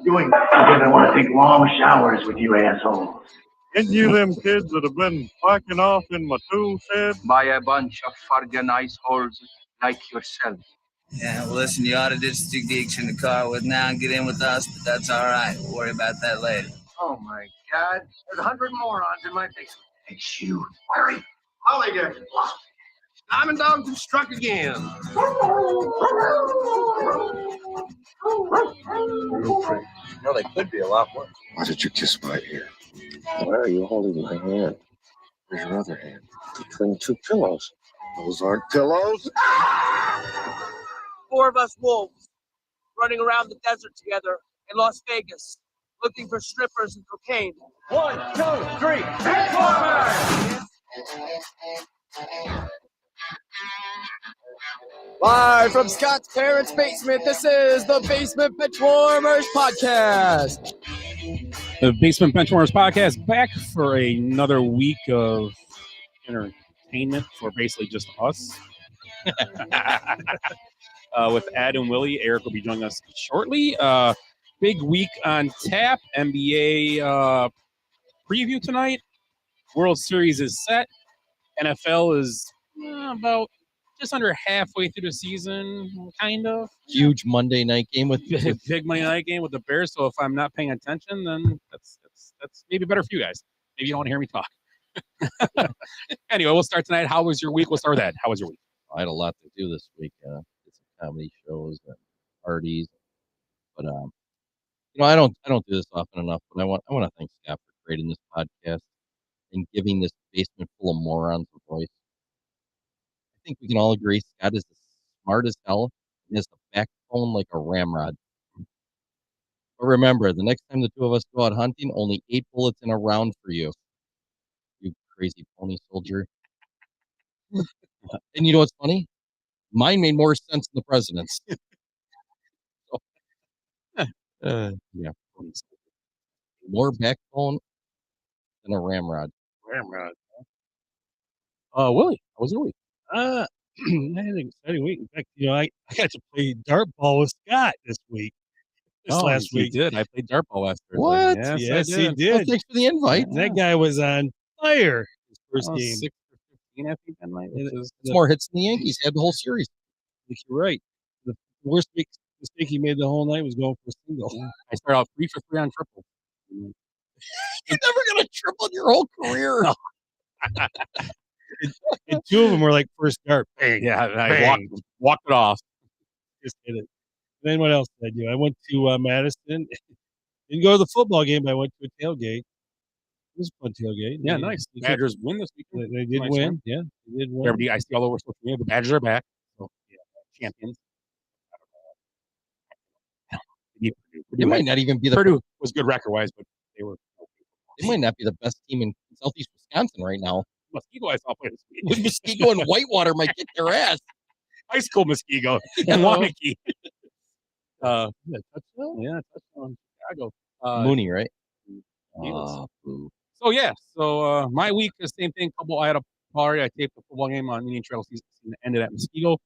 Doing that because I want to take long showers with you assholes. Ain't you them kids that have been whacking off in my tool shed? By a bunch of fucking iceholes like yourself. Yeah, well, listen, you ought to just stick the in the car with now and get in with us, but that's all right. We'll worry about that later. Oh my God. There's 100 morons in my basement. It's you, Larry. Mulligan. Diamond dogs have struck again. No, they could be a lot worse. Why did you kiss my ear? Why are you holding my hand? Where's your other hand? Between two pillows. Those aren't pillows. 4 of us wolves running around the desert together in Las Vegas, looking for strippers and cocaine. 1, 2, 3, Benchwarmers! Live from Scott's parents' basement, this is the Basement Benchwarmers podcast. The Basement Benchwarmers podcast back for another week of entertainment for basically just us. With Ed and Willie. Eric will be joining us shortly. Big week on tap. NBA preview tonight. World Series is set. NFL is about just under halfway through the season, kind of. Huge Monday night game with big Monday night game with the Bears. So if I'm not paying attention, then that's maybe better for you guys. Maybe you don't want to hear me talk. Anyway, we'll start tonight. How was your week? We'll start with that. How was your week? I had a lot to do this week. Did some comedy shows and parties, but I don't do this often enough. But I want to thank Scott for creating this podcast and giving this basement full of morons a voice. I think we can all agree Scott is smart as hell and has the backbone like a ramrod. But remember, the next time the two of us go out hunting, only 8 bullets in a round for you. You crazy pony soldier. And you know what's funny? Mine made more sense than the president's. Yeah. More backbone than a ramrod. Ramrod. Willie, how was your week? I had an exciting week. In fact, I got to play dart ball with Scott this week. Last week. He did. I played dart ball last Thursday. What? Yes, he did. Well, thanks for the invite. That guy was on fire his first game. 6 for 15, I think, that night. It's more hits than the Yankees had the whole series. I think you're right. The worst mistake he made the whole night was going for a single. Yeah. I started out 3 for 3 on triple. You're never going to triple your whole career. No. and 2 of them were like first dart. Bang, yeah, I bang. walked it off. Just hit it. Then what else did I do? I went to Madison. Didn't go to the football game, but I went to a tailgate. It was a fun tailgate. Yeah, nice. The Badgers win this weekend. They did win. One. Yeah, they did win. Everybody, I see all over social media. The Badgers are back. So, yeah, champions. It might not even be the Purdue was good record-wise, but they were. It might not be the best team in Southeast Wisconsin right now. Muskego, I saw play this week. With Muskego and Whitewater might kick their ass. High school Muskego and Wanakee. Touchdown? Yeah, touchdown. Chicago. Mooney, right? So my week, the same thing. I had a party. I taped the football game on Indian Trail season. Ended at Muskego.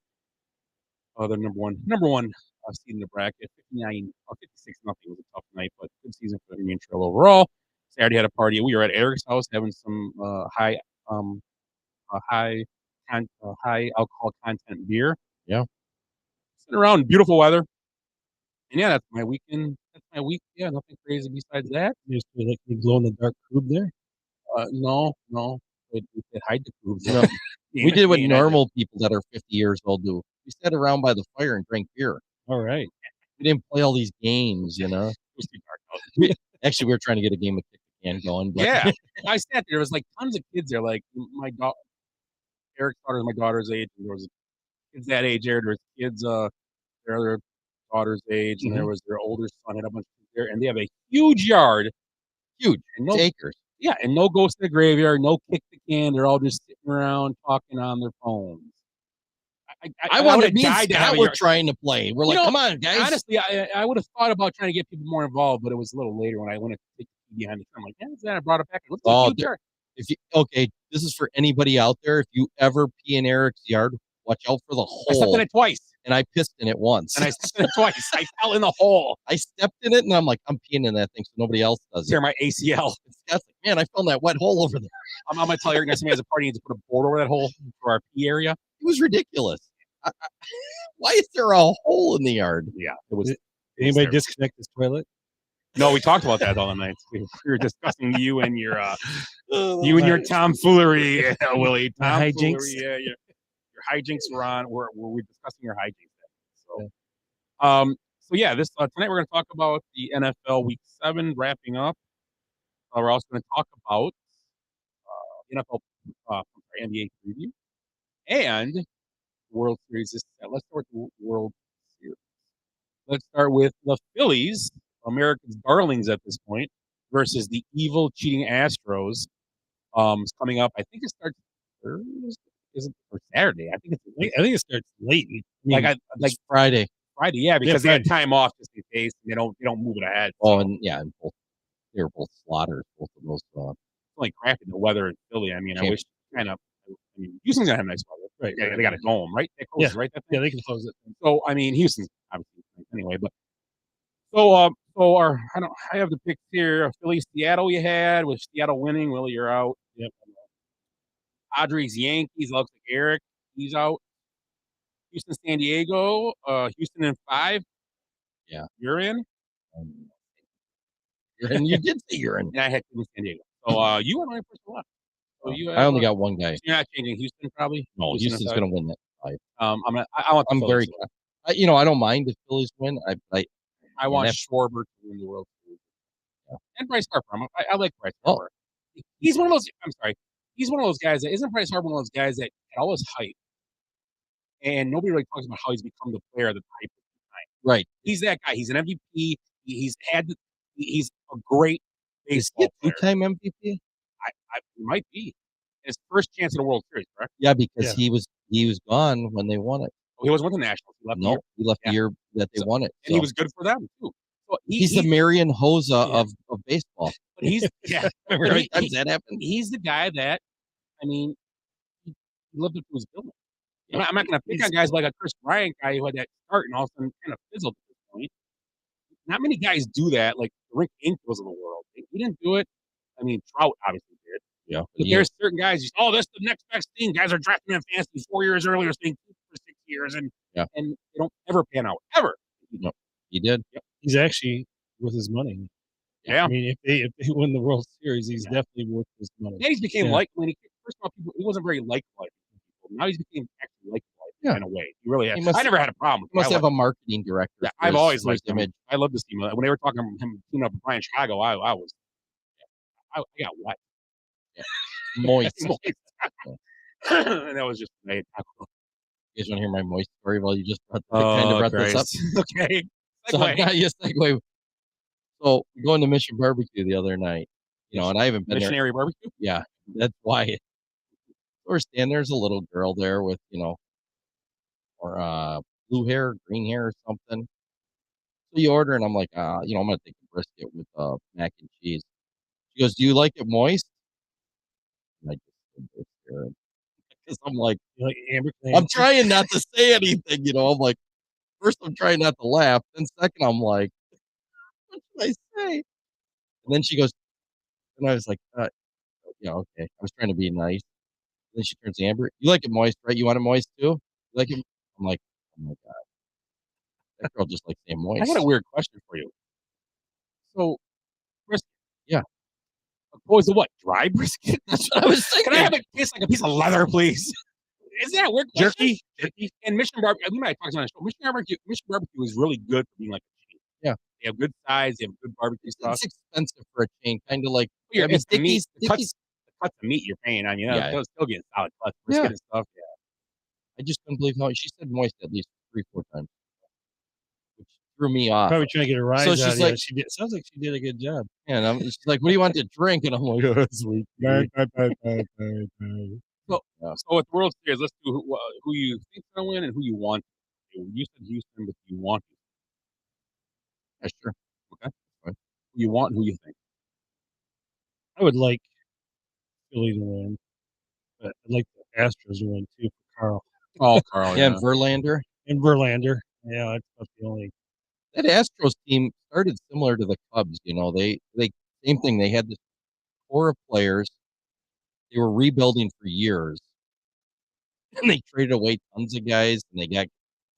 The number one seed in the bracket. 59 or 56 nothing was a tough night, but good season for Indian Trail overall. Saturday had a party. We were at Eric's house having some high alcohol content beer. Yeah. Sitting around, beautiful weather. And yeah, that's my weekend. That's my week. Yeah, nothing crazy besides that. You just feel like you glow in the dark cube there? No. We did hide the cubes. We did what normal people that are 50 years old do. We sat around by the fire and drank beer. All right. We didn't play all these games, Actually, we were trying to get a game of kick the can going. But. Yeah. I sat there. There was like tons of kids there. Like Eric's daughter is my daughter's age. And there was kids that age there. There was kids their daughter's age. And there was their older son had a bunch of kids there. And they have a huge yard. Huge. And no acres. Yeah. And no ghost in the graveyard. No kick the can. They're all just sitting around talking on their phones. I wanted me and Scott were trying to play. We're like, come on, guys. Honestly, I would have thought about trying to get people more involved, but it was a little later when I went to take the TV behind the camera. I'm like, yeah, I brought it back. This is for anybody out there. If you ever pee in Eric's yard, watch out for the hole. I stepped in it twice. and I pissed in it once. And I stepped in it twice. I fell in the hole. I stepped in it, and I'm like, I'm peeing in that thing, so nobody else does Tear it. my ACL. Scott's like, man, I found that wet hole over there. I'm going to tell Eric next time he has a party, he needs to put a board over that hole for our pee area. It was ridiculous. Why is there a hole in the yard? Yeah, it was. Anybody disconnect this toilet? No, we talked about that all the night. We were discussing you and your tomfoolery, Willie. Hijinks. Yeah, your hijinks were on. We're discussing your hijinks. So yeah, this tonight we're going to talk about the NFL Week 7 wrapping up. We're also going to talk about NFL NBA preview and World Series. Let's start with the World Series. Let's start with the Phillies, America's darlings at this point, versus the evil, cheating Astros. Coming up, I think it starts Thursday. Is it or Saturday? I think it's late. I think it starts late. Like Friday. Friday, yeah, because they had time off just in case, and they don't move it ahead. Oh, and they were both slaughtered. Both of those. It's like crappy the weather in Philly. I mean, I wish kind of. I mean, Houston's gonna have nice weather, right? Yeah, they got a dome, right? They close it, right? That thing? Yeah, they can close it. So I mean, Houston's obviously anyway, but so I have the picks here. Philly, Seattle, you had with Seattle winning. Willie, you're out. Yep. Padres, Yankees. Looks like Eric, he's out. Houston, San Diego. Houston in 5. Yeah, you're in. You did say you're in. And I had San Diego. So you were my first left. So I only got one guy. You're not changing Houston, probably. No, Houston's going to win that 5. I'm very. I don't mind if Phillies win. I want Schwarber to win the World Series. Yeah. And Bryce Harper. I like Bryce Harper. He's one of those. I'm sorry. He's one of those guys that isn't Bryce Harper one of those guys that had all his hype, and nobody really talks about how he's become the player that the hype is behind. Right. He's that guy. He's an MVP. He's a great baseball player. 2-time MVP. He might be his first chance at a World Series, correct? Yeah, because he was gone when they won it. Oh, he wasn't with the Nationals. He left the year that they won it. And he was good for them too. So he's the Marion Hosa of baseball. But he's Remember how many times that happened? He's the guy that, I mean, he lived up to his billing. I'm not going to pick on guys like a Chris Bryant guy who had that start and all of a sudden kind of fizzled at this point. Not many guys do that, like the Rick Ingles of the world. He didn't do it. I mean, Trout obviously did. Yeah. But there's certain guys, that's the next best thing. Guys are drafting in fantasy 4 years earlier, staying for 6 years, and they don't ever pan out. Ever. No, he did. Yep. He's actually worth his money. Yeah. I mean, if they win the World Series, he's definitely worth his money. And he's became first of all, he wasn't very likable. Now he's became actually likable in a way. He really has. I never had a problem. He must have a marketing director. Yeah, I've always liked him. I love to see him. When they were talking about him teaming up with Brian Chicago, I got wet. Yeah. Moist. And that was just made. You guys want to hear my moist story while you just brought this up? Okay. So I got you a segue. So we're going to Mission Barbecue the other night, and I haven't been Missionary Barbecue? Yeah, that's why. We're standing, there's a little girl there with, or blue hair, green hair or something. So you order, and I'm like, I'm going to take a brisket with mac and cheese. She goes, do you like it moist? And I just there. Because I'm like, I'm trying not to say anything, I'm like, first I'm trying not to laugh, then second I'm like, what should I say? And then she goes, and I was like, okay. I was trying to be nice. Then she turns to Amber, you like it moist, right? You want it moist too? You like it? I'm like, oh my God. That girl just likes saying moist. I got a weird question for you. So, brisket. Yeah. Opposed to what? Dry brisket? That's what I was thinking. Can I have it taste like a piece of leather, please? Isn't that a weird question? Jerky. And Mission Barbecue, we might talk about it. Mission Barbecue is really good for being like a chain. Yeah. They have good size. They have good barbecue stuff. It's expensive for a chain, kind of like it's the meat. The cuts of meat you're paying on. They'll still get solid cuts, brisket and stuff. Yeah. I just couldn't believe how she said moist at least 3-4 times, which threw me off. Probably trying to get a rise. So she's like, sounds like she did a good job. Yeah, and she's like, what do you want to drink? And I'm like, oh, sweet. So with the World Series, let's do who you think is going to win and who you want to. You said Houston, but you want to. Yeah, sure. Okay. Who you want, who you think. I would like Philly to win, but I'd like the Astros to win too for Carl. Oh, Carl. Yeah, and Verlander. And Verlander. Yeah, that's about the only. That Astros team started similar to the Cubs. They same thing. They had this core of players. They were rebuilding for years, and they traded away tons of guys. And they got,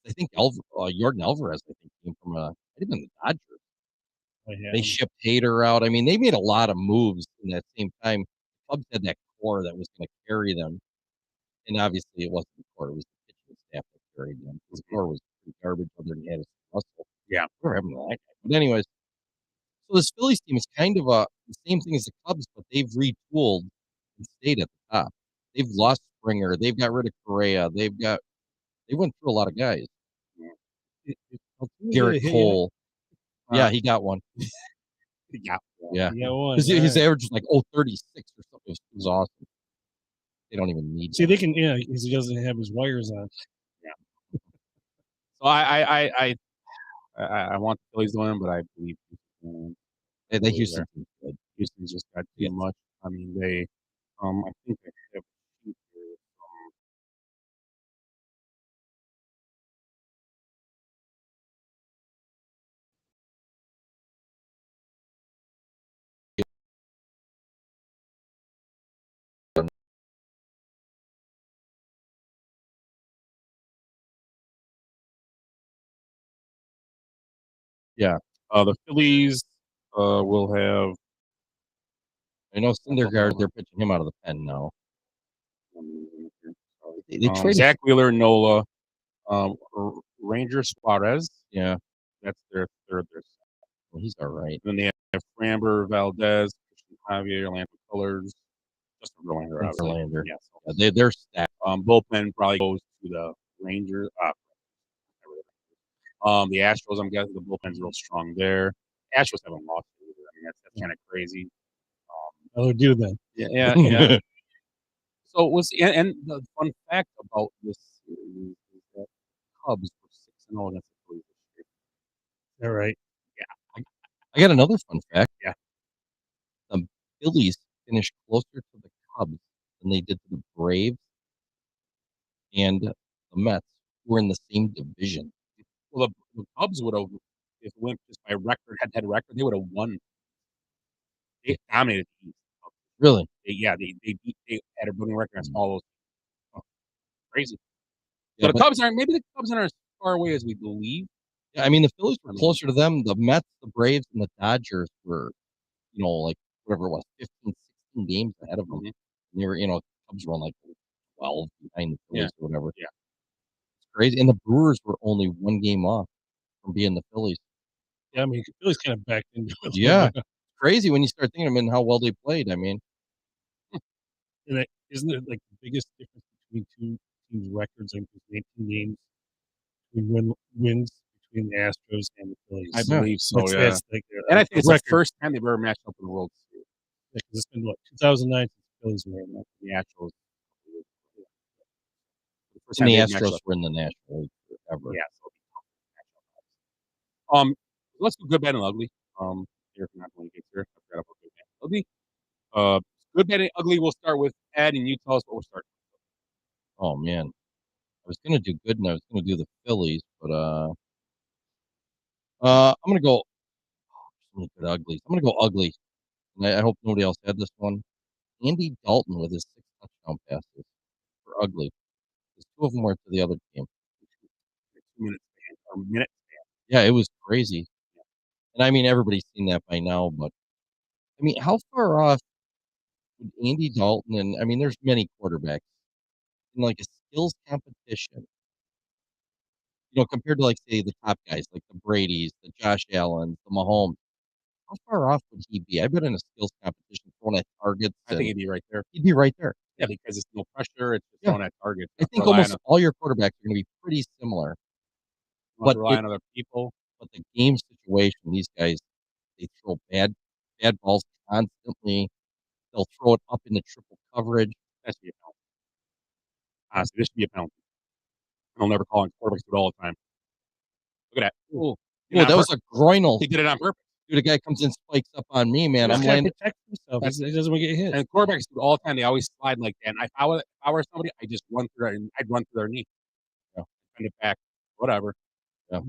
I think, Jordan Alvarez. I think came from even the Dodgers. They shipped Hader out. I mean, they made a lot of moves in that same time. The Cubs had that core that was going to carry them, and obviously it wasn't the core; it was the pitching staff that carried them. The core was pretty garbage other than Addison Russell. Yeah, we're having that guy. But anyways, so this Phillies team is kind of the same thing as the Cubs, but they've retooled and stayed at the top. They've lost Springer. They've got rid of Correa. They went through a lot of guys. Garrett Cole. Yeah, he got one. Yeah. He got one. His average was like 36 or something. It was awesome. They don't even need. See, they can, because he doesn't have his wires on. Yeah. So I want the Phillies to win, but I believe the Houston team's good. Houston's just got too much. I mean, they, I think they have. Yeah. The Phillies will have. I know Syndergaard, they're pitching him out of the pen now. They traded Zach Wheeler, Nola, Ranger Suarez. Yeah. That's their third. Well, he's all right. And then they have Framber, Valdez, Christian Javier, Orlando Colors, Justin Verlander. Verlander. Yeah, so they're stacked. Bullpen probably goes to the Rangers. The Astros, I'm guessing the bullpen's real strong there. Astros haven't lost either. I mean, that's kind of crazy. I'll do that. Yeah. So and the fun fact about this series is that Cubs were 6-0 against the Phillies this year. All right. Yeah. I got another fun fact. Yeah. The Phillies finished closer to the Cubs than they did to the Braves and the Mets, who were in the same division. Well, the Cubs would have, if it went just by record, head-to-head record, they would have won. They dominated the East. Really? They had a winning record against all those. Oh, crazy. Yeah, but the Cubs aren't. Maybe the Cubs aren't as far away as we believe. Yeah, I mean the Phillies were closer to them. The Mets, the Braves, and the Dodgers were, like whatever it was, 15, 16 games ahead of them. Mm-hmm. And they were, Cubs were on like 12 behind the Phillies or whatever. Yeah, it's crazy. And the Brewers were only one game off from being the Phillies. Yeah, I mean, the Phillies kind of backed into it. Yeah, it's crazy when you start thinking of them and how well they played. I mean, and isn't it like the biggest difference between two teams' records? Like 18 games between wins between the Astros and the Phillies. I believe so. That's like, and I think it's the first time they've ever matched up in the World Series. Yeah, because it's been 2009 since the Phillies were in that. The Astros. And the Astros were in the National League forever. Yeah. Let's do good, bad, and ugly. Here from when he gets here. I forgot about good, bad, and ugly. Good, bad, and ugly. We'll start with Ed, and you tell us what we're starting with. Oh man, I was gonna do good, and I was gonna do the Phillies, but I'm gonna go. Good ugly. I'm gonna go ugly. And I hope nobody else had this one. Andy Dalton with his 6 touchdown passes for ugly. Because 2 of them were to the other team. 2 minutes or minute. Yeah, it was crazy. And I mean, everybody's seen that by now, but I mean, how far off would Andy Dalton and I mean, there's many quarterbacks in like a skills competition, compared to like say the top guys like the Brady's, the Josh Allen's, the Mahomes. How far off would he be? I bet in a skills competition, throwing at targets. I think he'd be right there. He'd be right there. Yeah, because it's no pressure. It's just throwing at targets. I think almost all your quarterbacks are going to be pretty similar. But rely on other people. But the game situation, these guys, they throw bad balls constantly. They'll throw it up into triple coverage. That should be a penalty. Honestly, this should be a penalty. I'll never call on quarterbacks do it all the time. Look at that. Oh, that was a groinal. He did it on purpose. Dude, a guy comes in, spikes up on me, man. I'm landing. Protect himself. He doesn't want to get hit. And quarterbacks do it all the time. They always slide like that. And if I were somebody, I just run through their, I'd run through their knee. Send it back. whatever. Yeah.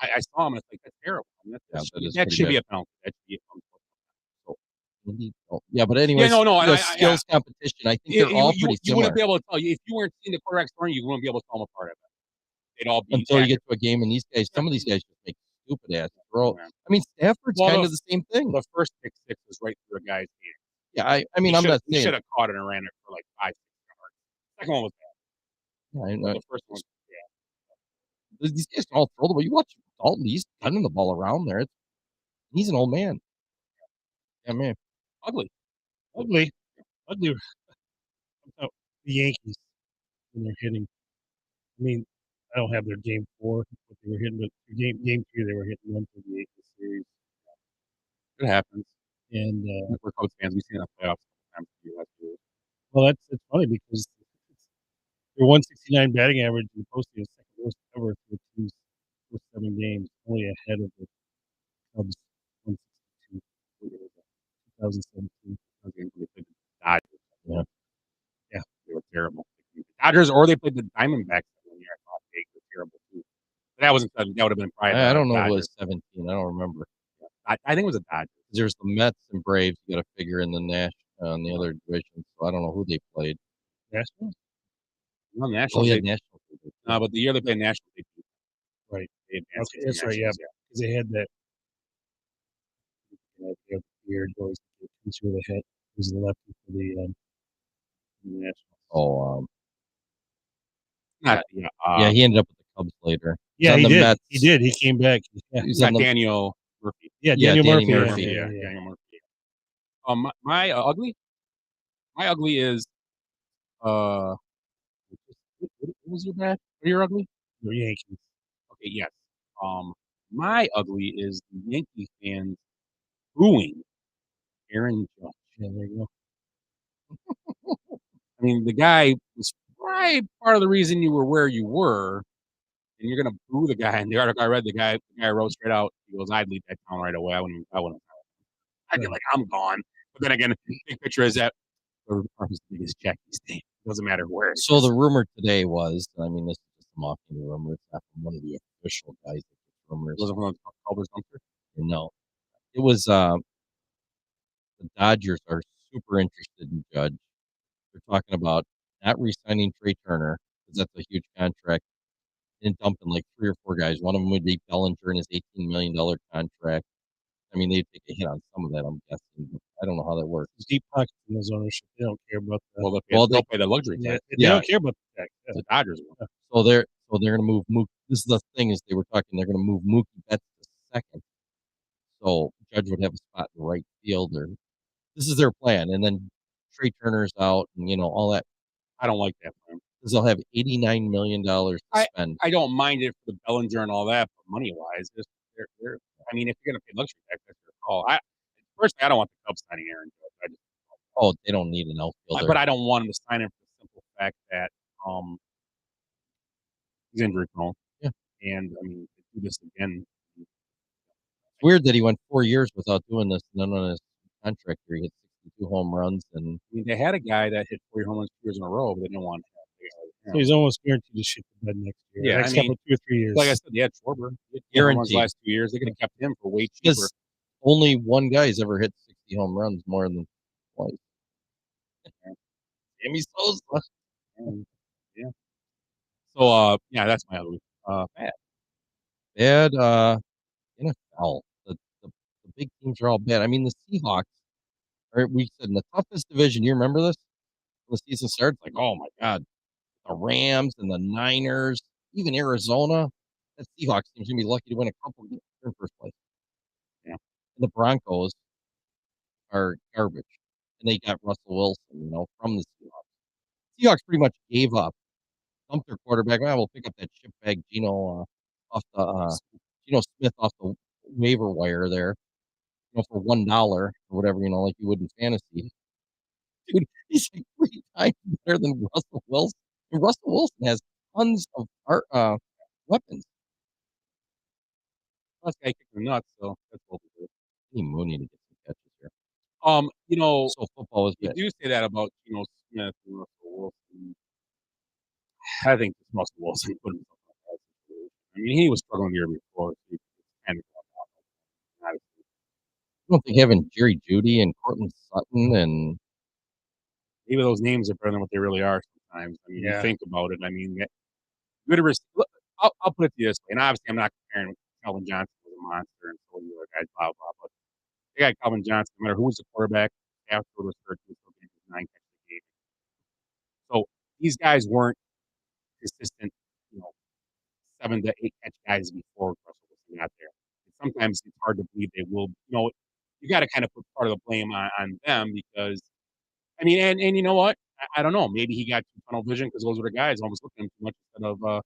I saw him, and it's like, that's terrible. I mean, Yeah, that is that pretty should be bad. a penalty. That should be a penalty. So, yeah, but anyways, no, the I- skills competition, I think they're all pretty you wouldn't similar be able to tell. If you weren't seeing the quarterback scoring, you wouldn't be able to tell them apart. They'd all be until you accurate. get to a game, and these guys, some of these guys just make stupid ass throw. Yeah. I mean, Stafford's Well, kind of the same thing. The first pick six was right through a guy's hand. Yeah, I mean, I'm not He saying should have caught it and ran it for like 5, 6 yards. Second one was bad. The first one, these guys can all throw the ball. You watch Dalton; he's gunning the ball around there. He's an old man. Yeah, man. ugly. How about the Yankees when they're hitting? I mean, I don't have their game 4, but they were hitting, but game 3 they were hitting 138 in the series. it happens. And We're Cubs fans. We've seen it in the playoffs a couple times. well, it's funny because their 169 batting average in the postseason is second worst ever for the team's first 7 games, only ahead of the Cubs 162 2017. They played the Dodgers. Yeah. Yeah, they were terrible. Dodgers, or they played the Diamondbacks that one year. I thought they were terrible too. But that wasn't. That would have been probably. I don't know if it Dodgers. was 17. I don't remember. I think it was a Dodgers. There's the Mets and Braves. You got to figure in the the other division. So I don't know who they played. Nationals? No, Nationals. Oh yeah, they- Nationals. No, but the year they played Nationals, they beat. Right. They advanced Okay, to that's right. Yeah, Nationals, because they had that. Year goes to the head. Who's the lefty for the Nationals? Oh, Not, yeah, he ended up with the Cubs later. Yeah, on he the did. Mets. He did. He came back. Yeah, He's not on the Daniel Murphy. yeah, Yeah, Daniel Danny Murphy. Murphy, Yeah, Daniel Murphy. My ugly. My ugly is what was your bad? What are your ugly? The Yankees. Okay, yes. My ugly is the Yankee fans booing Aaron Judge. Yeah, there you go. I mean, the guy was right part of the reason you were where you were, and you're gonna boo the guy. And the article I read, the guy wrote straight out, he goes, "I'd leave that town right away. I wouldn't. I'd be like, I'm gone." But then again, the big picture is that the biggest check these days. It doesn't matter where. So the rumor today was, I mean, this is just a mocking rumor. It's not from one of the official guys. That gets rumors. It wasn't one of the Culver's dumpster. No, it was the Dodgers are super interested in Judge. They're talking about not re-signing Trey Turner because that's a huge contract, and dumping like 3 or 4 guys. One of them would be Bellinger in his $18 million contract. I mean, they'd take a hit on some of that, I'm guessing. But I don't know how that works. There's deep pockets in those ownership. They don't care about that. Well, they'll pay the luxury Yeah, tax. they don't care about the tax. Yeah. The Dodgers will. So they're going to move Mookie. This is the thing is they were talking. They're going to move Mookie Betts to second. So Judge would have a spot in right field. Or this is their plan. And then Trey Turner's out, and all that. I don't like that plan. Because they'll have $89 million to spend. I don't mind it for the Bellinger and all that, but money wise, I mean, if you're going to pay luxury tax, that's your call. Personally, I don't want the Cubs signing Aaron Judge. Oh, they don't need an outfielder. But I don't want him to sign him for the simple fact that he's injury prone. Yeah. And I mean, to do this again. It's weird that he went 4 years without doing this, and then on his contract here, he hit 62 home runs. And I mean, they had a guy that hit 40 home runs 2 years in a row, but they didn't want him. So he's almost guaranteed to shit the bed next year. Yeah, next I mean, couple 2 or 3 years. Like I said, they had Schwarber. He hit home runs Guaranteed. last 2 years. They could have kept him for way cheaper. because only one guy's ever hit 60 home runs more than twice. Sammy Sosa. Yeah. So, yeah, that's my ugly. Bad. Bad NFL. The big teams are all bad. I mean, the Seahawks are, we said, in the toughest division. You remember this? When the season starts, like, oh my God, the Rams and the Niners, even Arizona. That Seahawks team's going to be lucky to win a couple games in first place. Yeah. And the Broncos are garbage. And they got Russell Wilson, from the Seahawks. Seahawks pretty much gave up, dumped their quarterback. Well, we'll pick up that chip bag Geno off the Geno Smith off the waiver wire there, for $1 or whatever, like you would in fantasy. Dude, he's like 3 times better than Russell Wilson. And Russell Wilson has tons of weapons. Plus, guy kicked the nuts, so that's what we do. Hey, Mooney to get some catches here. So football is you bad. do say that about Smith and Russell Wilson. I think Russell Wilson put himself on the I mean, he was struggling the year before. So it's kind of not as- I don't think having Jerry Judy and Cortland Sutton and maybe those names are better than what they really are sometimes. I mean, you Yeah. think about it. I mean, good look, I'll put it to you this way, and obviously I'm not comparing Calvin Johnson was a monster and so the other guys, blah, blah, but they got Calvin Johnson, no matter who was the quarterback, after was hurt, he was still getting 9 catches a game. So these guys weren't consistent, 7 to 8 catch guys before Russell Wilson got there. And sometimes it's hard to believe they will, you got to kind of put part of the blame on them because, I mean, and you know what? I don't know. Maybe he got tunnel vision because those were the guys almost looking at him too much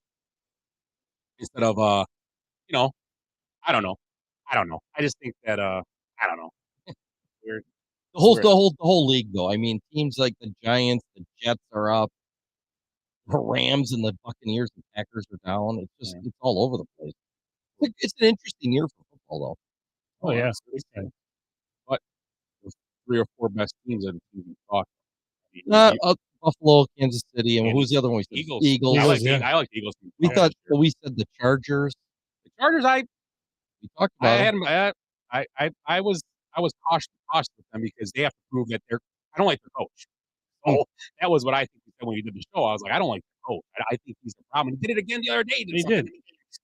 instead of I don't know. I don't know. I just think that I don't know. Weird. the whole league though. I mean, teams like the Giants, the Jets are up, the Rams and the Buccaneers and Packers are down. It's just it's all over the place. It's an interesting year for football Oh yeah. But the 3 or 4 best teams are the teams we talked. though. Buffalo, Kansas City, and who's the other one? We said? Eagles. Eagles. Yeah, I like the Eagles. We said the Chargers. The Chargers. We talked I about had them. them. I was cautious with them because they have to prove that they're. I don't like their coach. So that was what I think we said when we did the show. I was like, I don't like the coach. I think he's the problem. He did it again the other day. He did.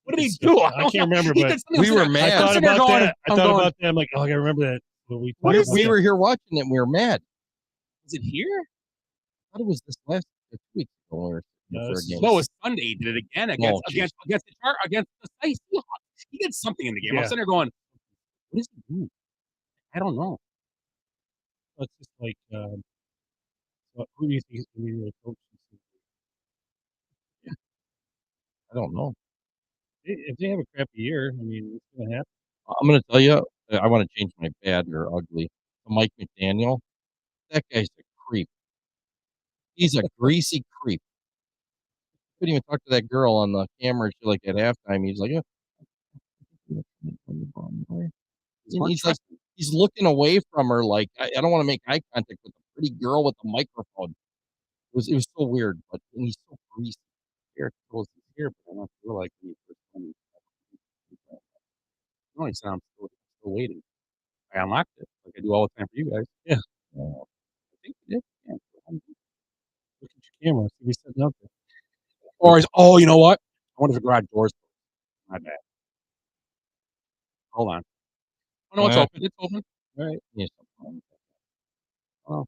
What did he do? I can't remember, but we were mad. I thought about that. I thought about that. I'm like, oh, I remember that. We were here watching it and we were mad. Is it here? I thought it was this last 2 weeks ago. For a game. No, it was Sunday. He did it again against the Seahawks. He did something in the game. Yeah. I'm sitting there going, what is he doing? I don't know. It's just like, who do you think is going to be the coach? I don't know. If they have a crappy year, I mean, what's going to happen? I'm going to tell you, I want to change my bad or ugly to Mike McDaniel. That guy's a creep. He's a greasy creep. Couldn't even talk to that girl on the camera. She like at halftime. He's like, he's like, he's looking away from her. Like, I don't want to make eye contact with a pretty girl with a microphone. It was so weird, but and he's so greasy. Eric goes here, but I don't feel like he first one. No, he said I'm still waiting. I unlocked it like I do all the time for you guys. Yeah. I think you did. Yeah. Look at your camera. See, we setting up there. Or you know what? I wonder if the garage doors. My bad. Hold on. Oh no, it's open. It's open. All right. Yeah. Oh,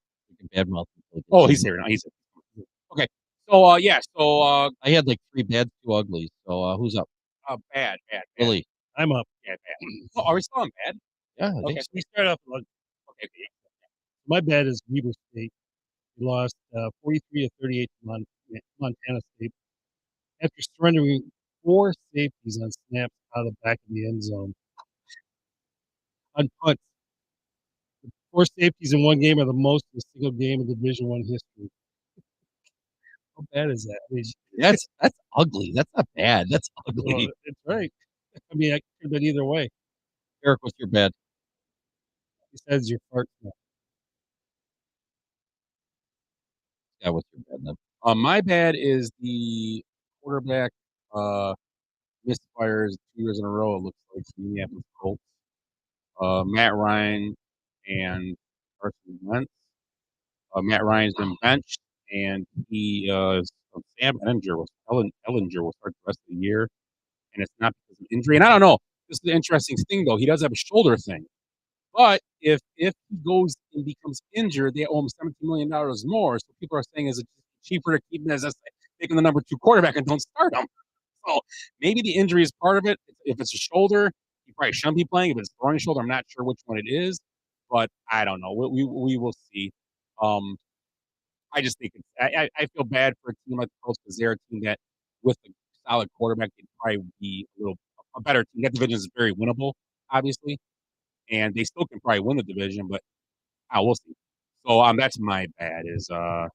bad mouth. Oh, he's here now. He's here. Okay. So yeah. So I had like 3 bad, 2 uglies. So who's up? bad. Billy. I'm up. Yeah, bad. Oh, are we still on bad? Yeah. I Okay. think so. We start off with Okay. my bad is Weber State. We lost 43 to 38 to Montana State after surrendering 4 safeties on snaps out of the back of the end zone. On punts, 4 safeties in one game are the most in a single game in Division I history. How bad is that? I mean, That's ugly. That's not bad. That's ugly. well, it's right. I mean, I could have been either way. Eric, what's your bad? Besides your fart smell. Yeah, what's your bad then? My bad is the quarterback misfires 2 years in a row. It looks like for Minneapolis Colts. Matt Ryan and Carson Wentz. Matt Ryan's been benched, and Sam Ellinger will start the rest of the year, and it's not because of injury. And I don't know. This is the interesting thing, though. He does have a shoulder thing, but if he goes and becomes injured, they owe him $17 million more. So people are saying, is it cheaper to keep him as taking the number 2 quarterback and don't start him? So maybe the injury is part of it. If it's a shoulder, he probably shouldn't be playing. If it's throwing shoulder, I'm not sure which one it is, but I don't know. We will see. I just think I feel bad for a team like the Colts because they're a team that, with a solid quarterback, they'd probably be a better team. That division is very winnable, obviously, and they still can probably win the division, but we'll see. So that's my bad is the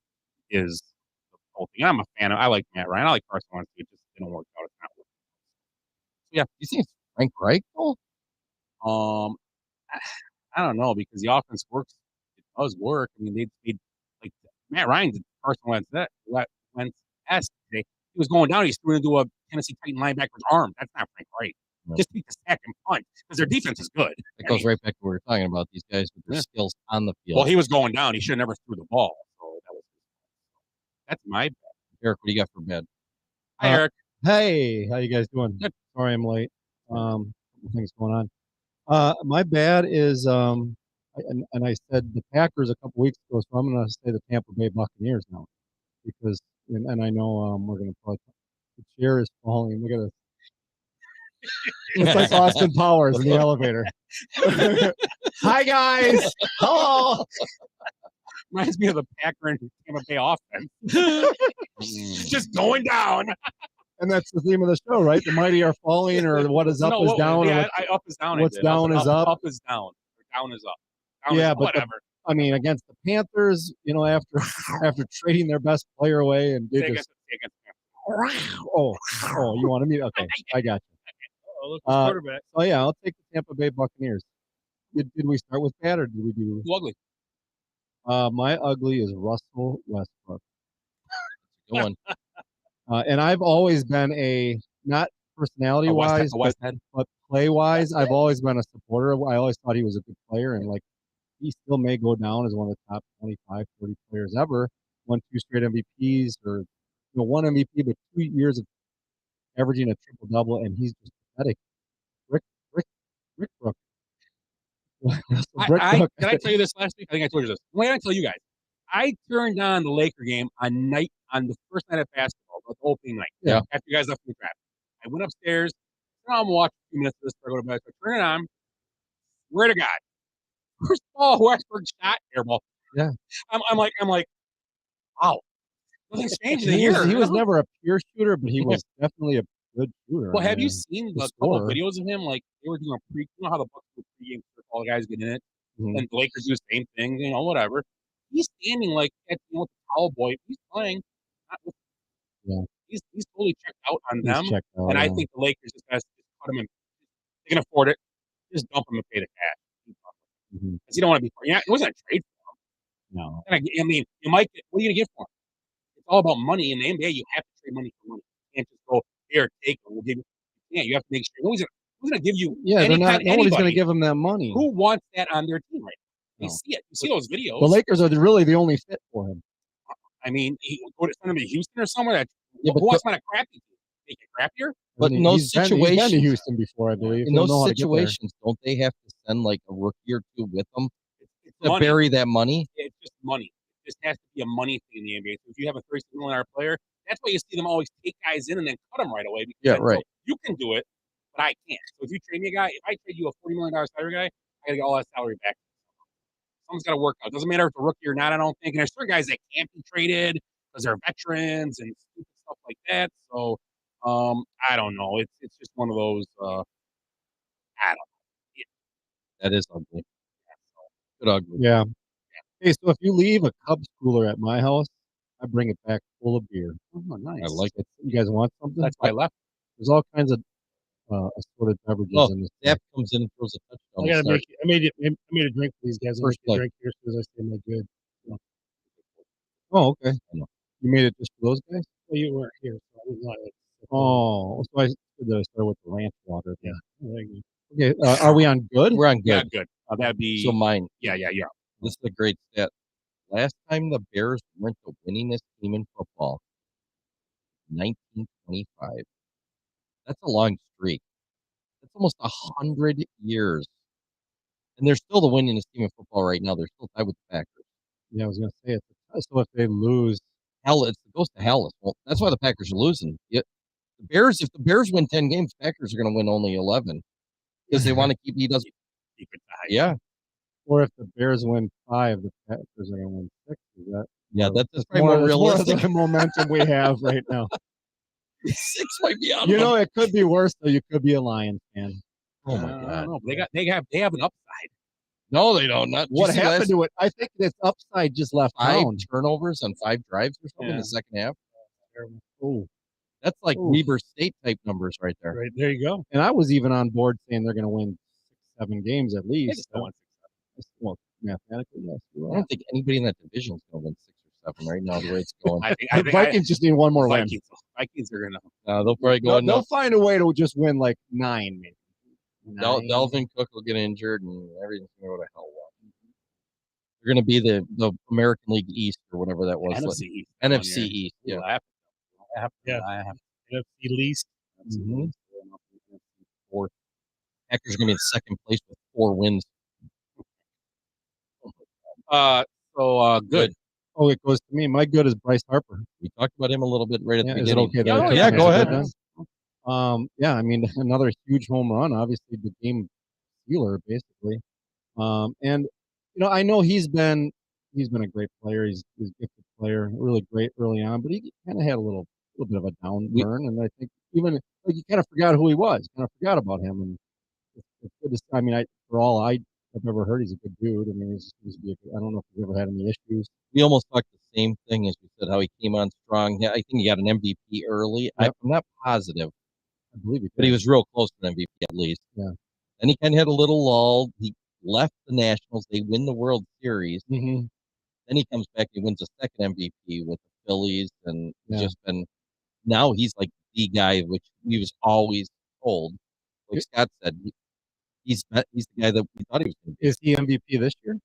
whole thing. I'm a fan of. I like Matt Ryan. I like Carson Wentz. It just didn't work out. It's not working. Yeah, you think it's Frank Reich? I don't know because the offense works. It does work. I mean, they like Matt Ryan did Carson Wentz today. He he was going down, he's threw into a Tennessee Titan linebacker's arm. That's not Frank Wright. No. Just beat the sack and punt because their defense is good. It goes right back to what we were talking about. These guys with their skills on the field. Well, he was going down. He should have never threw the ball. So that's my bad. Eric, what do you got for bad? Hi, Eric. Hey, how you guys doing? Good. Sorry I'm late. Couple things going on. My bad is and I said the Packers a couple weeks ago, so I'm going to say the Tampa Bay Buccaneers now because and I know we're going to put the chair is falling. Look at it. It's like Austin Powers in the elevator. Hi guys. Hello. Reminds me of the Packer and Tampa Bay offense. Just going down. And that's the theme of the show, right? The mighty are falling, or what is up is down. Yeah, up is down. What's down is up. Up is down. Or down is up. Down yeah, is but whatever. I mean, against the Panthers, after trading their best player away, and they just oh, you wanted me? Okay, I got you. Quarterback. Oh yeah, I'll take the Tampa Bay Buccaneers. Did we start with bad or did we do? Too ugly. My ugly is Russell Westbrook. Good one. And I've always been not personality wise, but play wise, I've always been a supporter. I always thought he was a good player, and like he still may go down as one of the top 25, 30 players ever. Won 2 straight MVPs, or one MVP, but 2 years of averaging a triple double, and he's just pathetic. Rick Brook. Did I tell you this last week? I think I told you this. Wait, I tell you guys. I turned on the Laker game on the first night of basketball, the opening night. Yeah. After you guys left the draft, I went upstairs. I'm watching a few minutes of this before I go to bed. So I turn it on. Swear to God, first ball, Westbrook shot airball. Yeah. I'm like, wow. Nothing's changed in a year. He was never a pure shooter, but he was definitely a good shooter. Well, have you seen the couple of videos of him? Like they were doing you know how the Bucks do pregame for all the guys get in it, and the Lakers do the same thing. Whatever. He's standing like with the towel boy. He's playing. He's totally checked out on them. And I think the Lakers just has to cut him in. They can afford it. Just dump him and pay the cash. Because you don't want to be. Yeah, it wasn't a trade for him. No. And I mean, you might get. What are you going to get for him? It's all about money. In the NBA, you have to trade money for money. You can't just go here, take it. We'll give you. Yeah, you have to make sure. Who's going to give you? Yeah, nobody's going to give him that money. Who wants that on their team right now? They see it. You see those videos. The Lakers are really the only fit for him. I mean, he would send him to Houston or somewhere. Who wants to crappy team? Make it crappier? But in those situations, he's been to Houston before, I believe. In those situations, don't they have to send like a rookie or two with them to money. bury that money? It's just money. It just has to be a money thing in the NBA. So if you have a $36 million player, that's why you see them always take guys in and then cut them right away. Because right. You can do it, but I can't. So if you trade me a guy, if I trade you a $40 million salary guy, I got to get all that salary back. Someone's got to work out. Doesn't matter if it's a rookie or not, I don't think. And there's certain guys that can't be traded because they're veterans and stupid stuff like that. So I don't know. It's just one of those. I don't know. That is ugly. Good ugly. Yeah. Hey, so if you leave a Cubs cooler at my house, I bring it back full of beer. Oh, nice. I like it. You guys want something? That's why I left. There's all kinds of assorted beverages in this. Zap comes in and throws a touchdown. I made a drink for these guys. First I drink here as soon as I say my good. Oh, okay. You made it just for those guys? Well, you weren't here, so I didn't want it. Oh, so I started with the ranch water. Yeah. Okay. Are we on good? We're on good. Yeah, good. That'd be So mine. Yeah. This is a great stat. Last time the Bears went to winningest team in football, 1925. That's a long streak. That's almost 100 years. And they're still the winningest team in football right now. They're still tied with the Packers. Yeah, I was going to say it. So if they lose, it goes to hell. Well, that's why the Packers are losing. If the Bears win 10 games, Packers are going to win only 11 because they want to keep it tied. Yeah. Or if the Bears win 5, the Packers are going to win 6. Is that? Yeah, that's probably more realistic. The momentum we have right now. 6 might be out. It could be worse though. You could be a Lions fan. Oh my God! No, they have an upside. No, they don't. What happened to it? I think it's upside just left 5 down. turnovers on 5 drives or something in the second half. Oh, that's like Weber State type numbers right there. Right there you go. And I was even on board saying they're going to win 6-7 games at least. Well, mathematically, yes. I don't think anybody in that division is going to win 6 or 7 right now. The way it's going, the Vikings just need one more win. Vikings are gonna. They'll probably go. They'll find a way to just win like 9, maybe. 9. Delvin Cook will get injured, and everything's going to go to hell. They're going to be the American League East or whatever that was. NFC East. NFC East. Yeah. Yeah. NFC least. Mhm. Fourth. Packers are going to be in second place with 4 wins. Good. Oh, it goes to me. My good is Bryce Harper. We talked about him a little bit right at the Is it beginning. okay? that I Yeah, took go him? ahead. Yeah, I mean, another huge home run, obviously the game sealer, basically. And I know he's been a great player. He's a gifted player, really great early on, but he kind of had a little bit of a downturn, and I think even like you kind of forgot who he was, kind of forgot about him, and it's good to. I mean, for all I have ever heard, he's a good dude. I mean, I don't know if he's ever had any issues. We almost talked the same thing as we said how he came on strong. Yeah, I think he got an MVP early. Yep. I'm not positive, I believe he but he was real close to an MVP at least. Yeah. And he kind of had a little lull. He left the Nationals. They win the World Series. Mm-hmm. Then he comes back. He wins a second MVP with the Phillies, and he's Yeah. just been. Now he's like the guy, which he was always told. Like Scott said, he's the guy that we thought he was going to be. Is he MVP this year?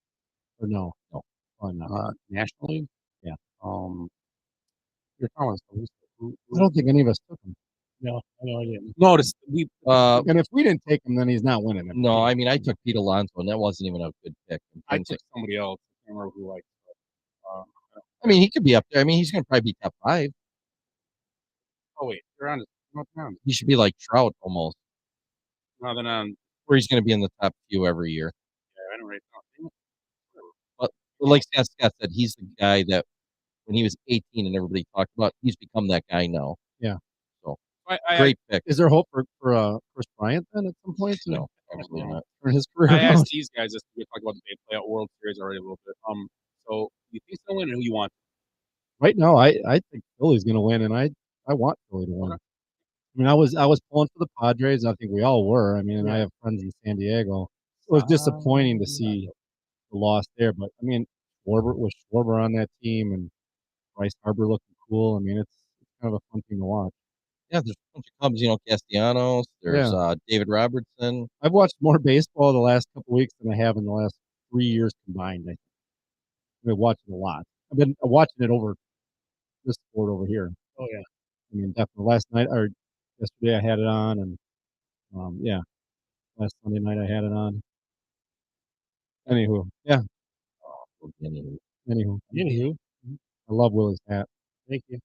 Or no? No. Probably not. Nationally. Yeah. You're talking I don't think any of us took him. No, I didn't. No, And if we didn't take him, then he's not winning it. No, I mean I took Pete Alonso, and that wasn't even a good pick. I took somebody else. I can't remember who. I mean, he could be up there. I mean, he's going to probably be top 5. Oh wait, they're on. He should be like Trout almost, No, they're on. where he's going to be in the top few every year. Yeah, I don't know. But like Scott said, he's the guy that when he was 18 and everybody talked about, he's become that guy now. Yeah. So I great pick. Is there hope for Chris Bryant then at some point? No, absolutely not. For his career? I asked these guys this. We talked about the playout World Series already a little bit. So you think they'll win, and who you want? Right now, I think Philly's going to win, and I want Philly to win. Okay. I mean, I was pulling for the Padres. I think we all were. I mean, and I have friends in San Diego. It was disappointing to see the loss there, but I mean, Schwarber on that team and Bryce Harper looking cool. I mean, it's kind of a fun team to watch. Yeah, there's a bunch of Cubs, Castellanos. There's David Robertson. I've watched more baseball the last couple weeks than I have in the last 3 years combined. I think. I've been watching a lot. I've been watching it over this sport over here. Oh yeah. I mean, definitely last night or yesterday I had it on, and last Sunday night I had it on. Anywho, yeah. Anywho, I love Willie's hat. Thank you.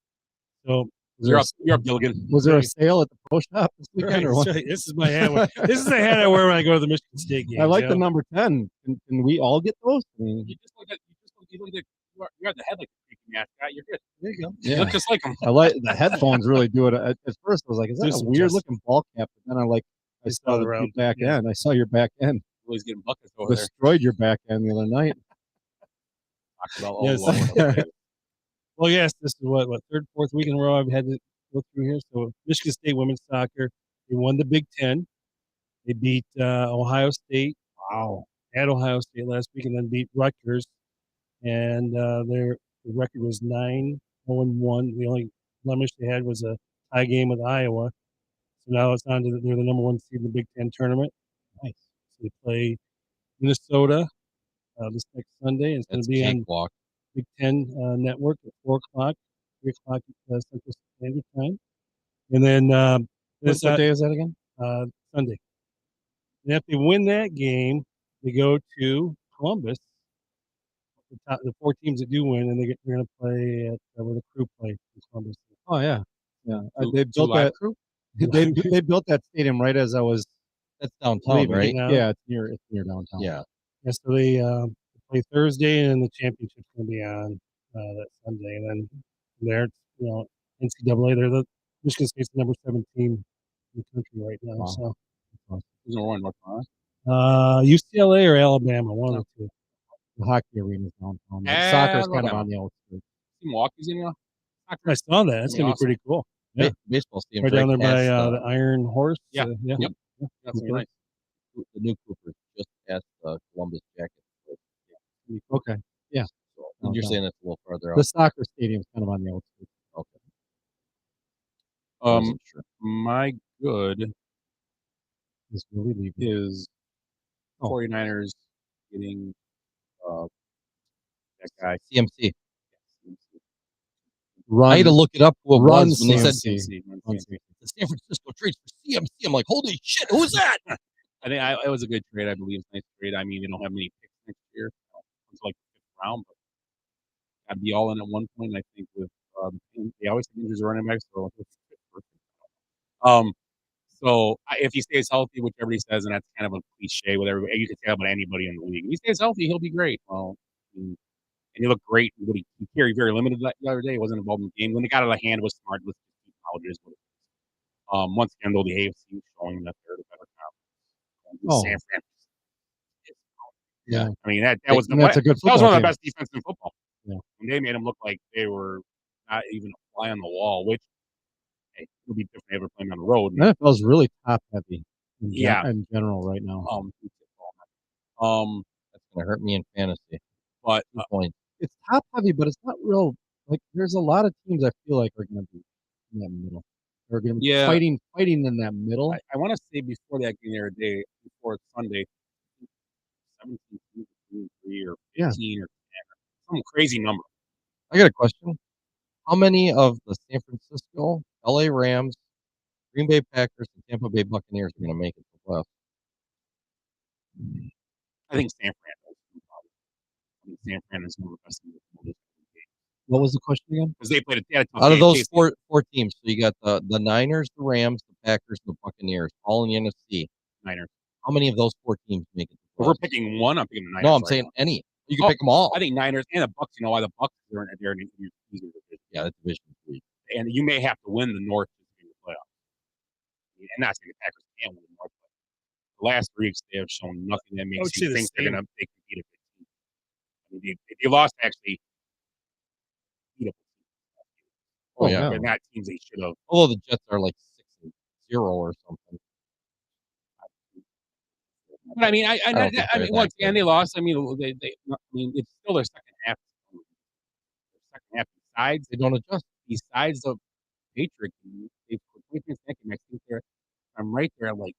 So You're up, Gilligan. Was there a sale at the pro shop this weekend right, or what? this is my hat. This is the hat I wear when I go to the Michigan State games. I like the number 10. Can we all get those? I mean, You just look at. You got the head like a freaking mascot. You're good. There you go. You look just like him. I like the headphones. Really do it. At first, I was like, "Is that Do a some weird adjusting. looking ball cap?" But then I saw the back end. I saw your back end. Willie's getting buckets over there. Destroyed your back end the other night. Talked about Yes. Well, yes, this is what third, fourth week in a row I've had to go through here. So Michigan State women's soccer, they won the Big Ten. They beat Ohio State. Wow. At Ohio State last week, and then beat Rutgers. And their record was 9-0-1. The only blemish they had was a tie game with Iowa. So now it's on to they're the number 1 seed in the Big Ten tournament. Nice. So they play Minnesota this next Sunday. It's going to be on Big Ten Network at 4 o'clock, 3 o'clock Central Standard Time. And then what day is that again? Sunday. And if they win that game, they go to Columbus. The 4 teams that do win, and they're going to play at where the Crew play in Columbus. Oh yeah, yeah. They built that. They built that stadium right as I was. That's downtown, right? Yeah, it's near downtown. Yeah. Yeah. So they play Thursday, and then the championship's going to be on that Sunday, and then from there, it's, NCAA. They're the Michigan State's the number 7 team in the country right now. Wow. So Who's number 1? North Carolina? UCLA or Alabama, one of the two. The hockey arena's downtown. Soccer's kind of on the outskirts. Milwaukee's in there. I saw that. That's going to be pretty cool. Yeah. Baseball stadium Right down there by the Iron Horse. Yeah. Yeah. Yep. That's really nice. The new Cooper just past Columbus Jacket. Okay. Yeah. So you're saying it's a little farther out. The soccer stadium's kind of on the outskirts. Okay. wasn't sure. My good Is really leaving. is Oh. 49ers getting that guy. CMC. Run. I had to look it up who it Run was when they said CMC. the San Francisco trades for CMC. I'm like, holy shit, who's that? I think it was a good trade. I believe it's a nice trade. I mean, they don't have many picks next year until like the 5th round, but got to be all in at one point. I think with they always have injuries running back, so if he stays healthy, which everybody says, and that's kind of a cliche with everybody, you can say about anybody in the league. If he stays healthy, he'll be great. Well, and he looked great. He carried very limited the other day. He wasn't involved in the game. When it got out of hand, it was smart. Let's keep colleges. Once again, though, the AFC is showing that they're the better conference. San Francisco. Yeah. I mean, that was a good that was one of the team. best defenses in football. Yeah. And they made them look like they were not even a fly on the wall, which it would be different if they ever playing on the road. The NFL's really top heavy in general right now. That's gonna hurt me in fantasy. But it's top heavy, but it's not real. Like there's a lot of teams I feel like are going to be in that middle. They're going to be fighting in that middle. I want to say before that game the other day, before Sunday, 17, 3 or 15 or 10, some crazy number. I got a question. How many of the San Francisco, LA Rams, Green Bay Packers, and Tampa Bay Buccaneers are going to make it to the playoffs? I think San Fran does. I think San Fran is one of the best teams in the league. What was the question again? Because they played out of those four teams. So you got the Niners, the Rams, the Packers, and the Buccaneers, all in the NFC. Niners. How many of those 4 teams make it? If we're picking one, I'm picking the Niners. No, I'm saying any. You can pick them all. I think Niners and the Bucs. You know why the Bucs are in an easier division? Yeah, the division 3. And you may have to win the North to get the playoffs. And not saying the Packers can't win the North, but the last 3 weeks they have shown nothing that makes you think they can beat a good team. I mean, they lost actually. Beat a but not teams they should have. Although the Jets are like 6-0 or something. But I mean, I mean, once again, they lost. I mean, it's still their second half. Besides, they don't adjust. Besides the Patriots, they've put points in the second. I think I'm right there at like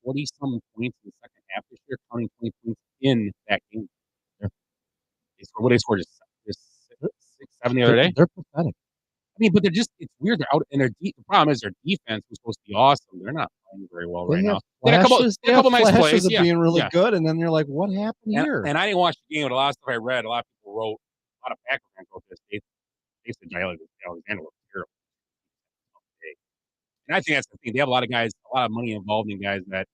40-some points in the second half this year, counting 20 points in that game. Yeah. What they scored just 6-7 the other day. They're pathetic. I mean, but it's weird. They're out, and the problem is their defense was supposed to be awesome. They're not playing very well right now. They had a couple nice plays. Of being really good, and then you're like, what happened here? And I didn't watch the game, but a lot of stuff I read, a lot of people wrote, a lot of Packer fans wrote this. They said Alexander was terrible. And I think that's the thing. They have a lot of guys, a lot of money involved in guys that.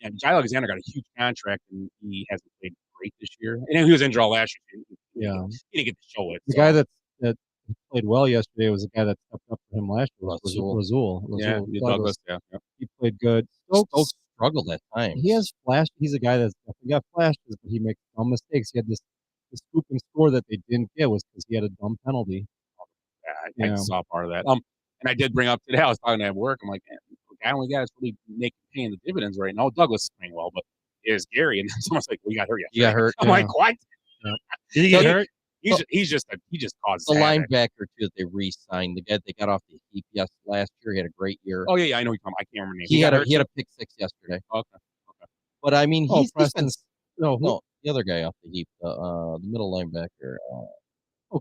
And Jai Alexander got a huge contract, and he hasn't played great this year. And he was injured all last year. He didn't get to show it. The guy that played well yesterday was the guy that stepped up for him last year. Razul. Yeah, Douglas. Yeah. He played good. Stokes struggled at times. He has flash. He's a guy that's definitely got flashes, but he makes dumb mistakes. He had this scoop and score that they didn't get was because he had a dumb penalty. I saw part of that. And I did bring up today. I was talking at work. I'm like, man, the only guy that's really paying the dividends right now. Douglas is playing well, but it's Gary. And someone's like, "We got hurt. You got hurt." I'm like, "What? Yeah. Did he get hurt? He just caused the linebacker too that they re-signed. The guy they got off the heap last year. He had a great year. Oh yeah, I know. I can't remember his name. He had a pick 6 yesterday. Okay. But I mean, he's been no, the other guy off the heap, the middle linebacker.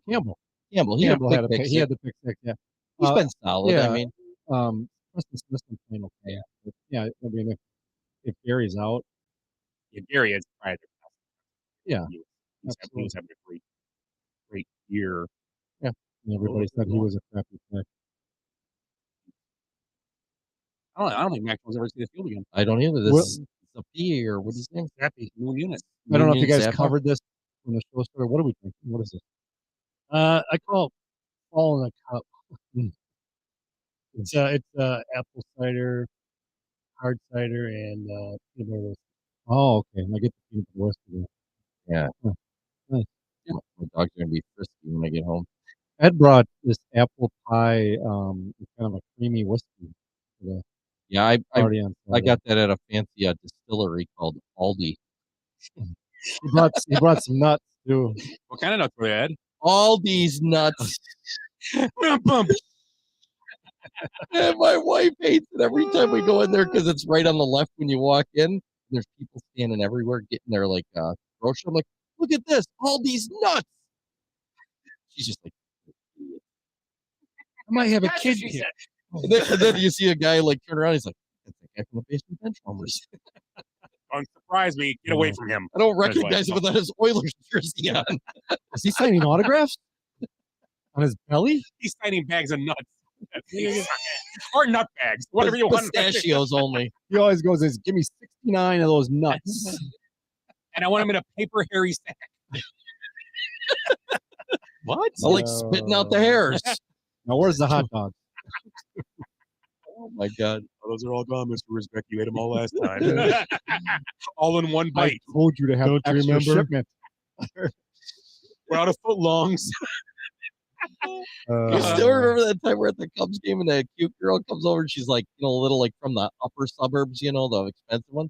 Campbell. Campbell. He had the pick 6. Yeah, he's been solid. Yeah, I mean, Preston Smith's been playing okay. But yeah, I mean, if Gary's out, Gary is probably the best. Yeah, he was having a great year. Yeah, and everybody said he was a crappy pick. I don't think Max will ever see the field again. I don't either. This is a P or what's his name? Zappy, Moon Unit. I don't know if you guys covered this when the show started. What are we thinking? What is this? I call it fall in a cup. It's apple cider, hard cider, and peanut butter whiskey. Oh, okay. I get the peanut butter whiskey. Yeah. Oh, nice. Yeah. My dog's gonna be frisky when I get home. Ed brought this apple pie, kind of a creamy whiskey. Yeah, I got that at a fancy distillery called Aldi. He brought some nuts too. What kind of nuts were they, Ed? All these nuts. And my wife hates it every time we go in there because it's right on the left when you walk in. There's people standing everywhere getting their like grocery. I'm like, look at this, all these nuts. She's just like, I might have a That's kid what she here. said. and then you see a guy like turn around. He's like, that's the guy from the Basement Benchwarmers. Don't surprise me. Get away from him. I don't That's why- recognize him without his Oilers jersey on. Is he signing autographs on his belly? He's signing bags of nuts. Or nut bags. Whatever you want. Pistachios only. He always goes, "Give me 69 of those nuts." And I want him in a paper hairy sack. What? I like spitting out the hairs. Now, where's the hot dog? Oh my God. Oh, those are all gone, Mr. Respect. You ate them all last time. All in one I bite. told you to have Don't you extra remember? shipment. We're out of footlongs. You still remember that time we're at the Cubs game and that cute girl comes over and she's like, a little like from the upper suburbs, the expensive one?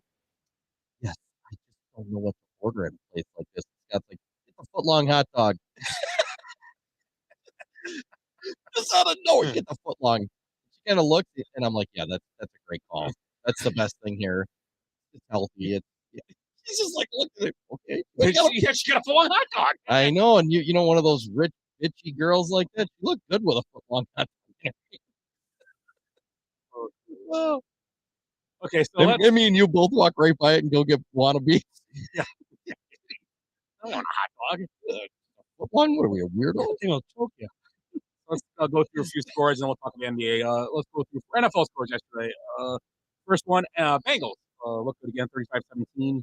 Yes, I just don't know what to order at a place like this. It's got like, it's a foot-long hot dog. Just out of nowhere, get the foot-long. She kind of looks and I'm like, yeah, that's a great call. That's the best thing here. It's healthy. She's just like, look at it. Okay. She got a full-on hot dog. I know, and you know one of those rich, bitchy girls like that. She looked good with a foot-long hot dog. Well, Okay, so let's. I mean, you both walk right by it and go get wannabes. I don't want a hot dog. One, what are we, a weirdo? I think I'll choke you. Let's go through a few scores and then we'll talk about the NBA. Let's go through NFL scores yesterday. First one, Bengals. Looked good again, 35-17.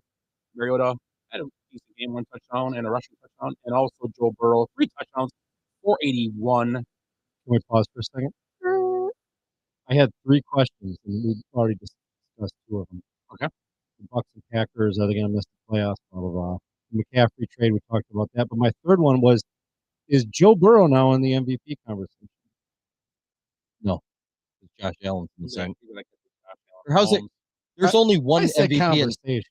Mariota had a decent game, 1 touchdown and a rushing touchdown. And also Joe Burrow, 3 touchdowns, 481. Can we pause for a second? I had 3 questions, and we've already discussed 2 of them. Okay. The Bucks and Packers, are they going to miss the playoffs? Blah, blah, blah. The McCaffrey trade, we talked about that. But my third one was, is Joe Burrow now in the MVP conversation? No. It's Josh Allen from the second. Like, How's it? There's only one I said MVP. conversation.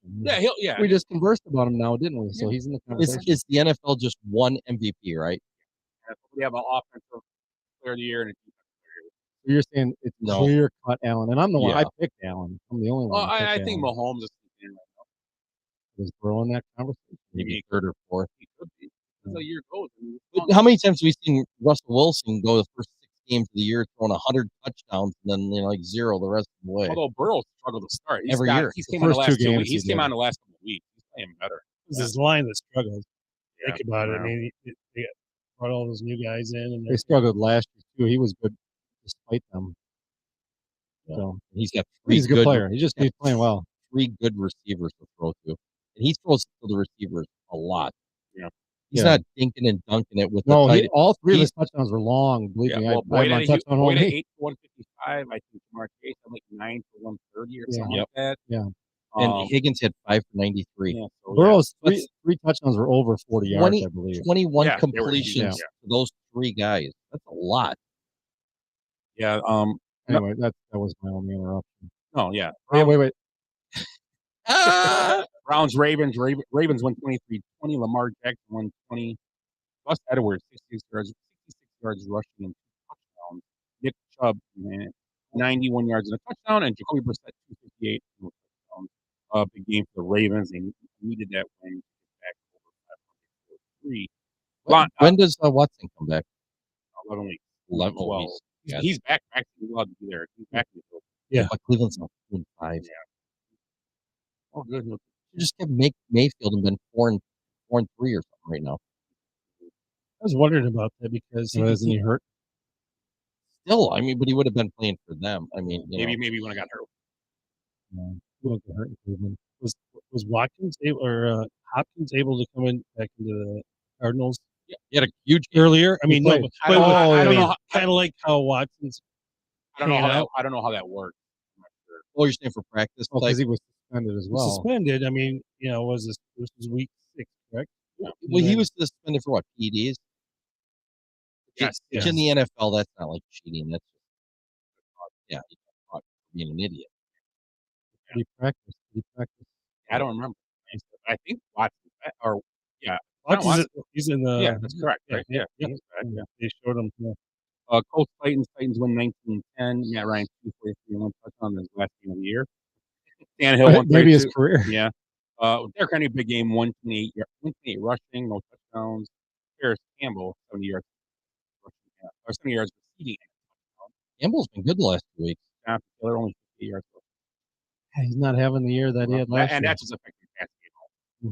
Yeah. We just conversed about him now, didn't we? So he's in the conversation. Is the NFL just one MVP, right? We have an offensive player of the year and a defensive player of the year. So you're saying it's No. clear cut Allen, and I'm the one Yeah. I picked Allen. I'm the only Well, one. I think Mahomes is in right now. Is Burrow in that conversation? Maybe third or fourth. He could be. As the year goes. But how many times have we seen Russell Wilson go the first 6 games of the year throwing 100 touchdowns and then like 0 the rest of the way? Although Burrow struggled to start. Every year. He's The came on the first last 2 2 games weeks. He's he came did. on the last couple of weeks. He's playing better. It was his line that struggled. Yeah, Think about it. yeah. I mean, they brought all those new guys in, and They struggled last year too. He was good despite them. Yeah. So He's got 3 he's a good player. He's playing well. 3 good receivers to throw to. And he throws to the receivers a lot. Yeah. He's Yeah. not dinking and dunking it with No, the tight. all 3 of his touchdowns were long. Believe Yeah, me, well, I had my touchdown Boyd home. at 8 for 155. I think Jamar Chase had like 9 for 130 or Yeah. something like that. Yeah. And Higgins had 5 for 93. Yeah, so, Burrow's That's- 3 touchdowns were over 40 yards, I believe. 21 Yeah, they were huge, completions yeah. to those 3 guys. That's a lot. yeah. Anyway, that was my only interruption. No, yeah. Wait. Browns, Ravens won 23-20. Lamar Jackson won 20. Gus Edwards, 66 yards rushing and 2 touchdowns. Nick Chubb, 91 yards and a touchdown. And Jacoby Brissett, 258 and a touchdown. Big game for the Ravens. They needed that win to get back over 503. When does Watson come back? 11 weeks. 11 12. weeks. Yeah. He's back. He's allowed to be there. He's back in the field. Yeah. But Cleveland's not 2-5. Oh, good. You just kept Mayfield and been 4-3 or something right now. I was wondering about that because Isn't he hurt? Still, I mean, but he would have been playing for them. I mean, Maybe when I got hurt. He won't get hurt in Cleveland. was Watkins able, or Hopkins able to come in back into the Cardinals he had a huge game. earlier? I mean, no, played. but I don't know. kind of like how Watson's. I don't know how Yeah. that. I don't know how that works. I'm not sure. Oh, you're saying for practice? Oh, type? because he was suspended as well. suspended. I mean, this was week 6, correct? Well, he was suspended for what? PEDs? Yes. Which in the NFL, that's not like cheating. That's just, yeah, he's caught for being an idiot. He practiced. I don't remember. I think Watson or yeah. Watson's he's in the. Yeah, that's correct. Right? Yeah. Yeah. He's back, yeah. They showed him. Yeah. Colts Titans win 19-10. Matt Ryan 243 and 1 touchdown in his last game of the year. Tannehill 132. Maybe his career. Yeah. Derrick Henry big game 128 rushing, no touchdowns. Harris Campbell 70 yards rushing, or 70 yards receiving. Campbell's been good the last 2 weeks. Jonathan Taylor only 58 yards. He's not having the year that he had last year. And that's just affecting passing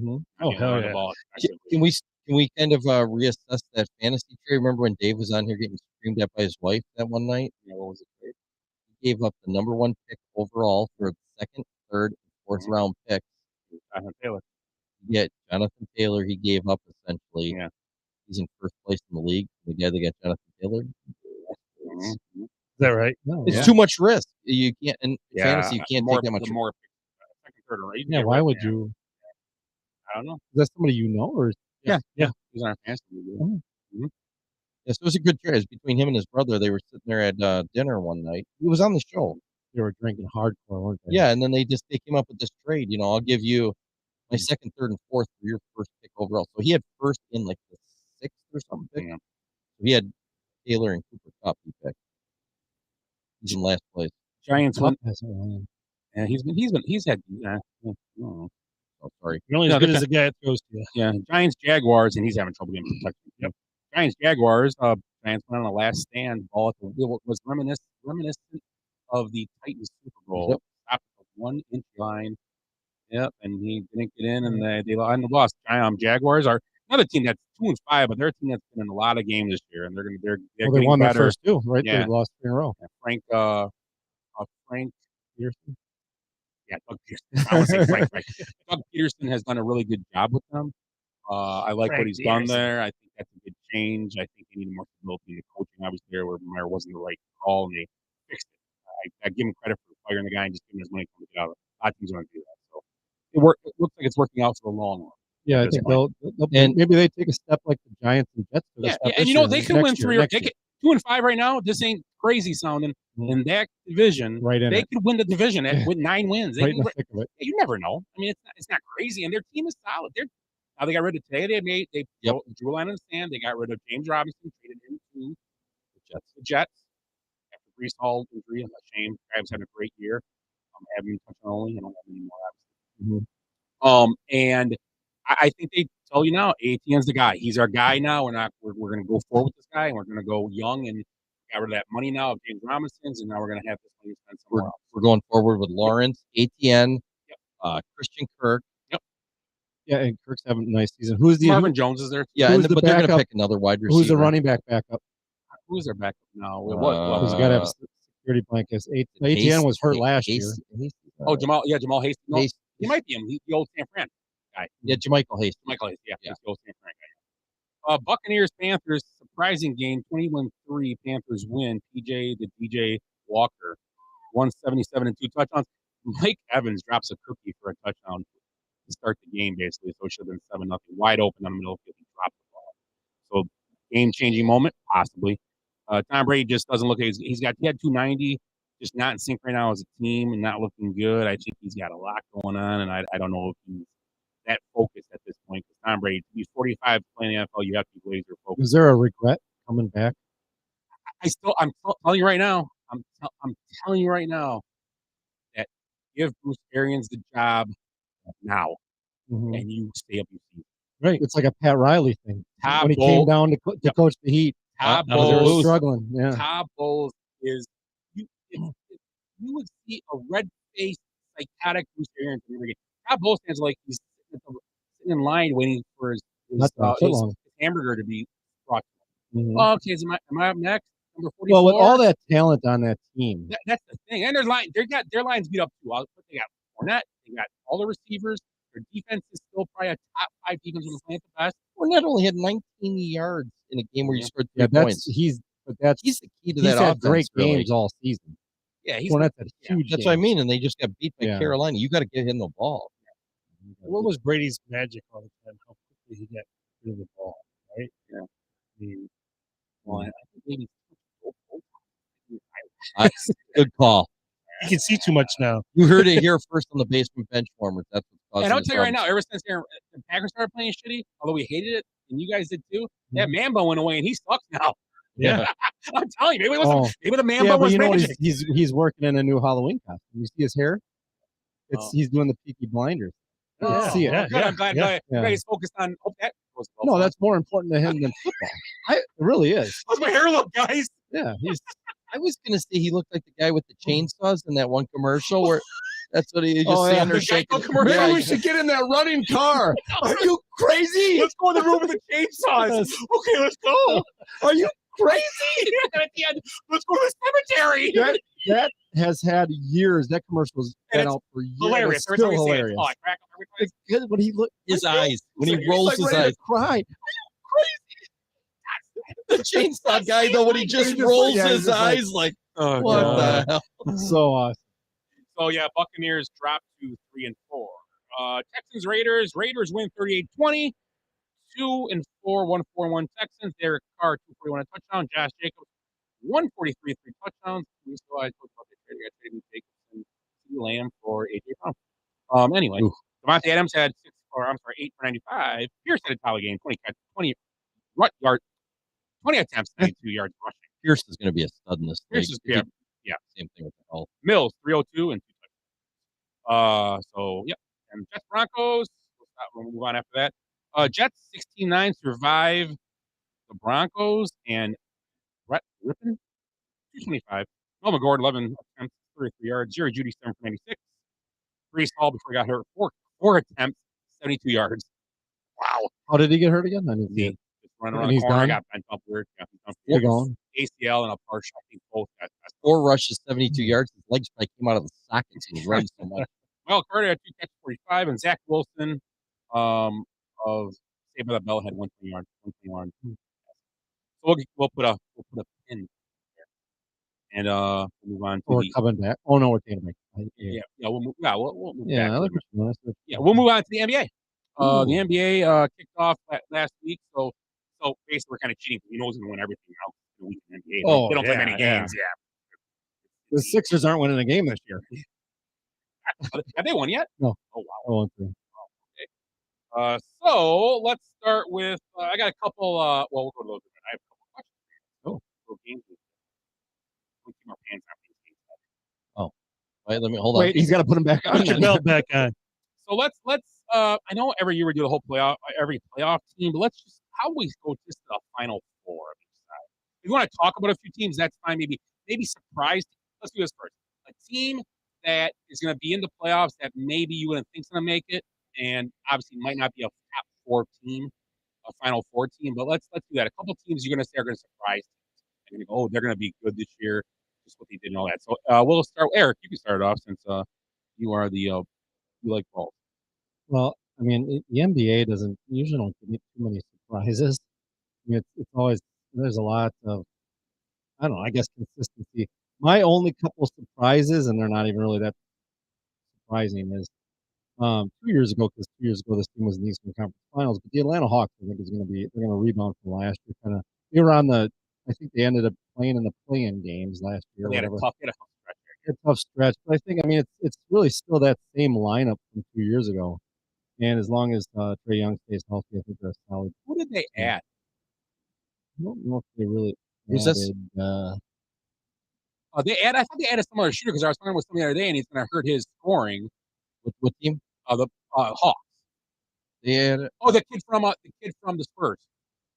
game. Oh, hell The yeah. ball Can we kind of reassess that fantasy trade? Remember when Dave was on here getting screamed at by his wife that one night? Yeah, what was it? He gave up the number 1 pick overall for the second, third, and fourth round picks. Jonathan Taylor. Yeah, Jonathan Taylor. He gave up essentially. Yeah. He's in first place in the league. The guy that got Jonathan Taylor. Mm-hmm. Is that right? No, It's too much risk. You can't in Yeah, fantasy. You can't more, take that much. the more second, third, or eighth. Yeah, why would you? I don't know. Is that somebody you know, or Yeah. He's on our fantasy league. Yes, it was a good trade. It was between him and his brother. They were sitting there at dinner one night. He was on the show. they were drinking hardcore, weren't they? Yeah, and then they came up with this trade. I'll give you my second, third, and fourth for your first pick overall. So he had first in like the 6th or something. Pick. Yeah. So he had Taylor and Cooper Cup. He picked. He's in last place. Giants won. Hasn't won. And he's had. Oh, sorry. You're only as good as the guy that throws to you. Yeah, Giants Jaguars, and he's having trouble getting protection. Yep. Giants Jaguars. Giants went on a last stand ball at the wheel. Was reminiscent of the Titans Super Bowl. Yep. Stopped at the 1-inch line. Yep, and he didn't get in, and they lost. Jaguars are another team that's 2-5, but they're a team that's been in a lot of games this year, and they're They won better. their first 2, right? Yeah. They lost 3 in a row. Frank Peterson. Yeah, Doug Peterson. I would say Frank. Doug Peterson has done a really good job with them. I like what he's done there. I think that's a good change. I think they need more stability in the coaching. Obviously, there where Meyer wasn't the right call, and they fixed it. I give him credit for firing the guy and just giving his money to get out of it. A lot of teams want to do that. So it looks like it's working out for the long run. Yeah, I think they'll maybe they take a step like the Giants and Jets. Yeah, and they could win 3 or 2-5 right now. This ain't crazy sounding. In that division, they could win the division with 9 wins. Right in the thick of it. You never know. I mean, it's not crazy, and their team is solid. Now they got rid of today. They drew a line in the sand. They got rid of James Robinson, traded him to the Jets. After Brees Hall injury, a shame. Crab's had a great year. Having touchdown only. I don't have any more, obviously. And I think they tell you now, ATN's the guy. He's our guy now. We're going to go forward with this guy, and we're going to go young and got rid of that money now of James Robinson's, and now we're going to have this money spent somewhere else. We're going forward with Lawrence, ATN, Christian Kirk. Yep. Yeah, and Kirk's having a nice season. Who's the Marvin Jones is there? Yeah, but they're going to pick another wide receiver. Who's the running back backup? Who's their backup now? Who's got to have security blankets? ATN was hurt last year. Jamal Hastings. No, he might be him. He's the old San Fran guy. Yeah, Jermichael Hastings. Yeah, he's the old San Fran guy. Buccaneers Panthers, surprising game, 21-3. Panthers win. PJ the DJ Walker, 177 and 2 touchdowns. Mike Evans drops a cookie for a touchdown to start the game, basically. So it should have been 7-0, wide open on the middle of the field. He dropped the ball. So game-changing moment, possibly. Tom Brady just doesn't look. He had 290, just not in sync right now as a team and not looking good. I think he's got a lot going on, and I don't know if he's that focused at this point. Because Tom Brady, he's 45 playing the NFL. You have to be laser focused. Is there a regret coming back? I'm telling you right now. I'm telling you right now that give Bruce Arians the job now, and you stay up your seat. Right, it's like a Pat Riley thing. Todd when he came down to coach the Heat, Todd they were Bowles struggling. Yeah, Todd Bowles is you would see a red-faced psychotic Bruce Arians in every game. Todd Bowles stands like he's sitting in line waiting for his hamburger to be brought to him. Oh, okay, am I up next? Number 44? Well, with all that talent on that team, that's the thing. And their line's beat up too. They got Fournette, they got all the receivers. Their defense is still probably a top 5 defense when they're playing at the best. Fournette only had 19 yards in a game where you scored 3 points. He's the key to that offense. He's had great really. games all season. Yeah, Fournette's had huge. That's what I mean, and they just got beat by Carolina. You got to get him the ball. What was Brady's magic all the time? How quickly he got rid of the ball, right? Yeah. I mean, well, I think maybe. Good call. You can see too much now. You heard it here first on the Basement Benchwarmers. That's what's causing. And I'll tell you right now, ever since the Packers started playing shitty, although we hated it, and you guys did too, that Mambo went away, and he sucks now. Yeah. I'm telling you, maybe the man yeah, bun but was you know what? magic. He's working in a new Halloween costume. You see his hair? He's doing the Peaky Blinders. I can see it. Oh, good. I'm glad. Yeah. I'm glad he's focused on. Oh, that goes well. No, that's more important to him than football. It really is. How's my hair look, guys? Yeah, I was gonna say he looked like the guy with the chainsaws in that one commercial where that's what he just standing there shaking. commercial. Maybe we should get in that running car. Are you crazy? Let's go in the room with the chainsaws. Okay, let's go. Are you crazy? And at the end, let's go to the cemetery. that has had years. That commercial has been out for years. Hilarious. It's Every still time we see it, hilarious. oh, I crack up every time. It's good when he look His eyes when he rolls like his ready eyes. to cry. The chainsaw guy though, when he just rolls his eyes like, Oh, what God. the hell? So awesome. So yeah, Buccaneers drop to 3-4. Texans Raiders. Raiders win 38-20. 2-4, 1-4-1 Texans. Derek Carr 241 a touchdown. Josh Jacobs 143 3 touchdowns. We still I talked about the trade. I traded Jacobs and Lamb for AJ Brown. Anyway, Devontae Adams had 8 for 95. Pierce had a tally game, 20 attempts, 92 yards rushing. Pierce is going to be a stud in this Pierce league. is yeah. Same thing with the health. Mills 302 and 2 touchdowns. So yeah, and Jets Broncos. We'll move on after that. Jets 16-9 survive the Broncos and Brett Rippon 225. Melvin Gordon 11 attempts 33 yards. Jerry Judy 7 for 96. Brees Hall before he got hurt 4 attempts 72 yards. Wow. How did he get hurt again? I didn't see it. Just running around And the he's corner. done? Got bent up weird. Yeah, he's done. They're gone. ACL and a partial. I think both got 4 rushes, 72 yards. His legs probably came out of the sockets. He was running so much. Well, Carter had 2 catches, 45, and Zach Wilson of Saved by the Bell had 120 yards. 121. So we'll put a pin there, and we'll move on to Or coming back. Oh no, we're taking a break. we'll move. Yeah, we'll move Yeah, back. I like what you want. Yeah, we'll move on to the NBA. The NBA kicked off last week, so basically we're kind of cheating. We know who's going to win everything now. The week in the NBA. Oh, they don't play many yeah. games. Yeah. The Sixers aren't winning a game this year. Have they won yet? No. Oh wow. Oh, okay. So let's start with. I got a couple. Well, we'll go to those. I have a couple questions. Oh. Little games. We'll keep our pants on these games. Oh, wait, let me hold on. Wait, he's got to put him back on. Put your belt back on. So let's. I know every year we do the whole every playoff team, but let's just how we go just to the final 4 of each side. If you want to talk about a few teams, that's fine. Maybe surprised. Let's do this first. A team that is going to be in the playoffs that maybe you wouldn't think is going to make it, and obviously might not be a top 4 team, a final 4 team. But let's do that. A couple teams you're going to say are going to surprise teams. They're going to go, oh, they're going to be good this year, just what they did and all that. So we'll start. Eric, you can start it off since you are the you like balls. Well, I mean, the NBA usually don't get too many surprises. I mean, it's always there's a lot of I don't know. I guess consistency. My only couple surprises, and they're not even really that surprising, is 2 years ago, because 2 years ago this team was in the Eastern Conference Finals, but the Atlanta Hawks, I think, they're going to rebound from last year. They were I think they ended up playing in the play-in games last year. They had a tough stretch, but I think, I mean, it's really still that same lineup from 2 years ago. And as long as Trae Young stays healthy, I think they're a solid. Who did they add? I don't know if they really Who's added, this? I thought they added some other shooter because I was talking with somebody the other day and he's going to hurt his scoring. What team? The Hawks. They had the kid from the Spurs.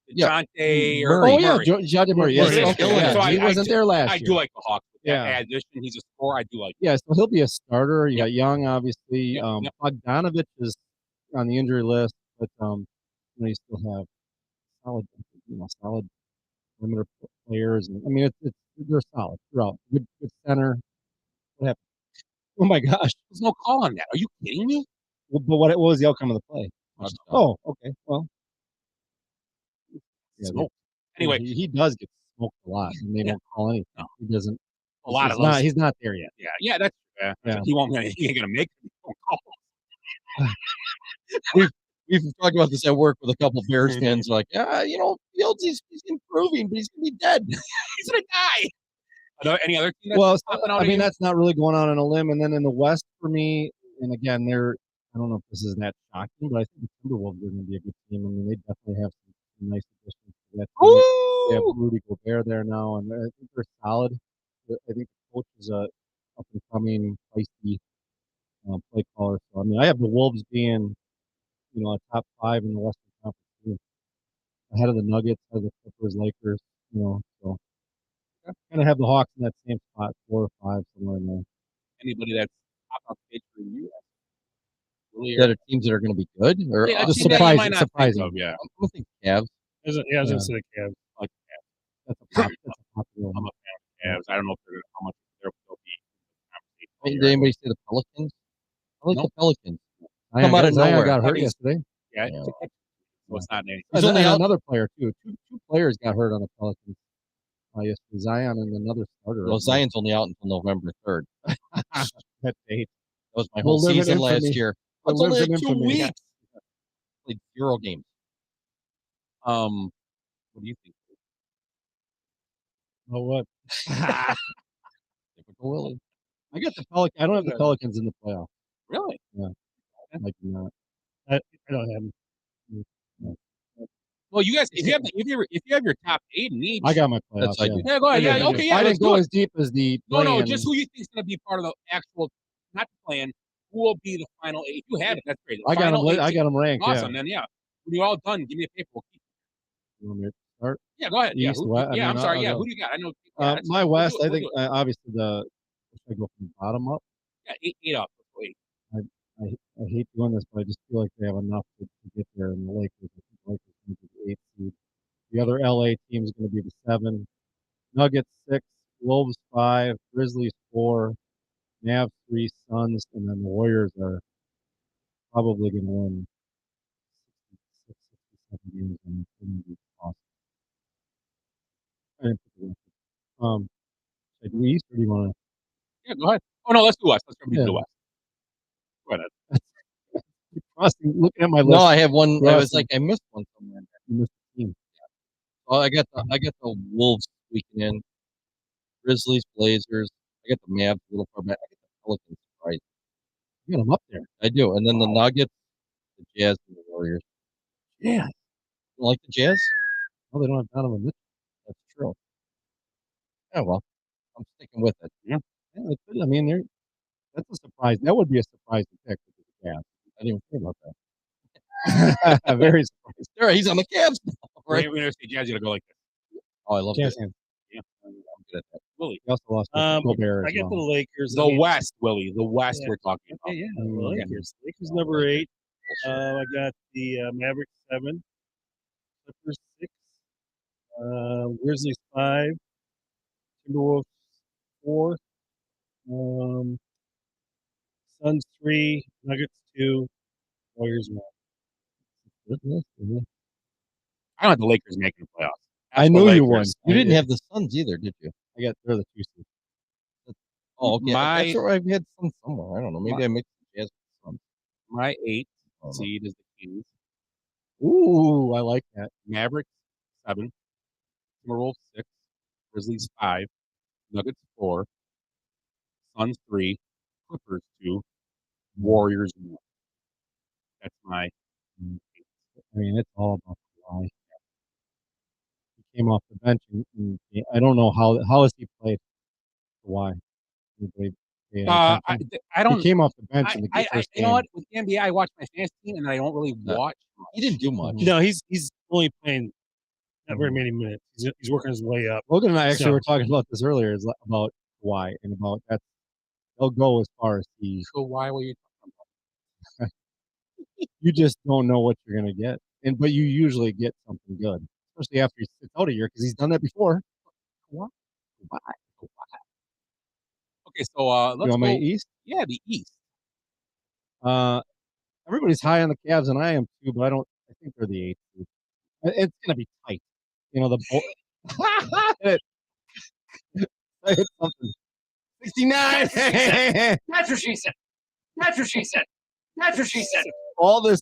Yeah. DeJounte Murray. Oh yeah, Murray. John Murray. Yes, Murray. okay, Yeah. yeah. So He wasn't there last I year. do like the Hawks. Yeah. That addition, he's a scorer. I do like. Yeah, so he'll be a starter. You got Young, obviously. Yep. Bogdanovich is on the injury list, but you still have solid perimeter players. And I mean, they're solid throughout. Good center. What happened? Oh my gosh! There's no call on that. Are you kidding me? Well, but what was the outcome of the play? touchdown. Oh, okay. Well, yeah, Smoke. Anyway, he does get smoked a lot, and they don't call anything. No. He doesn't. a lot of those. He's not there yet. Yeah, that's Yeah. he won't. He ain't gonna make it. He won't call. We've talked about this at work with a couple Bears fans. Like, Fields, he's improving, but he's gonna be dead. He's gonna die. Any other team? Well, popping out I at mean, you? that's not really going on in a limb. And then in the West for me, and again, I don't know if this is that shocking, but I think the Timberwolves are going to be a good team. I mean, they definitely have some nice additions to that team. They have Rudy Gobert there now, and I think they're solid. I think the coach is a up and coming feisty play caller. So I mean, I have the Wolves being, a top 5 in the Western Conference too, ahead of the Nuggets, ahead of the Clippers, Lakers. So kind of have the Hawks in that same spot, 4 or 5 somewhere in there. Anybody that's top on the page for you? Really, That are teams that are going to be good, or yeah, a just team that you might surprising. not think Surprising. of, yeah. I'm going to think Cavs. I was gonna say the Cavs. Like That's a popular I'm one. a fan of Cavs. I don't know if they're how much they'll be. I mean, did anybody say the Pelicans? I like No. the Pelicans. Zion Come out of Zion nowhere. got hurt He's- yesterday. Yeah, Yeah. so it's not anything. He's And only out- another player too. Two players got hurt on the Pelicans. Yesterday, Zion and another starter. Well, Zion's only out until November 3rd. That date. That was my We'll whole live in season last infamy. year. We'll It's only live in like 2 infamy. weeks. Played 0 games. What do you think? Oh, what? Typical Willie. I got the Pelicans. I don't have the Pelicans in the playoffs. Really? I do not. I don't have them. Well, you guys, if you have your top 8 in each, I got my playoffs. That's I yeah. do. yeah, go ahead. Yeah, okay, yeah. I Let's didn't go do it. as deep as the No, play-in. just who you think is going to be part of the actual, not the plan. Who will be the final 8? If you have it, that's great. The I got final them. 8 I got them ranked. Awesome. Then yeah, when you're all done, give me a paper. We'll keep. Yeah. You want me to start? Yeah, go ahead. Yeah, East, West? yeah. I'm sorry. Yeah, I'll who do you got? I know. my West. We'll I do it, think we'll do obviously should I go from the bottom up? it. Yeah, 8 up. 8. I hate doing this, but I just feel like they have enough to get there. And the Lakers, I think the Lakers going to be the 8th seed. The other LA team is going to be the 7. Nuggets 6, Wolves 5, Grizzlies 4, Mavs 3, Suns, and then the Warriors are probably going to win 66, 67 games, and it's going to be awesome. I didn't pick the West. Should I do East or do you want to? Yeah, go ahead. Oh no, let's do West. Let's go to the Yeah. West. Go ahead. Looking at my list. No, I have one. I was Rusty. like, I missed one somewhere. You missed the team. Oh, I got the Wolves squeaking in. Grizzlies, Blazers. I got the Mavs a little far back. I got the Pelicans right. You got them up there. I do. And then the Nuggets, the Jazz, and the Warriors. Yeah. You like the Jazz? Oh, they don't have Donovan Mitchell. That's true. Yeah, well, I'm sticking with it. Yeah, I mean, that's a surprise. That would be a surprising pick for the Cavs. I didn't even think about that. Very surprised. There, he's on the Cavs now. Right. Right? We're gonna say Jazz gonna go like this. Oh, I love Cavs it. hands. Yeah, I'm good at that. Willie. He also lost Gobert I as get the well. Lakers. The I mean, West, Willie. The West Yeah. we're talking about. Okay, yeah, the Mm. Lakers. Lakers number 8. I got the Mavericks 7, Clippers 6, Grizzlies 5, Timberwolves 4, Suns 3, Nuggets 2, Warriors 1. Goodness, yeah. I don't have the Lakers making the playoffs. I That's the knew you Lakers. would. You didn't have the Suns either, did you? They're the 2 seed. Oh, okay. My- That's where I've had some somewhere. I don't know. Maybe I mixed the Jazz with the Suns. My 8th Oh, no. seed is the Kings. Ooh, I like that. Mavericks 7, Timberwolves 6, Grizzlies 5, Nuggets 4, Suns 3, Clippers 2, Warriors 1. That's my. I mean, it's all about Kawhi. He came off the bench, and I don't know how has he played. Kawhi. Anybody pay any I attention? don't. He came off the bench in the first you game. know what? With the NBA, I watch my fantasy team, and I don't really watch. He didn't do much. No, he's only playing not very many minutes. He's working his way up. Logan and I actually So- were talking about this earlier, about Kawhi and about that. They'll go as far as he. So why were you talking about? You just don't know what you're gonna get, but you usually get something good, especially after he sits out a year because he's done that before. Okay, so You let's want my go. East? Yeah, the East. Everybody's high on the Cavs, and I am too, but I think they're the 8th seed. It's gonna be tight. You know the. I hit something. 69. That's what she said. That's what she said. That's what she said. All this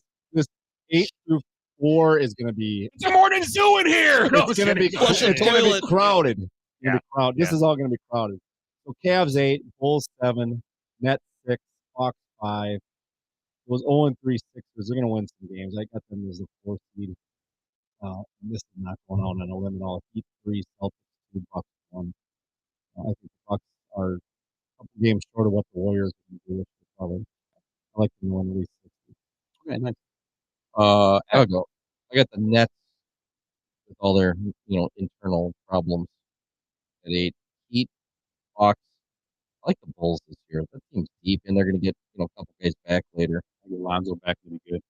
8 through 4 is gonna be. It's a morning zoo in here. No, It's gonna be Flush a it's gonna be toilet. crowded. It's gonna be Yeah. crowded. This is all gonna be crowded. So Cavs 8, Bulls 7, Nets 6, Hawks 5. Those 0-3 Sixers, they're gonna win some games. I got them as the 4th seed. This is not going out on a limb at all. Heat 3, Celtics 2, Bucks 1. I think the Bucks are a couple games short of what the Warriors can do. Which is probably, I like them to win at least 60. Okay, nice. I'll go. I got the Nets with all their internal problems at 8. Heat, Hawks. I like the Bulls this year. That team's deep, and they're going to get a couple guys back later. I get Lonzo back to be good.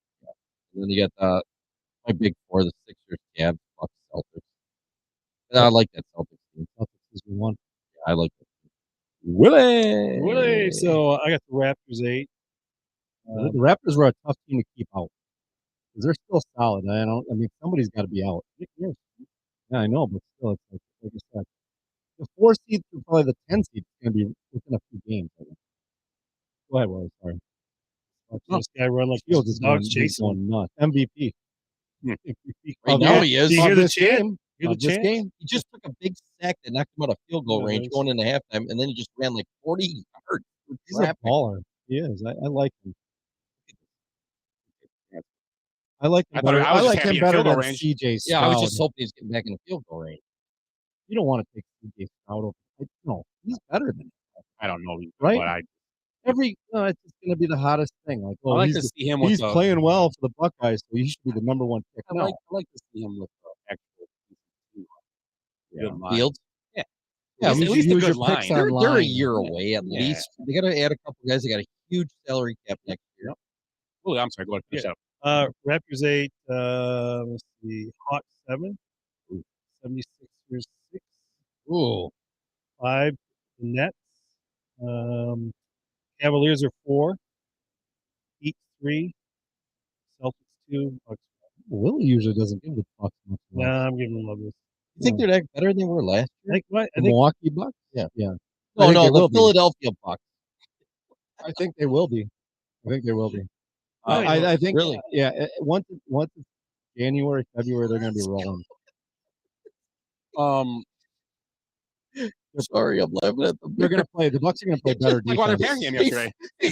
And then you got my big four: the Sixers, Cavs, Bucks, Celtics. And I like that Celtics team. Celtics is one. Yeah, I like that. Willie. So I got the Raptors 8. The Raptors were a tough team to keep out because they're still solid. I mean, somebody's got to be out. Yeah, I know, but still, it's like I said, the 4 seed through probably the 10 seed is going to be within a few games. I think. Go ahead, Willie. Sorry. This guy run like Fields the is dogs going, chasing. nuts. MVP. Right now he is. Do you hear Of the this chant? game. Hear the Of this chant? game. He just took a big sack that knocked him out of field goal Yeah, range nice. going into halftime, and then he just ran like 40 yards. He's a baller. He is. I like him. I like him I thought better. I was I just like happy him in better field goal than range. CJ Stroud. Yeah, I was just hoping he's getting back in the field goal range. You don't want to take CJ Stroud over. No, he's better than him. I don't know, Right? but It's just going to be the hottest thing. Like, I like to see him with he's playing well for the Buckeyes, so he should be the number 1 pick. I like to see him with actual good line. Fields. Yeah. Yeah, At least use a your good picks line. on They're a line. year away at Yeah. least. They got to add a couple guys. They got a huge salary cap next year. Oh, I'm sorry. Go ahead. Finish Yeah. up. Raptors 8. Let's see. Hawks 7. 76ers 6. Ooh, 5. The Nets. Cavaliers are 4. Heat 3. Celtics 2. Bucks. Willie usually doesn't give the Bucks much love. Nah, I'm giving them love this. you think they're that better than they were last I think, what? The Milwaukee Bucks? Yeah. Yeah. No, think no, they the will be. Philadelphia Bucks. I think they will be. I think Really? Yeah. Once it's January, February, they're going to be rolling. Sorry, I'm laughing at them. They're going to play. The Bucks are going to play better Like on their defense. parent game yesterday.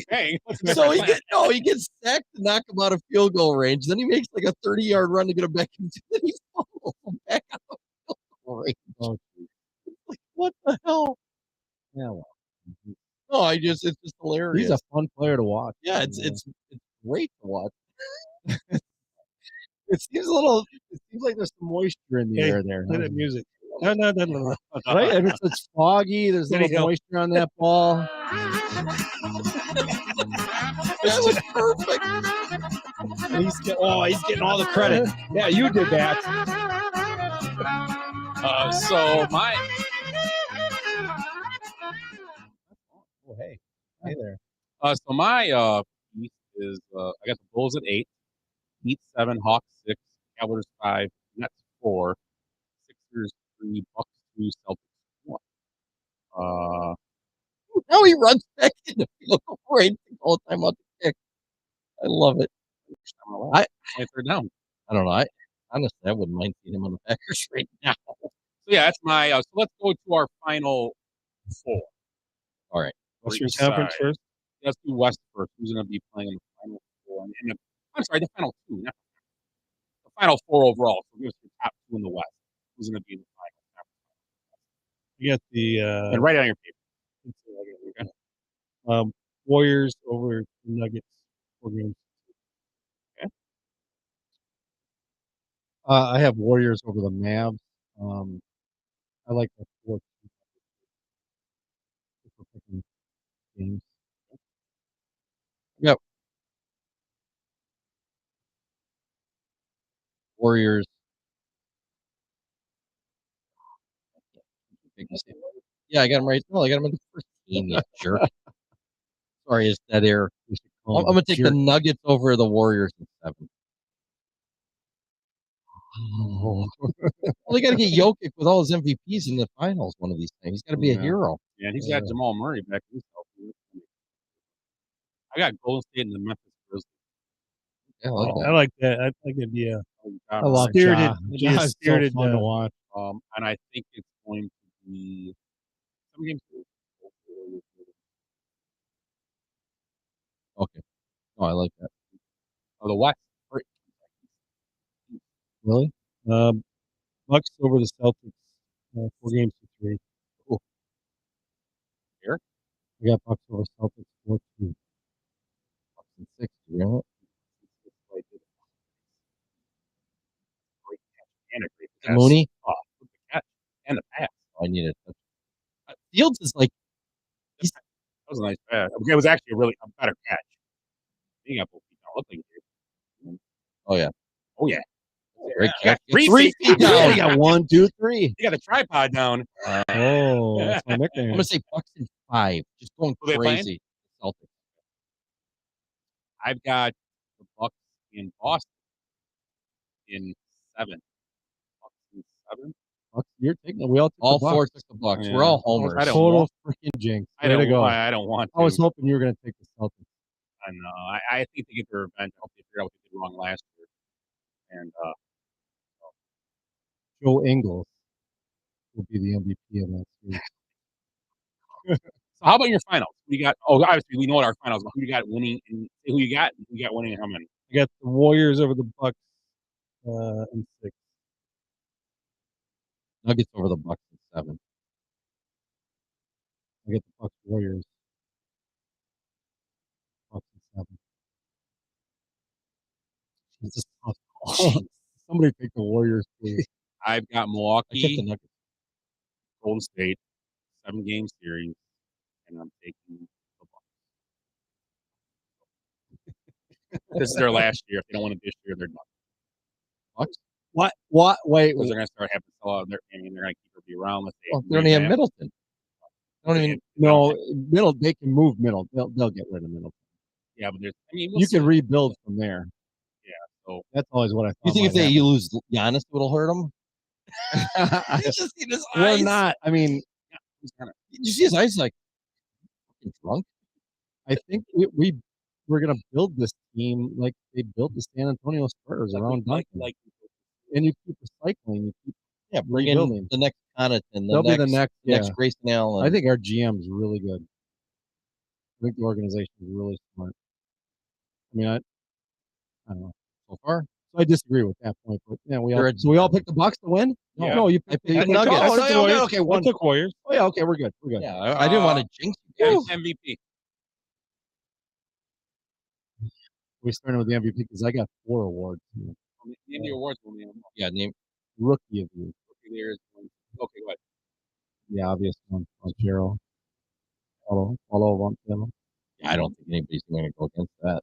Hey, So he gets sacked to knock him out of field goal range. Then he makes like a 30-yard run to get him back into it. He fumbles him back out of field goal range. Oh, Like, what the hell? yeah, well, No, it's just hilarious. he's a fun player to watch. Yeah, it's great to watch. It seems like there's some moisture in the Hey, air there. play that music. No. Right? And it's foggy. There's a There you little go. moisture on that ball. That was perfect. And he's getting all the credit. Yeah, you did that. So my Oh, hey there. piece is I got the Bulls at 8, Heat 7, Hawks 6, Cavaliers 5, Nets 4, Sixers 3, Bucks 2, Celtics 1. Now he runs back in the field goal range all the time on the kick. I love it. I third down. I don't know. Honestly, I wouldn't mind seeing him on the Packers right now. So yeah, that's my. So let's go to our final 4. All right. Western Each Conference side. first. Let's do West first. Who's going to be playing in the final 4? I'm sorry, the final 2. Not the final 4 overall. So give us your top 2 in the West. Who's going to be in the final? You got the And write it on your paper. Okay. Warriors over the Nuggets 4 games. I have Warriors over the Mavs. I like the 4 games. Warriors. Yeah, I got him right. No, I got him in the first team, you jerk. Sorry, it's dead air. I'm going to take the Nuggets over the Warriors in 7. Oh. Well, they got to get Jokic with all his MVPs in the finals one of these things. He's got to be a hero. Yeah, and he's got Jamal Murray back. I got Golden State and the Memphis Grizzlies. Yeah, I like that. I like that. I think it'd be a I love spirited. Ja. It'd be a Ja's so spirited. fun to watch. And I think it's going to be some games. Okay. Oh, I like that. Oh, the West. Really? Bucks over the Celtics, 4-3. Ooh. Here? I got Bucks over Celtics 4-2. Bucks and 6. You know it? Great catch and a great And Mooney? Oh, look at the catch and the pass. I need it. Fields is like That was a nice pass. It was actually a better catch. He got both feet down. Looked like he did. oh yeah. Oh yeah. Great You got catch. 3 3 feet feet down. down. You got 1, 2, 3. You got the tripod down. Oh, that's my I'm nickname. gonna say Bucks in 5. Just going Who they playing? crazy. Celtics. I've got the Bucks in Boston in 7. Bucks in 7. Bucks, you're taking it. We all took All the 4 Bucks. took the Bucks. Yeah. We're all homers. I don't Total want- freaking jinx. I Way to don't. go. I don't want to. I was hoping you were going to take the Celtics. I know. I think they get their revenge. I hope they figure out what they did wrong last year. And Joe Ingles will be the MVP of that series. so, how about your finals? Who you got? Oh, obviously we know what our finals. But who you got winning? And who you got? Who you got winning? And how many? I got the Warriors over the Bucks in 6. Nuggets over the Bucks in 7. I got the Bucks Warriors. Bucks in 7. It's just tough call. Somebody pick the Warriors, please. I've got I took the Milwaukee, Nuggets. Golden State, 7-game series, and I'm taking the Bucks. This is their last year. If they don't win it this year, they're done. Bucks? What? Wait. Because they're going to start having to sell out. They're going to keep her be around. Let's say Well, they don't even have Middleton. They don't even. No, Middle. They can move Middle. They'll get rid of Middle. Yeah, but there's. I mean, You can rebuild from there. Yeah. So That's always what I thought. You think if might you lose Giannis, it'll hurt them? happen. You just see his We're eyes. not. I mean, Did you see his eyes? Like fucking drunk. I think we're gonna build this team like they built the San Antonio Spurs around Duncan. And you keep recycling. You keep Yeah, bring in rebuilding. the next Connaughton, They'll be the next. next Yeah. Grayson Allen. I think our GM is really good. I think the organization is really smart. I mean, I don't know so far. So I disagree with that point, but yeah, we all picked the Bucks to win. Yeah. No, you I picked picked the the Nuggets. Oh, I took the Warriors. okay, I one. took Warriors. Oh yeah, okay, we're good. We're good. Yeah, I didn't want to jinx you guys. MVP. We started with the MVP because I got 4 awards. Name the awards for me. Yeah, name. Rookie of the year. There's one. Okay, go ahead. The obvious one, Jero. All over on Yeah, I don't think anybody's going to go against that.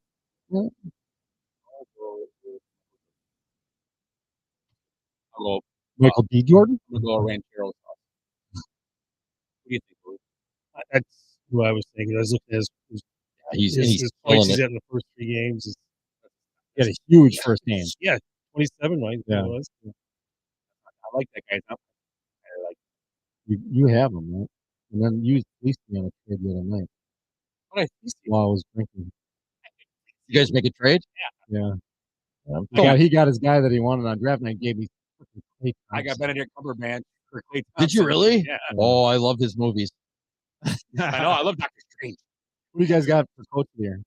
I'll go. Michael B. Jordan. I'm gonna go Rancheros. What do you think, Louis? That's who I was thinking. I was looking at his He's points killing he's it. got in the first 3 games. He had a huge first game. Yeah, 27, right? Yeah. It was. I like that guy's number. I like. You have him, right? And then you used me on a trade the other night What I see. while I was drinking. You guys make a trade? Yeah. Yeah. He got his guy that he wanted on draft night. Gave me. Clay I got Thompson. Benedict Cumberbatch for Clay Did you Thompson. really? Yeah. Oh, I love his movies. I know. I love Doctor Strange. Who do you guys got for coach of the year?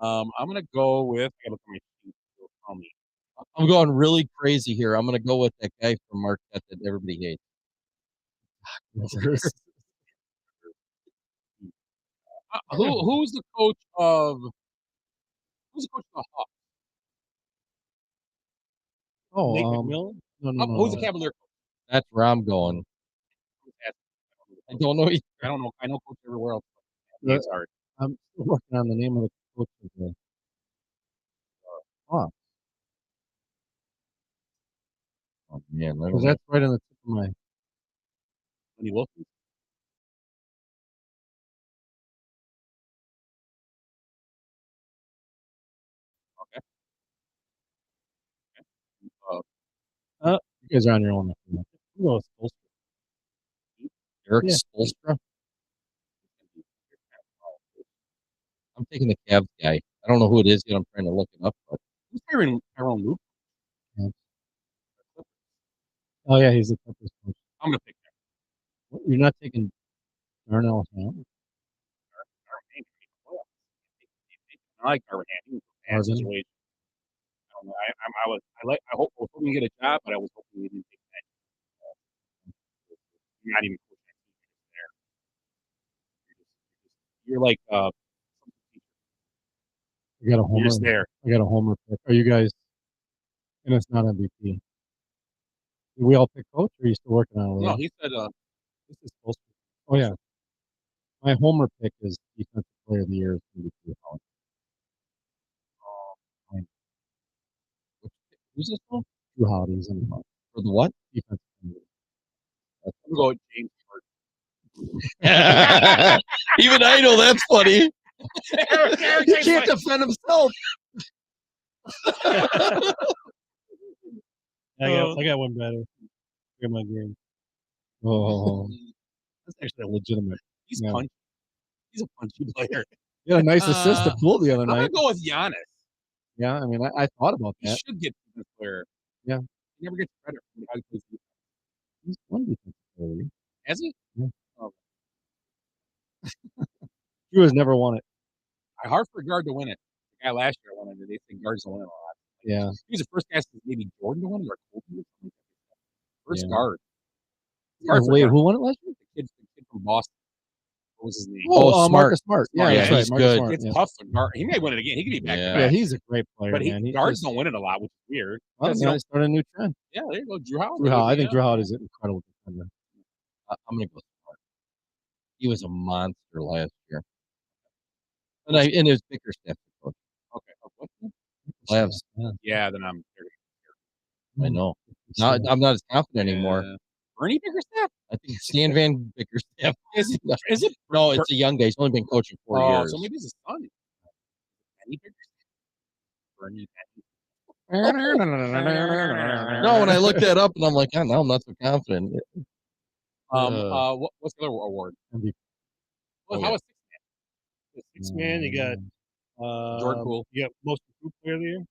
I'm gonna go with. I gotta look at my sheet. It'll tell me. I'm going really crazy here. I'm going to go with that guy from Marquette that everybody hates. Who's the coach of? Who's the coach of the Hawks? Oh, Nate McMillan? no. Who's the Cavalier coach? That's where I'm going. I don't know. I don't know. I know coach everywhere else. The- It's hard. I'm still working on the name of the coach of the Hawks. Oh, man. I don't Because know. that's right on the tip of my. Lenny Wilson. Okay. You guys are on your own. Who knows? Eric Yeah. Spoelstra. I'm taking the Cavs guy. I don't know who it is yet. I'm trying to look it up. But Who's Tyrone Luke? Oh yeah, he's the Clippers coach. I'm gonna pick him. What, you're not taking Darnell Ham? I like Darvin Ham. He was a bad Darvin? situation. I hope we're hoping to get a job, but I was hoping we didn't take that. You're not even coaching there. You're like I got a you're homer. just there. I got a homer pick. Are you guys? And it's not MVP. Did we all pick coach? Or are you still working on it? No, he said This is supposed to. Oh yeah. My homer pick is defensive player of the year. Is going to be Drew Holiday. Who's this one? Drew Holiday's in the hunt. For the what? Defensive player. I'm gonna go with James Even I know that's funny. Harden. He can't defend himself. I got one better. Look at my game. Oh, That's actually legitimate. He's Yeah. punchy. He's a punchy player. he had a nice assist to pull the other I'm gonna night. go with Giannis. Yeah, I mean, I thought about He that. should get this player. Yeah. He never gets credit for how he plays defense. He's one defensive player of the year. Has he? Yeah. Oh. Drew has never won it. Hard for a guard to win it. The guy last year won it. They think guards don't win it a lot. Yeah. He was the first guy since maybe Jordan to win it or Kobe or something. First Yeah. guard. Wait, who won it last year? The kid from Boston. What was his name? Oh, Smart. Marcus Smart. Yeah, Yeah, that's right. he's Marcus good. Smart, It's yeah. tough for guard. He may win it again. He could be back. Yeah. to Yeah, back. he's a great player, But man. guards don't win it a lot, which is weird. Well, Because, you know, he started a new trend. yeah, there you go. Drew Holiday. Drew Holiday. I think Yeah. Drew Holiday is an incredible defender. I'm gonna go Smart. He was a monster last year. And his Bickerstaff coach. Okay. What? Labs. Yeah, then I'm. I know. Now, I'm not as confident anymore. Bernie Bickerstaff? I think Stan Van Bickerstaff. Is it? No, it's a young guy. He's only been coaching 4 years. So maybe it's his son. Benny Bickerstaff. Bernie. No, when I looked that up, and I'm like, oh, no, I'm not so confident. What's the other award? MVP. Well, how was The sixth man, you got Jordan Poole? You got most improved player of the year.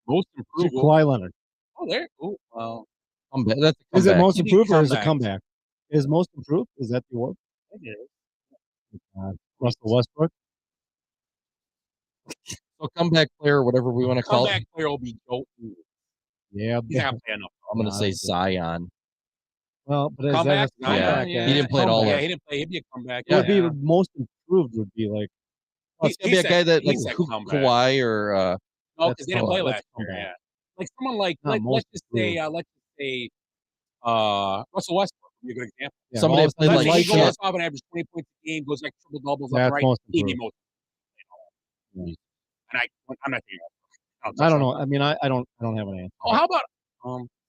Most improved? Kawhi Leonard. Oh, there. Oh, well. Comeback. That's a Is it comeback. most improved or is it comeback. comeback? Is most improved? Is that the award? Russell Westbrook. So comeback player, whatever we want to call it. Comeback player will be Joe. Yeah. He's not playing enough. I'm going to say Zion. Well, but is Comeback? that a comeback? Yeah. He didn't play at all. Yeah, he didn't play. He'd be a comeback. It would be most improved would be like It's going to be a guy that, like, comeback. Kawhi or No, because they didn't play that's last year. comeback. Yeah. Like someone like Not most let's just say Russell Westbrook would be a good example. yeah, somebody well, that played that's like He like goes off and averages 20 points a game, goes like triple doubles That's up right. most He'd be improved. most. And I'm not thinking. I don't know. I mean, I don't have an answer. Oh, how about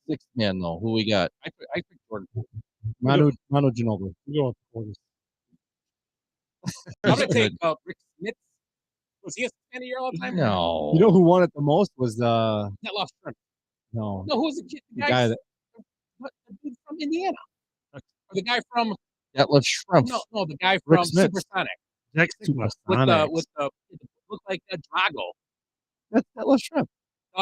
sixth man, though? Who we got? I picked Jordan Poole. Manu Ginobili. We go with the quarters. I'm gonna take Rick Smith. Was he a man of the year all the time? No. You know who won it the most was That lost Shrimp. no No, who's the kid? the guy that The dude from Indiana. Or the guy from Detlef Schrempf. no, the guy Rick from Smith. Supersonic Jack with the looked like a Drago. that was Shrimp.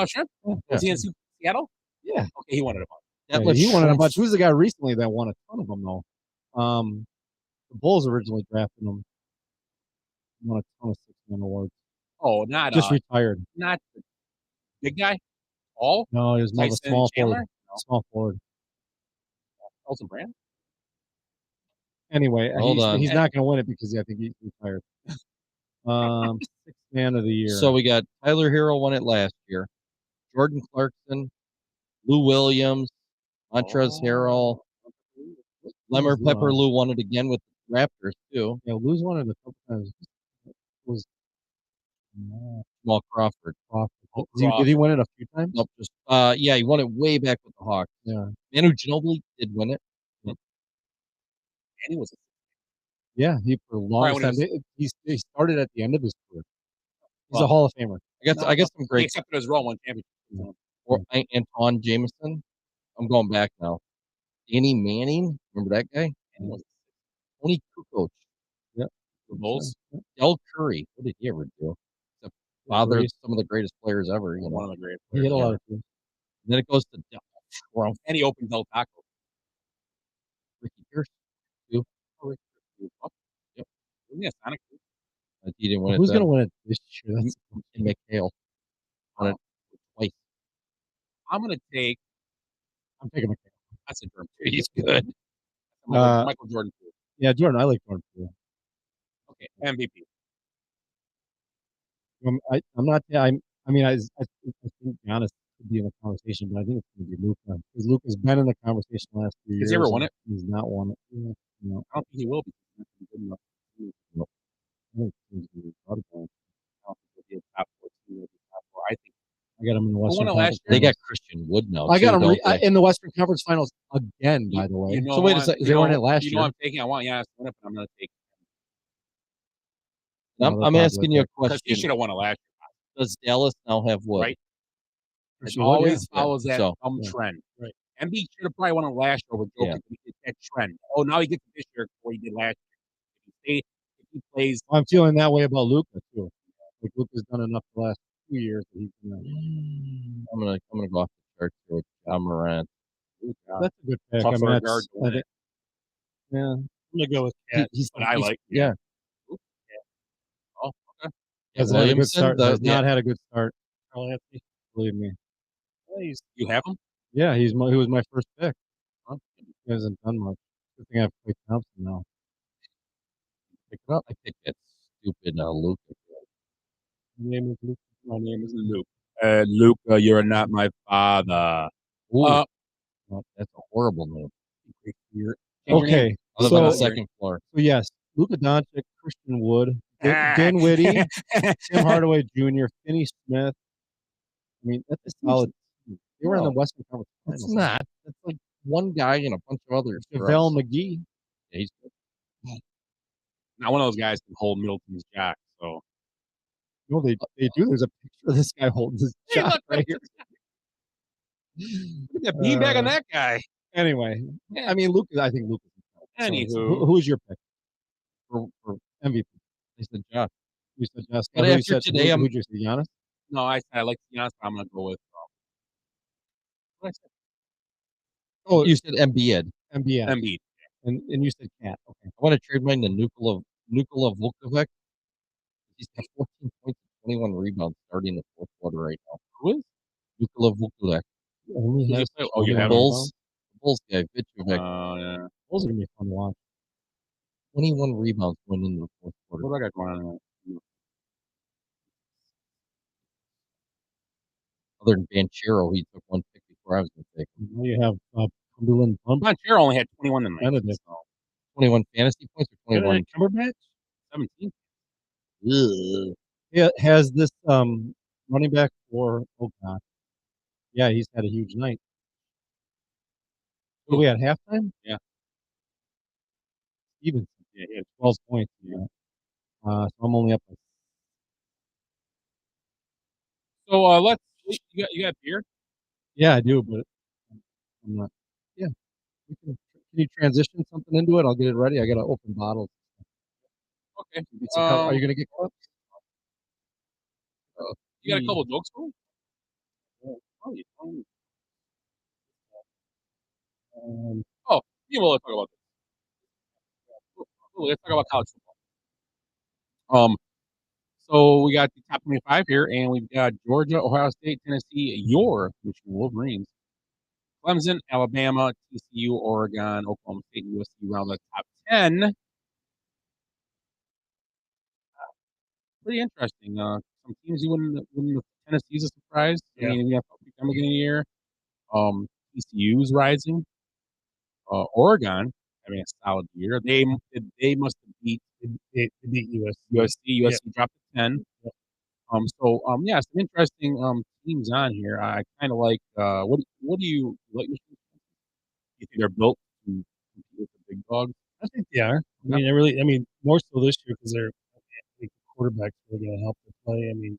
Shrimp? Was he in Seattle? Yeah. Okay, he won it a bunch. Yeah, he won it a bunch. Who's the guy recently that won a ton of them though? The Bulls originally drafted him. Won a ton of six-man awards. Oh, not Just retired. not the big guy. All No, he was more of a Tyson small Chandler? forward. Small forward. Elton Brand. Anyway, Hold on. he's not going to win it because I think he's retired. Sixth man of the year. So we got Tyler Hero won it last year. Jordan Clarkson, Lou Williams, Montrezl Harrell, Lemmer Pepper Lou won it again with the Raptors too. Yeah, Lou's won it a couple times. Was Jamal Crawford. Did he win it a few times? Nope, just yeah, he won it way back with the Hawks. Yeah. Manu Ginobili did win it. And he was Yeah, he for the longest Right, time. He started at the end of his career. He's a Well, Hall of Famer. I guess some he great. accepted his role one championship. Or Anton Jameson. I'm going back now. Danny Manning, remember that guy? Tony Kukoc. Yep. The Bulls. Del Curry. What did he ever do? Except father of some of the greatest players ever. You know. One of the great He players. hit a lot of things. And then it goes to Del Schrempf, And he opened Del Taco. Ricky Pierce. Too. Yep. Wasn't he a Sonic? He didn't win it. Who's then. going to win it this year? That's McHale. Won it I'm gonna take. I'm taking McHale. That's a term. He's good. Michael Jordan. Too. Yeah, Jordan. I like Jordan too. Okay, MVP. I'm not. Yeah, I mean, I think Giannis could be in the conversation, but I think it's going to be Luka because Luka's been in the conversation the last few years. Has he ever won it? He's not won it. Yeah, no. I don't think he will be. He's not good enough. No. I think he's going to be part of that. I don't think he'll be a top 14. He'll be top 4. I think. I got him in the Western won it last Conference. year? They got Christian Wood now. I got too, him don't they? in the Western Conference Finals again, by the way. You know So wait a what? second. They weren't in it last You year. know I'm taking. I want Giannis to win it, but I'm going to take. I'm asking you a Because he question. should have won it last year. Does Dallas now have Wood? Right. It Christian Wood, always yeah. follows that So, yeah. trend. Right. Embiid should have probably won it last year with Jokic. Yeah. He did that trend. Oh, now he gets it this year before he did last year. If he plays, I'm feeling that way about Luka too. Like Luka's done enough the last 2 years that he's gonna. I'm gonna go off the chart here with John Morant. That's a good pick. tough I for mean, a guard to win it. yeah. I'm gonna go with Cat. He's But I like. yeah. Oh, okay. Hasn't had a good Williamson, start. Has yeah. not had a good start. Carl Anthony. Believe me. You have him? Yeah, he was my first pick. Huh? He hasn't done much. Good thing I have Klay Thompson now. Pick it up. I picked that stupid Luke. My name is Luke. My name is Luke. Luca, you're not my father. Ooh, that's a horrible name. Okay, I live on the so second floor. yes, Luka Doncic, Christian Wood, Dinwiddie, Tim Hardaway Jr., Finney Smith. I mean, that's a solid team. They were in the Western Conference Finals. It's not. It's like one guy and a bunch of others. JaVale McGee. Yeah, he's good. Now one of those guys can hold Middleton's jack. So No, they do. There's a picture of this guy holding his Hey, shot look, right here. look at that beanbag on that guy. Anyway, I mean, Luka. I think Luka's. Anywho. Who's your pick for MVP? He said, Josh. You said Justin. But Who you after said, today, who'd you say, Giannis? No, I like to be honest. I'm gonna go with. What did Oh, You said Embiid. NBA. Embiid. And you said Cat. Okay. I want to trade mine to Nikola Vukovic. He's got 14 points and 21 rebounds starting in the fourth quarter right now. Who is? Nikola Vukovic. Only Did has you say- oh, you The have Bulls. The Bulls guy, Vukovic. Yeah. those are gonna be fun to watch. 21 rebounds going into the fourth quarter. What do I got going on? Other than Banchero, he took one pick before I was going to take him. Now you have Cumberland Bump. Montero only had 21 tonight. Benedict. So 21 fantasy points or 21? Cumberbatch 17. Ugh. Yeah, has this running back for yeah, he's had a huge night. What are we at halftime? Yeah. Stevenson. Yeah, he had 12 points. Yeah. So I'm only up. So let's. You got beer? Yeah, I do, but I'm not. Yeah. Can you transition something into it? I'll get it ready. I got to open bottles. Okay. Are you going to get cups? You got a couple jokes for me? Oh, you told me. We'll talk about this. Let's talk about college football. So we got the top 25 here, and we've got Georgia, Ohio State, Tennessee, your Michigan Wolverines, Clemson, Alabama, TCU, Oregon, Oklahoma State, and USC around the top 10. Pretty interesting. Some teams you wouldn't Tennessee's a surprise. Yeah. I mean, we have to come beginning of the year. TCU's rising. Oregon having a solid year. They must have beat They beat USC. USC dropped to 10. Yeah. Yeah, some interesting teams on here. I kind of like. What do you like? You think they're built to compete with the big dogs? I think they are. I mean, more so this year because they're. I think the quarterbacks are going to help them play. I mean,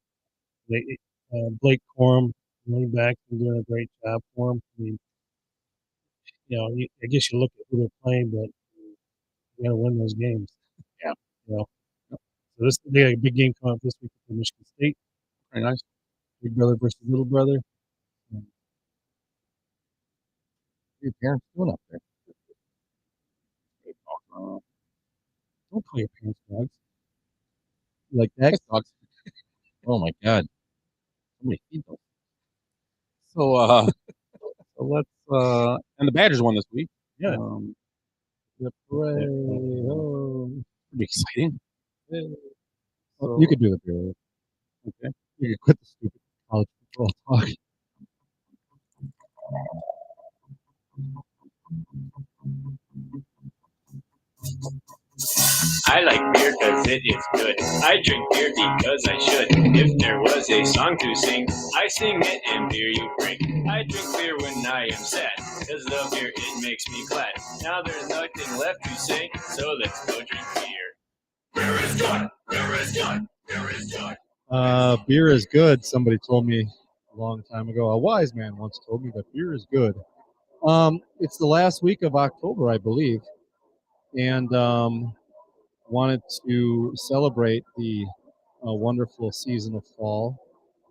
Blake Corum, running back, is doing a great job for them. I mean, I guess you look at who they're playing, but you got to win those games. Yeah. So they got a big game coming up this week for Michigan State. Very nice. Big brother versus little brother. What are your parents doing up there? Don't call your parents dogs. Like that. Dogs. Oh my God. Somebody feed those. So So let's and the Badgers won this week. Yeah. Yep, hooray. Oh. Pretty exciting. Oh, you could do the beer. Okay. You could quit the stupid college football talk. I like beer cause it is good. I drink beer because I should. If there was a song to sing, I sing it and beer you bring. I drink beer when I am sad, cause the beer it makes me glad. Now there's nothing left to say, so let's go drink beer. Beer is good, beer is good, beer is good. Beer is good. Somebody told me a long time ago. A wise man once told me that beer is good. It's the last week of October, I believe, and wanted to celebrate the wonderful season of fall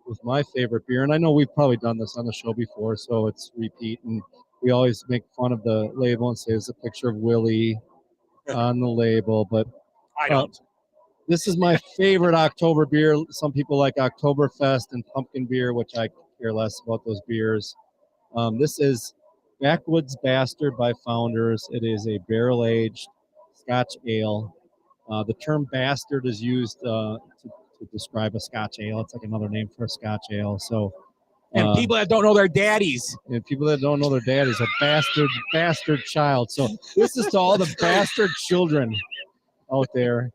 with my favorite beer. And I know we've probably done this on the show before, so it's repeat. And we always make fun of the label and say it's a picture of Willie on the label, but I don't. this is my favorite October beer. Some people like Oktoberfest and pumpkin beer, which I care less about those beers. This is Backwoods Bastard by Founders. It is a barrel-aged Scotch ale. The term bastard is used to describe a Scotch ale. It's like another name for a Scotch ale. So, And people that don't know their daddies. and people that don't know their dad is a bastard child. So this is to all the bastard children out there.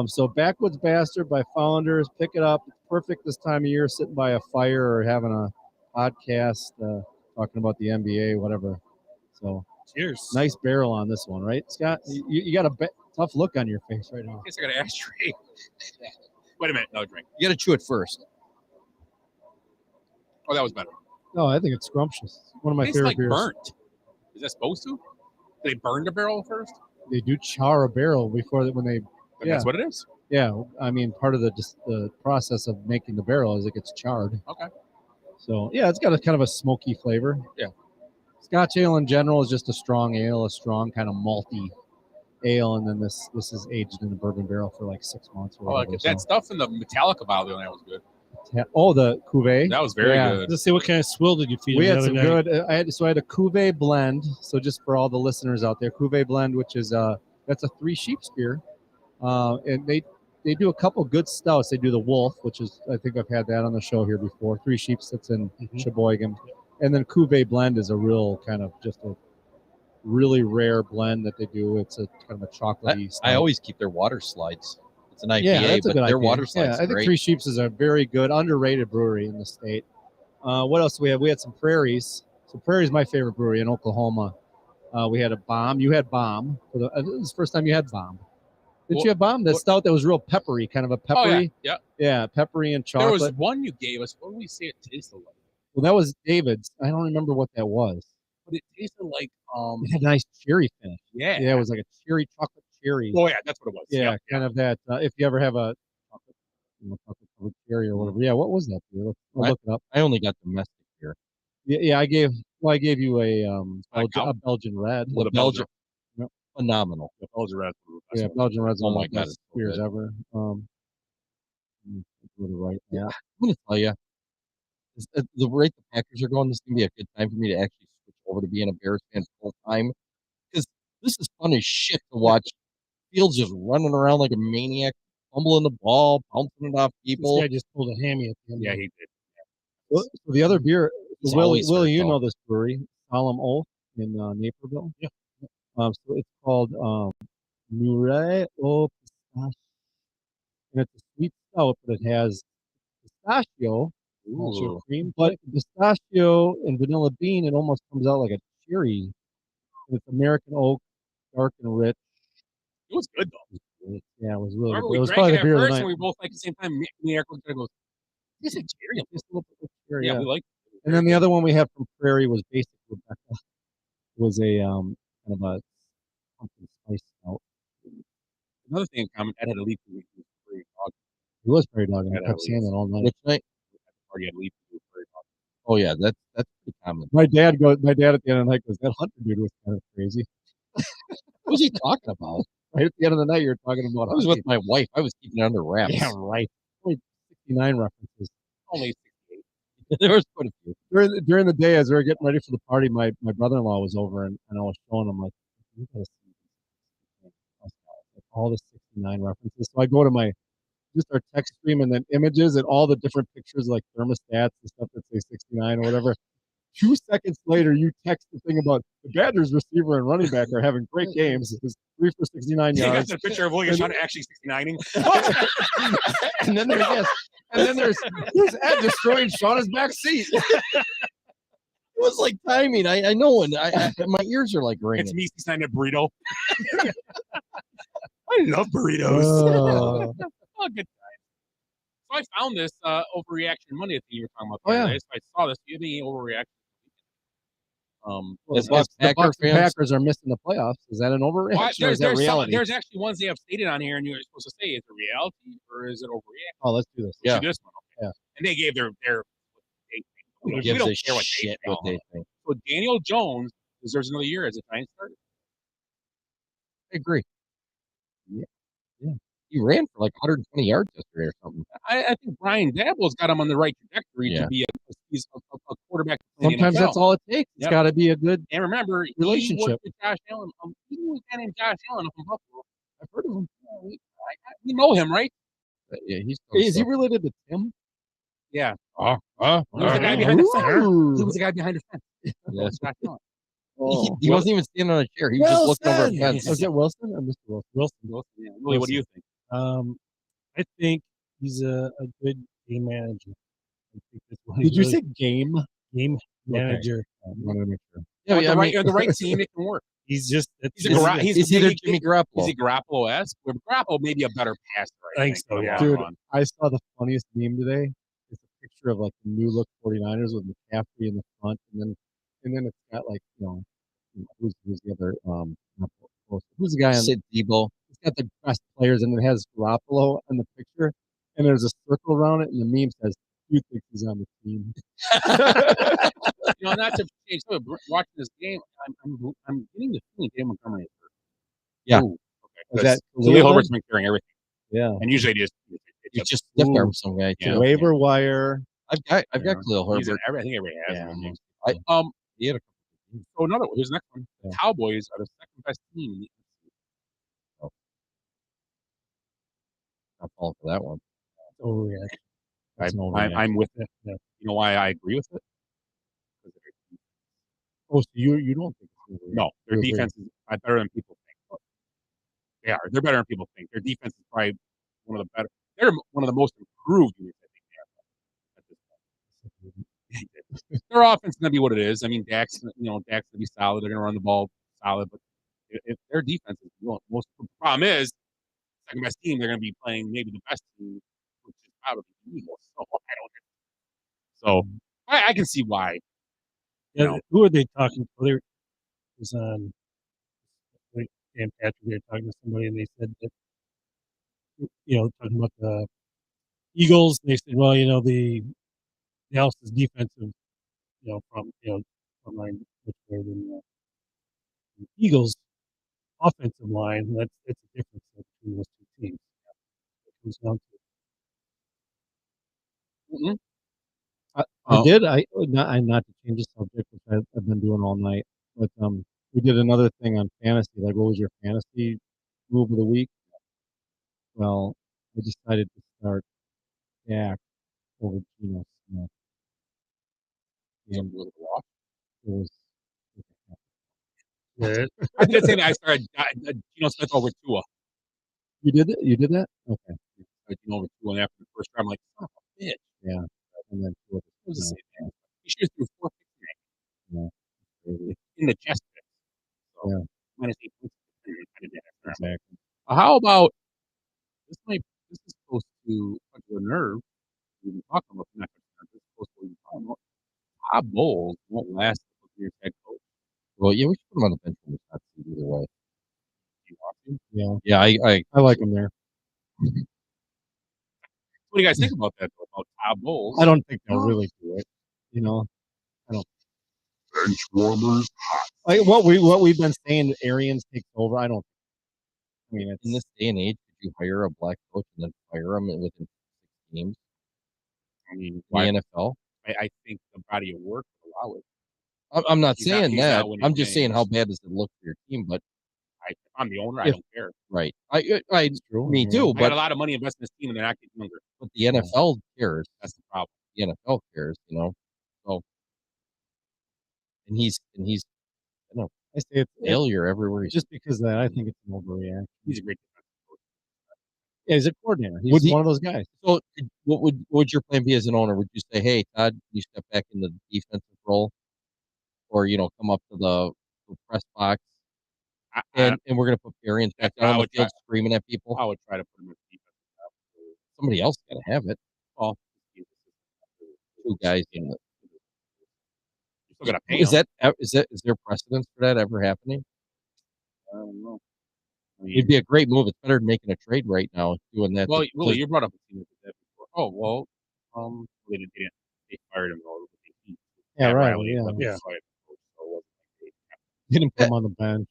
So Backwoods Bastard by Founders. Pick it up. It's perfect this time of year, sitting by a fire or having a podcast, talking about the NBA, whatever. So Cheers. nice barrel on this one, right, Scott? You got a tough look on your face right now. I guess I got an ashtray. Wait a minute. No drink. You got to chew it first. Oh, that was better. No, I think it's scrumptious. It's one of my Tastes favorite like beers. burnt. Is that supposed to? They burned a barrel first? They do char a barrel before that when they. And that's what it is? Yeah, I mean, part of the process of making the barrel is it gets charred. Okay. So yeah, it's got a kind of a smoky flavor. Yeah. Scotch ale in general is just a strong ale, a strong kind of malty ale, and then this is aged in a bourbon barrel for like 6 months. Or Oh, like whatever, that stuff in the Metallica bottle that was good. Oh, the cuvee. That was very Yeah. good. Let's see what kind of swill did you feed We him had the some other night? good. I had a cuvee blend. So just for all the listeners out there, cuvee blend, which is that's a Three Sheeps beer, and they do a couple good stouts. They do the Wolf, which is I think I've had that on the show here before. Three Sheeps that's in Sheboygan, and then cuvee blend is a real kind of just a really rare blend that they do. It's a kind of a chocolatey. I always keep their water slides. It's an IPA, Yeah, that's a but good their idea. water slides Yeah, I think great. Three Sheeps is a very good, underrated brewery in the state. What else do we have? We had some Prairies. So Prairie's my favorite brewery in Oklahoma. We had a Bomb. You had Bomb. This is the first time you had Bomb. Didn't you have Bomb? That stout that was real peppery, kind of a peppery. Oh, yeah. Yeah, peppery and There chocolate. was one you gave us. What did we say it tasted like? Well, that was David's. I don't remember what that was. But it tasted like It had a nice cherry finish. yeah. Yeah, it was like a cherry, chocolate cherry. Oh yeah, that's what it was. Yeah, Yep, kind of that. If you ever have a chocolate covered cherry or whatever. Yeah, what was that beer? We'll look it up. I only got domestic here. Yeah, I gave you a Blackout? Belgian red. Little Belgium. Yep. Phenomenal. The Belgian Red. Yeah, Belgian red's Oh one my of the God, best it's so beers good. ever. Right. Yeah. I'm going to tell you, the rate the Packers are going, this is going to be a good time for me to actually switch over to being a Bears fan full time. Because this is fun as shit to watch. Fields just running around like a maniac, fumbling the ball, bouncing it off people. This guy just pulled a hammy at the end. Yeah, he did. So the other beer, He's Will, always hurt, you though. know this brewery, Solemn Oath in Naperville? Yeah. So it's called Murray au Pistache. And it's a sweet stout, but it has pistachio, Ooh. cream, but pistachio and vanilla bean, it almost comes out like a cherry. And it's American oak, dark and rich. It was good though. Yeah, it was really Remember good. we It was drank probably it the at beer of the first night. and we both like at the same time. Me and Eric looked at it and goes, "This is cherry." Just a little bit of cherry, Yeah, we like. And then the other one we had from Prairie was Basic Rebecca. It was a kind of a pumpkin spice stout. Another thing in common, Ed had a leaf to leaf prairie dog. It was Prairie Dog, and I Yeah, kept that saying was- that all night. Which night? Party had a leaf to prairie dog. Oh, yeah, that's pretty common. My dad at the end of the night goes, that Hunter dude was kind of crazy. What was he talking about? Right at the end of the night, you're talking about I was with my wife. I was keeping it under wraps. Yeah, right. Only 69 references. Only 68. There was quite a few. During the day as we were getting ready for the party, my brother-in-law was over and I was showing him like, you gotta see like all the 69 references. So I go to just our text stream and then images and all the different pictures like thermostats and stuff that say 69 or whatever. 2 seconds later, you text the thing about the Badgers receiver and running back are having great games. It's 3 for 69 You got yards. the picture of William Shawn actually 69ing. And then there's Ed destroying Shauna's back seat. It was like timing. I know, and my ears are like ringing. It's me 69 a burrito. I love burritos. Oh. Oh, good time. So I found this overreaction Monday thing you were talking about. Oh, yeah. Today. So I saw this. Do you have any overreaction? As the Packer Bucs and fans, Packers are missing the playoffs. Is that an overreaction or is that reality? There's actually ones they have stated on here, and you're supposed to say, is it reality or is it overreaction? Oh, let's do this. Yeah. Let's do this one. Okay. Yeah. And they gave their who we gives don't a care what shit what they think. So Daniel Jones deserves another year as a Giants starter. I agree. Yeah. He ran for like 120 yards yesterday or something. I think Brian Daboll's got him on the right trajectory to be a quarterback. Sometimes that's all it takes. It's got to be a good and remember, relationship. He worked with Josh Allen. He knew a guy named Josh Allen up in Buffalo. I've heard of him. You know him, right? Yeah, is he related to Tim? Yeah. He was the guy behind the fence. He was the guy behind the fence. Yes. Josh Allen. He wasn't even standing on a chair. He was just looking over a fence. Was it Wilson or Mr. Wilson? Wilson. Yeah. Willie, what do you think? I think he's a good game manager. I think that's what Did you say game manager? I wanted to make sure. Yeah, the right team, it can work. He's just he's either Jimmy Garoppolo. Is he Garoppolo-esque? Garoppolo may be a better passer. I think so. Yeah, dude, I saw the funniest meme today. It's a picture of like the new look 49ers with McCaffrey in the front, and then it's got like who's the other who's the guy on Sid Debo. It's got the best players, and it has Garoppolo in the picture, and there's a circle around it, and the meme says, "Who thinks he's on the team?" Not to change. So watching this game, I'm getting the feeling Dave Montgomery is hurt. Yeah. Ooh, okay. Is that Khalil Herbert's been carrying everything. Yeah. And usually He's just stiff arm some guy too. Waiver wire. I've got Khalil Herbert. I think everybody has. Yeah. He had a couple. So another one. Here's the next one. The Cowboys are the second best team in the NFC. Not falling for that one. Overreaction. I'm with it. Yeah. You know why I agree with it? Oh, so you don't think it's overreaction? No, their defense is better than people think. They are. They're better than people think. Their defense is probably one of the better. They're one of the most improved units I think they have at this point. Their offense is going to be what it is. I mean, Dak's going to be solid. They're going to run the ball solid, but if their defense is most. The problem is, second best team. They're going to be playing maybe the best team, which is probably the Eagles. So I can see why. Yeah, who are they talking to? There was Dan Patrick. They were talking to somebody, and they said that talking about the Eagles. They said, well, the Dallas's defensive, from line much better than the Eagles' offensive line. That's the difference between those two teams. It comes down to. Mm-hmm. Not to change the subject, which I've been doing all night, but we did another thing on fantasy. Like, what was your fantasy move of the week? Well, I decided to start Dak over Geno Smith. And it was. I did say that. I started Geno Smith over Tua. You did it? You did that? Okay. I Geno over Tua, and after the first round, I'm like, son of a bitch. Yeah. And then Tua. It was the same thing. He should have threw 4 picks Yeah. in the chest. So, yeah. Minus 8 points. Exactly. How about this? This is supposed to touch your nerve. We've been talking about this is supposed to be talking about. Todd Bowles won't last as head coach. Well, yeah, we should put him on the bench when it's not either way. You want to? Yeah. Yeah, I like him there. What do you guys think about that? About Todd Bowles? I don't think they'll really do it. I don't. Benchwarmers. What we've been saying, Arians takes over. I don't. I mean, in this day and age, could you hire a black coach and then fire him within 6 games? I mean, why? The NFL? I think the body of work would allow it. I'm not He's not- saying he's that. not winning I'm just saying how games. bad does it look for your team. But If I'm the owner, I If- don't care. right, True. me too. I got But a lot of money invested in this team, and they're not getting younger. the NFL cares. That's the problem. The NFL cares, So, and he's I say it's failure everywhere. just because of that. I think it's an overreaction. He's a great defensive coach. Yeah, he's a coordinator. He's Would he- one of those guys. So, what would your plan be as an owner? Would you say, "Hey, Todd, you step back in the defensive role, or come up to the press box, and we're going to put Perry and back That's what down I on the would field screaming at people"? I would try to put him in defense. Somebody else got to have it. Well, Two guys in the. you're still gonna pay Is him. is there precedence for that ever happening? I don't know. I mean, It'd be a great move. It's better than making a trade right now. Doing that. well, to- Willie, you brought up a team that did that before. Oh well, they didn't. They fired him though. Yeah, Pat right. Riley, Yeah. but they Yeah. fired the coach, so it wasn't like Didn't put him on the bench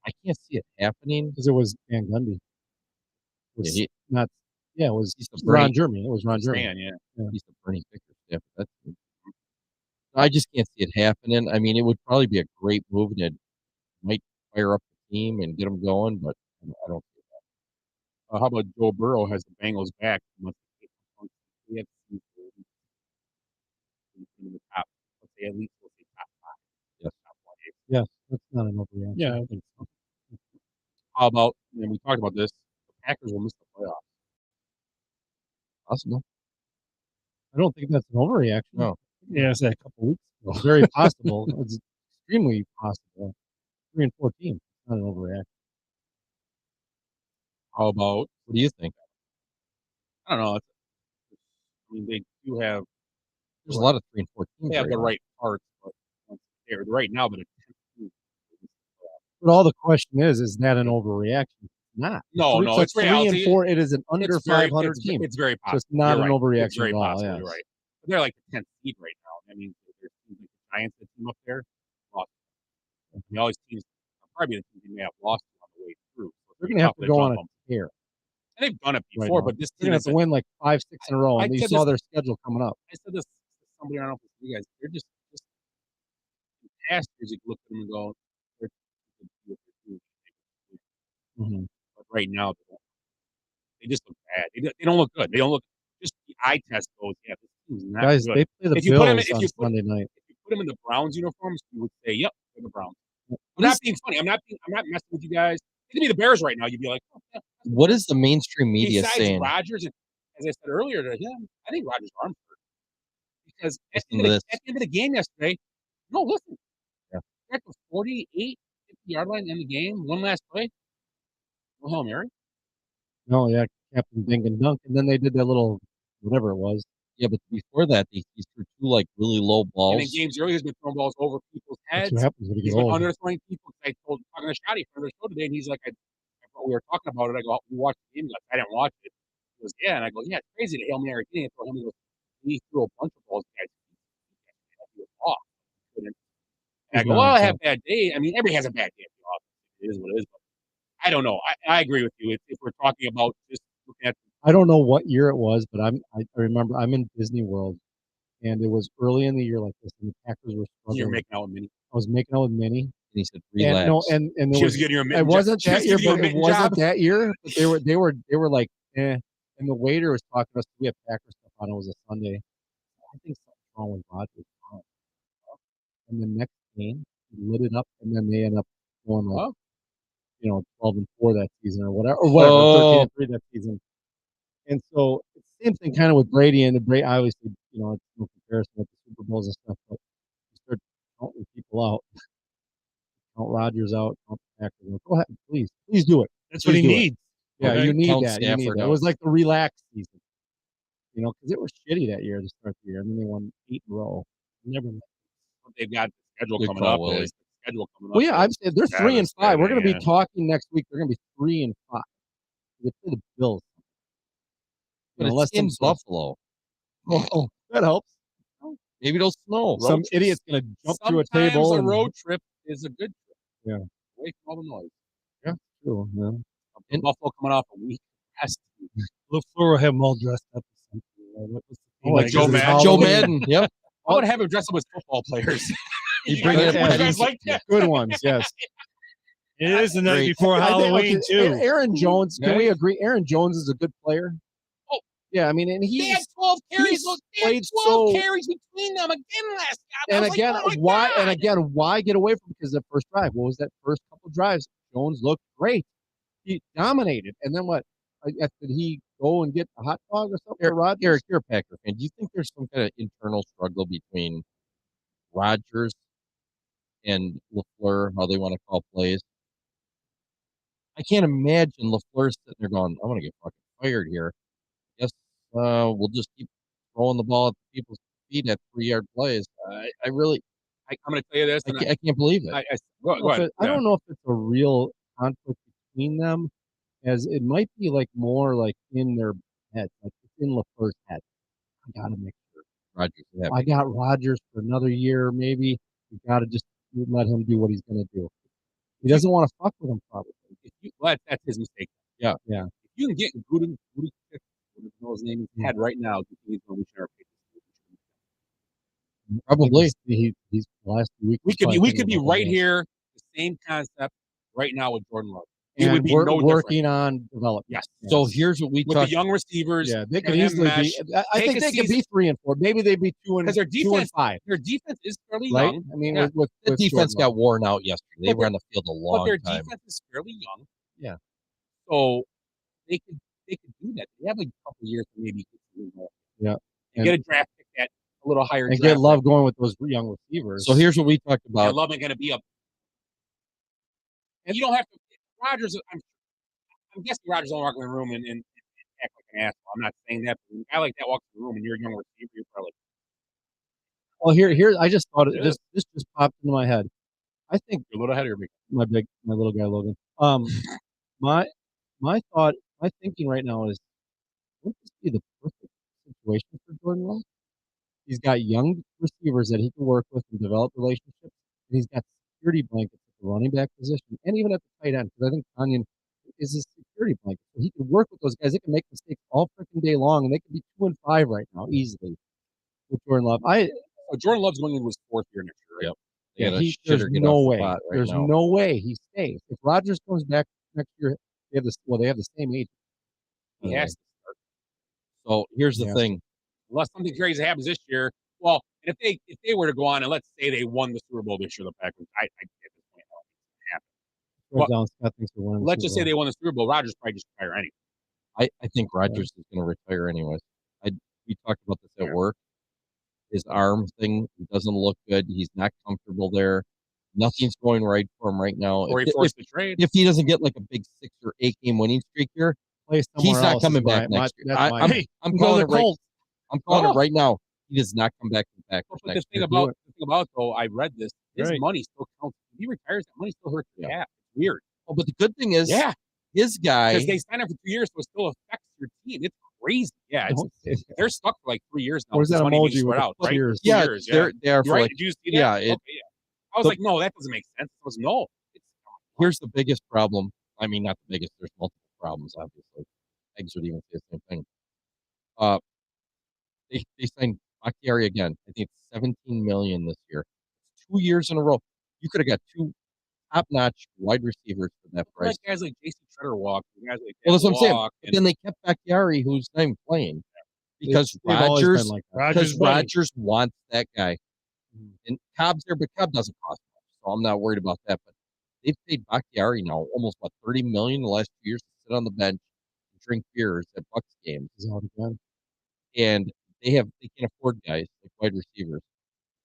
I can't see it happening. because it was Van Gundy. It was Yeah, not. Yeah, it was he's the Ron Bernie. Jeremy. It was Ron they- Jeremy. man, yeah. He's the Bernie Bickerstaff. That's. I just can't see it happening. I mean, it would probably be a great move, and it might fire up the team and get them going. But I don't. How about Joe Burrow has the Bengals back? He had in the top. Let's say at least we'll say top five. Yes. Top 1, Yes, that's not an overreaction. Yeah, I think so. How about? And we talked about this. The Packers will miss the playoffs. Possible. I don't think that's an overreaction. No. Yeah, it's that a couple weeks ago. It's very possible. It's extremely possible. 3-14. It's not an overreaction. How about? What do you think? I don't know. I mean, they do have. There's a lot of 3-14. They have the right parts, but they're right now. But But all the question is that an overreaction? It's not. no, Three- no, so it's reality. 3-4. It is an under It's very- 500 it's, team. It's very So possible. it's not You're an right. overreaction It's very at all. possible. Yes. You're right. But they're like the 10th seed right now. I mean, there's teams like the Giants that team up there. Lost. I mean, all these teams are probably the teams they may have lost on the way through. So They're going to have to go on a jump 'em. tear. And they've done it Right before, now. but this They're team going to have to win like 5-6 in a row, I and you said saw this- their schedule coming up. I said this to somebody, I don't know if it's you guys. They're just in past years, you can look at them and go, they're Mhm. but right now, they just look bad. They don't look good. They don't look. Just the eye test goes, yeah, this team's not Guys, good. they play the If you put 'em in- Bills if on you put- Sunday night. If you put them in the Browns uniforms, you would say, "Yep, they're the Browns." I'm not being funny. I'm not messing with you guys. It could be the Bears right now. You'd be like, oh, yeah. What is the mainstream media Besides saying? Rodgers, and as I said earlier to him, I think Rodgers' arm hurt because at the, Listen to end of the game yesterday, no, listen, Yeah. at the 48, 50-yard line in the game, one last play, no Hail Mary. No, yeah, Captain Dink and Dunk, and then they did that little whatever it was. Yeah, but before that, he threw two like really low balls. And in games earlier, he's been throwing balls over people's That's heads. what happens when you He's get been old. underthrowing people. I told talking to Scotty from the show today, and he's like, we were talking about it. I go, we watched the game. He goes, I didn't watch it. He goes, yeah, and I go, yeah, it's crazy to Hail Mary. He didn't throw him. He goes, he threw a bunch of balls. Guys, he was off. Couldn't. And I go, well, I have a bad day. I mean, everybody has a bad day. It is what it is. But I don't know. I agree with you. If we're talking about just looking at, I don't know what year it was, but I remember I'm in Disney World, and it was early in the year like this, and the Packers were struggling. you're making out with Minnie. I was making out with Minnie. And he said, "Relax." And no, and She there was was, getting your it wasn't she was that year, giving you a but it mitten wasn't job. that year. But they were like, eh. And the waiter was talking to us. We had Packers stuff on. It was a Sunday. I think something's wrong with Rodgers. And the next game, he lit it up, and then they end up going like, 12-4 that season or whatever, 13-3 that season. And so it's the same thing kind of with Brady, and the Brady obviously, it's no comparison with the Super Bowls and stuff, but you start counting people out, count Rodgers out, count the Packers out. Go ahead, please do it. That's what he Please do it. needs. Yeah, Okay. you need Count that. You need Stafford that. It out. was like the relaxed season, because it was shitty that year to start the year, and then they won 8 in a row. Never. They've got the schedule Good coming call, up. Willie. The schedule coming up. Well, yeah, I'm saying they're 3-5. We're going to be Yeah. talking next week. They're going to be 3-5. They play the Bills. But Unless it's in some- Buffalo. Oh, that helps. Maybe it'll snow. Some idiot's going to jump through a table. Sometimes a and- road trip is a good trip. Yeah. Away from all the noise. True, yeah. And Buffalo coming off a week rest. LaFleur will have them all dressed up or something. What's the Like Joe Madden. Joe Madden. Yep. I would have him dress up as football players. You bring in You guys Petty's. like that? Good ones, yes. It is the night Great. before Halloween too. Aaron Jones, can we agree? Aaron Jones is a good player. Oh. Yeah, I mean, and They had he's 12 carries. They had played 12 so- carries between them again last year. and I was again, like, oh my why? God. And again, why get away from? Because the first drive, what was that first couple drives? Jones looked great. He dominated, and then what? Did he go and get a hot dog or something for Rodgers? Eric, you're a Packer fan. Do you think there's some kind of internal struggle between Rodgers and LaFleur, how they want to call plays? I can't imagine LaFleur sitting there going, "I want to get fucking fired here. Guess we'll just keep throwing the ball at people's feet at 3-yard plays." I really, I'm going to tell you this. I can't believe it. Go ahead. I don't know if it's a real conflict between them, as it might be like more like in their head, like it's in LaFleur's head. I gotta make sure Rodgers is happy. I got Rodgers for another year, maybe. You gotta just let him do what he's gonna do. He doesn't want to fuck with him, probably. That's his mistake. Yeah. Yeah. If you can get Gruden, whatever his name is, head right now, do you think he's going to reach our Probably. He's the last 2 weeks. We could be right here, the same concept right now with Jordan Love. It And would be we're no working on development. Yes. So here's what we With talked. the young receivers. Yeah, they could and easily mesh, be. I take think a they could season- be 3-4. Maybe they'd be 2 and because their 2 and defense, 5. their defense is fairly Right? young. I mean, Yeah. with The defense Jordan got worn out yesterday. They But were on the field a but long their time. defense is fairly young. Yeah. So they could do that. They have a couple years to maybe get some more. Yeah. And get a draft pick at a little higher. and draft get Love going with those young receivers. So here's what we talked pick. about. And Love ain't going to be up. And you don't have to. Rodgers. I'm guessing Rodgers don't walk in the room and act like an asshole. I'm not saying that. But a guy like that walks in the room and you're a young receiver, you're probably. Well, here I just thought It this just popped into my head. I think You're a little ahead of me. my little guy Logan. My thinking right now is, wouldn't this be the perfect situation for Jordan Love? He's got young receivers that he can work with and develop relationships, and he's got security blankets at the running back position and even at the tight end, because I think Tanyan is his security blanket. So he can work with those guys. They can make mistakes all freaking day long, and they could be 2 and 5 right now easily with Jordan Love. So Jordan Love's going into his 4th year next year, right? They got a there's shitter get no off way. spot right There's now. no way he stays. If Rodgers comes back next year, they have the same age. He has to start. So here's the Yeah. thing. Unless something crazy happens this year. Well, and if they were to go on and let's say they won the Super Bowl this year, the Packers, I get this point how it's going to happen. Well, Down Scott thinks they're winning the Let's Super just say Bowl. they won the Super Bowl. Rodgers probably just retire anyway. I think Rodgers is going to retire anyways. We talked about this at work. His arm thing doesn't look good. He's not comfortable there. Nothing's going right for him right now. Or he forced the trade. If he doesn't get like a big 6 or 8 game winning streak here, Play somewhere he's not else coming is back my- next year. that's my- I'm Go calling to it the right. Colts. I'm calling Oh. it right now. He does not come back to the Packers But the next thing year. about though, I read this. His Right. money still counts. If he retires, that money still hurts the cap. It's weird. Oh, but the good thing is, Yeah, his guy. because they signed him for 2 years, so it still affects your team. It's crazy. Yeah, they're stuck for like 3 years now. Where's with that this money being emoji spread with the out, right? cheers? 2 Yeah, years, they are You for right? like. Did you see that? Yeah, Okay, yeah. I was the- like, no, that doesn't make sense. I was no. Here's the biggest problem. I mean, not the biggest. There's multiple problems, obviously. Eggs would even say the same thing. They signed Bakhtiari again. I think it's $17 million this year. 2 years in a row. You could have got 2 top-notch wide receivers for that price. Like guys like J.C. Treader walk, guys like Well, that's what I'm saying. walk, But and then they kept Bakhtiari, who's not even playing, because They've always Rodgers, been like that. Rodgers buddy. Rodgers wants that guy. And Cobb's there, but Cobb doesn't cost much, so I'm not worried about that. But they've paid Bakhtiari now almost $30 million in the last 2 years to sit on the bench and drink beers at Bucks games. He's out again. And they can't afford guys like wide receivers.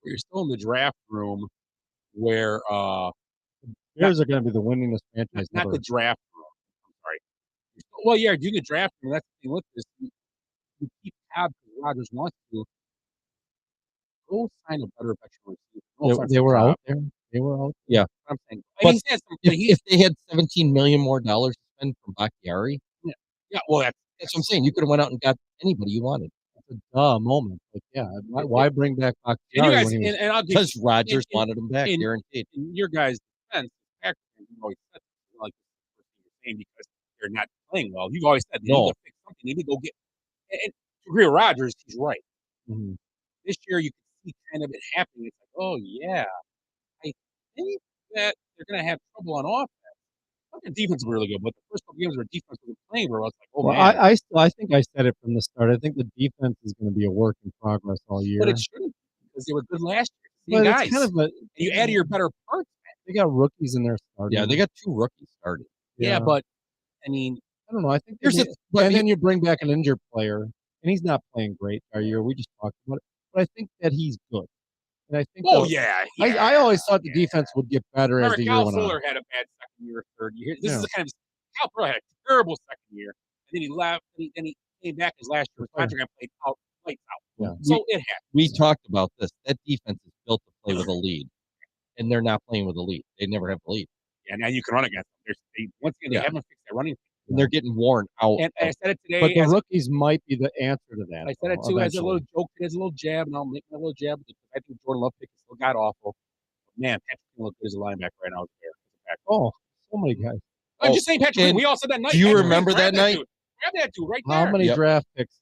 you're still in the draft room where Bears are going to be the winningest franchise not ever. the draft room. I'm sorry. Well, yeah, doing the draft room. That's the thing with this. You keep Cobb because Rodgers wants to. Go sign a better veteran receiver. No offense They to were Cobb. out there. They were out. Yeah. I'm saying, But he's had some. He's, If they had $17 million more to spend from Bakhtiari, yeah, well, that's what I'm saying. You could have went out and got anybody you wanted. It's a duh moment. Like, yeah, why bring back and you Bakhtiari guys, when he was and I'll give Because Rodgers in- wanted him back, in- guaranteed. in your guys' defense, Packers fans, you've always said this, like the first thing you're saying because they're not playing well. You've always said they need No. to fix something. They need to go get. And to agree with Rodgers, he's right. Mhm. This year, you can see kind of it happening. It's like, oh yeah, I think that they're going to have trouble on offense. Not their defense was really good, but the first couple games where defense was playing, where I was like, oh Well, man. I think I said it from the start. I think the defense is going to be a work in progress all year. But it shouldn't because they were good last year. But Same guys. it's kind of a, and you add your better parts. they got rookies in their starting. Yeah, they got 2 rookies starting. Yeah, but I mean, I don't know. I think Here's they the- need- but and he- then you bring back an injured player, and he's not playing great our year. We just talked about it, but I think that he's good. And I think. oh they'll- yeah, I always thought the defense would get better Remember, as the year Kyle went Fuller on. had a bad second year, third year. This is Yeah. the kind of Kyle Fuller had a terrible second year, and then he left. And then he came back his last year. His contract got played out, lights out. Yeah. So it happened. We talked about this. That defense is built to play with a lead, and they're not playing with a lead. They never have a lead. Yeah, now you can run against them. Once again, they Yeah. haven't fixed their running. And they're getting worn out. And I said it today. But the as, rookies might be the answer to that. I said it though, too as a eventually. little joke, as a little jab, and I'll make my little jab. Because I think Jordan Love pick still got awful. But man, Patrick can look good as a linebacker right now. Oh, so many guys. I'm just saying, Patrick. and We all said that night. do you Patrick, remember grab that night? Dude. Grab that dude right there. How many Yep. draft picks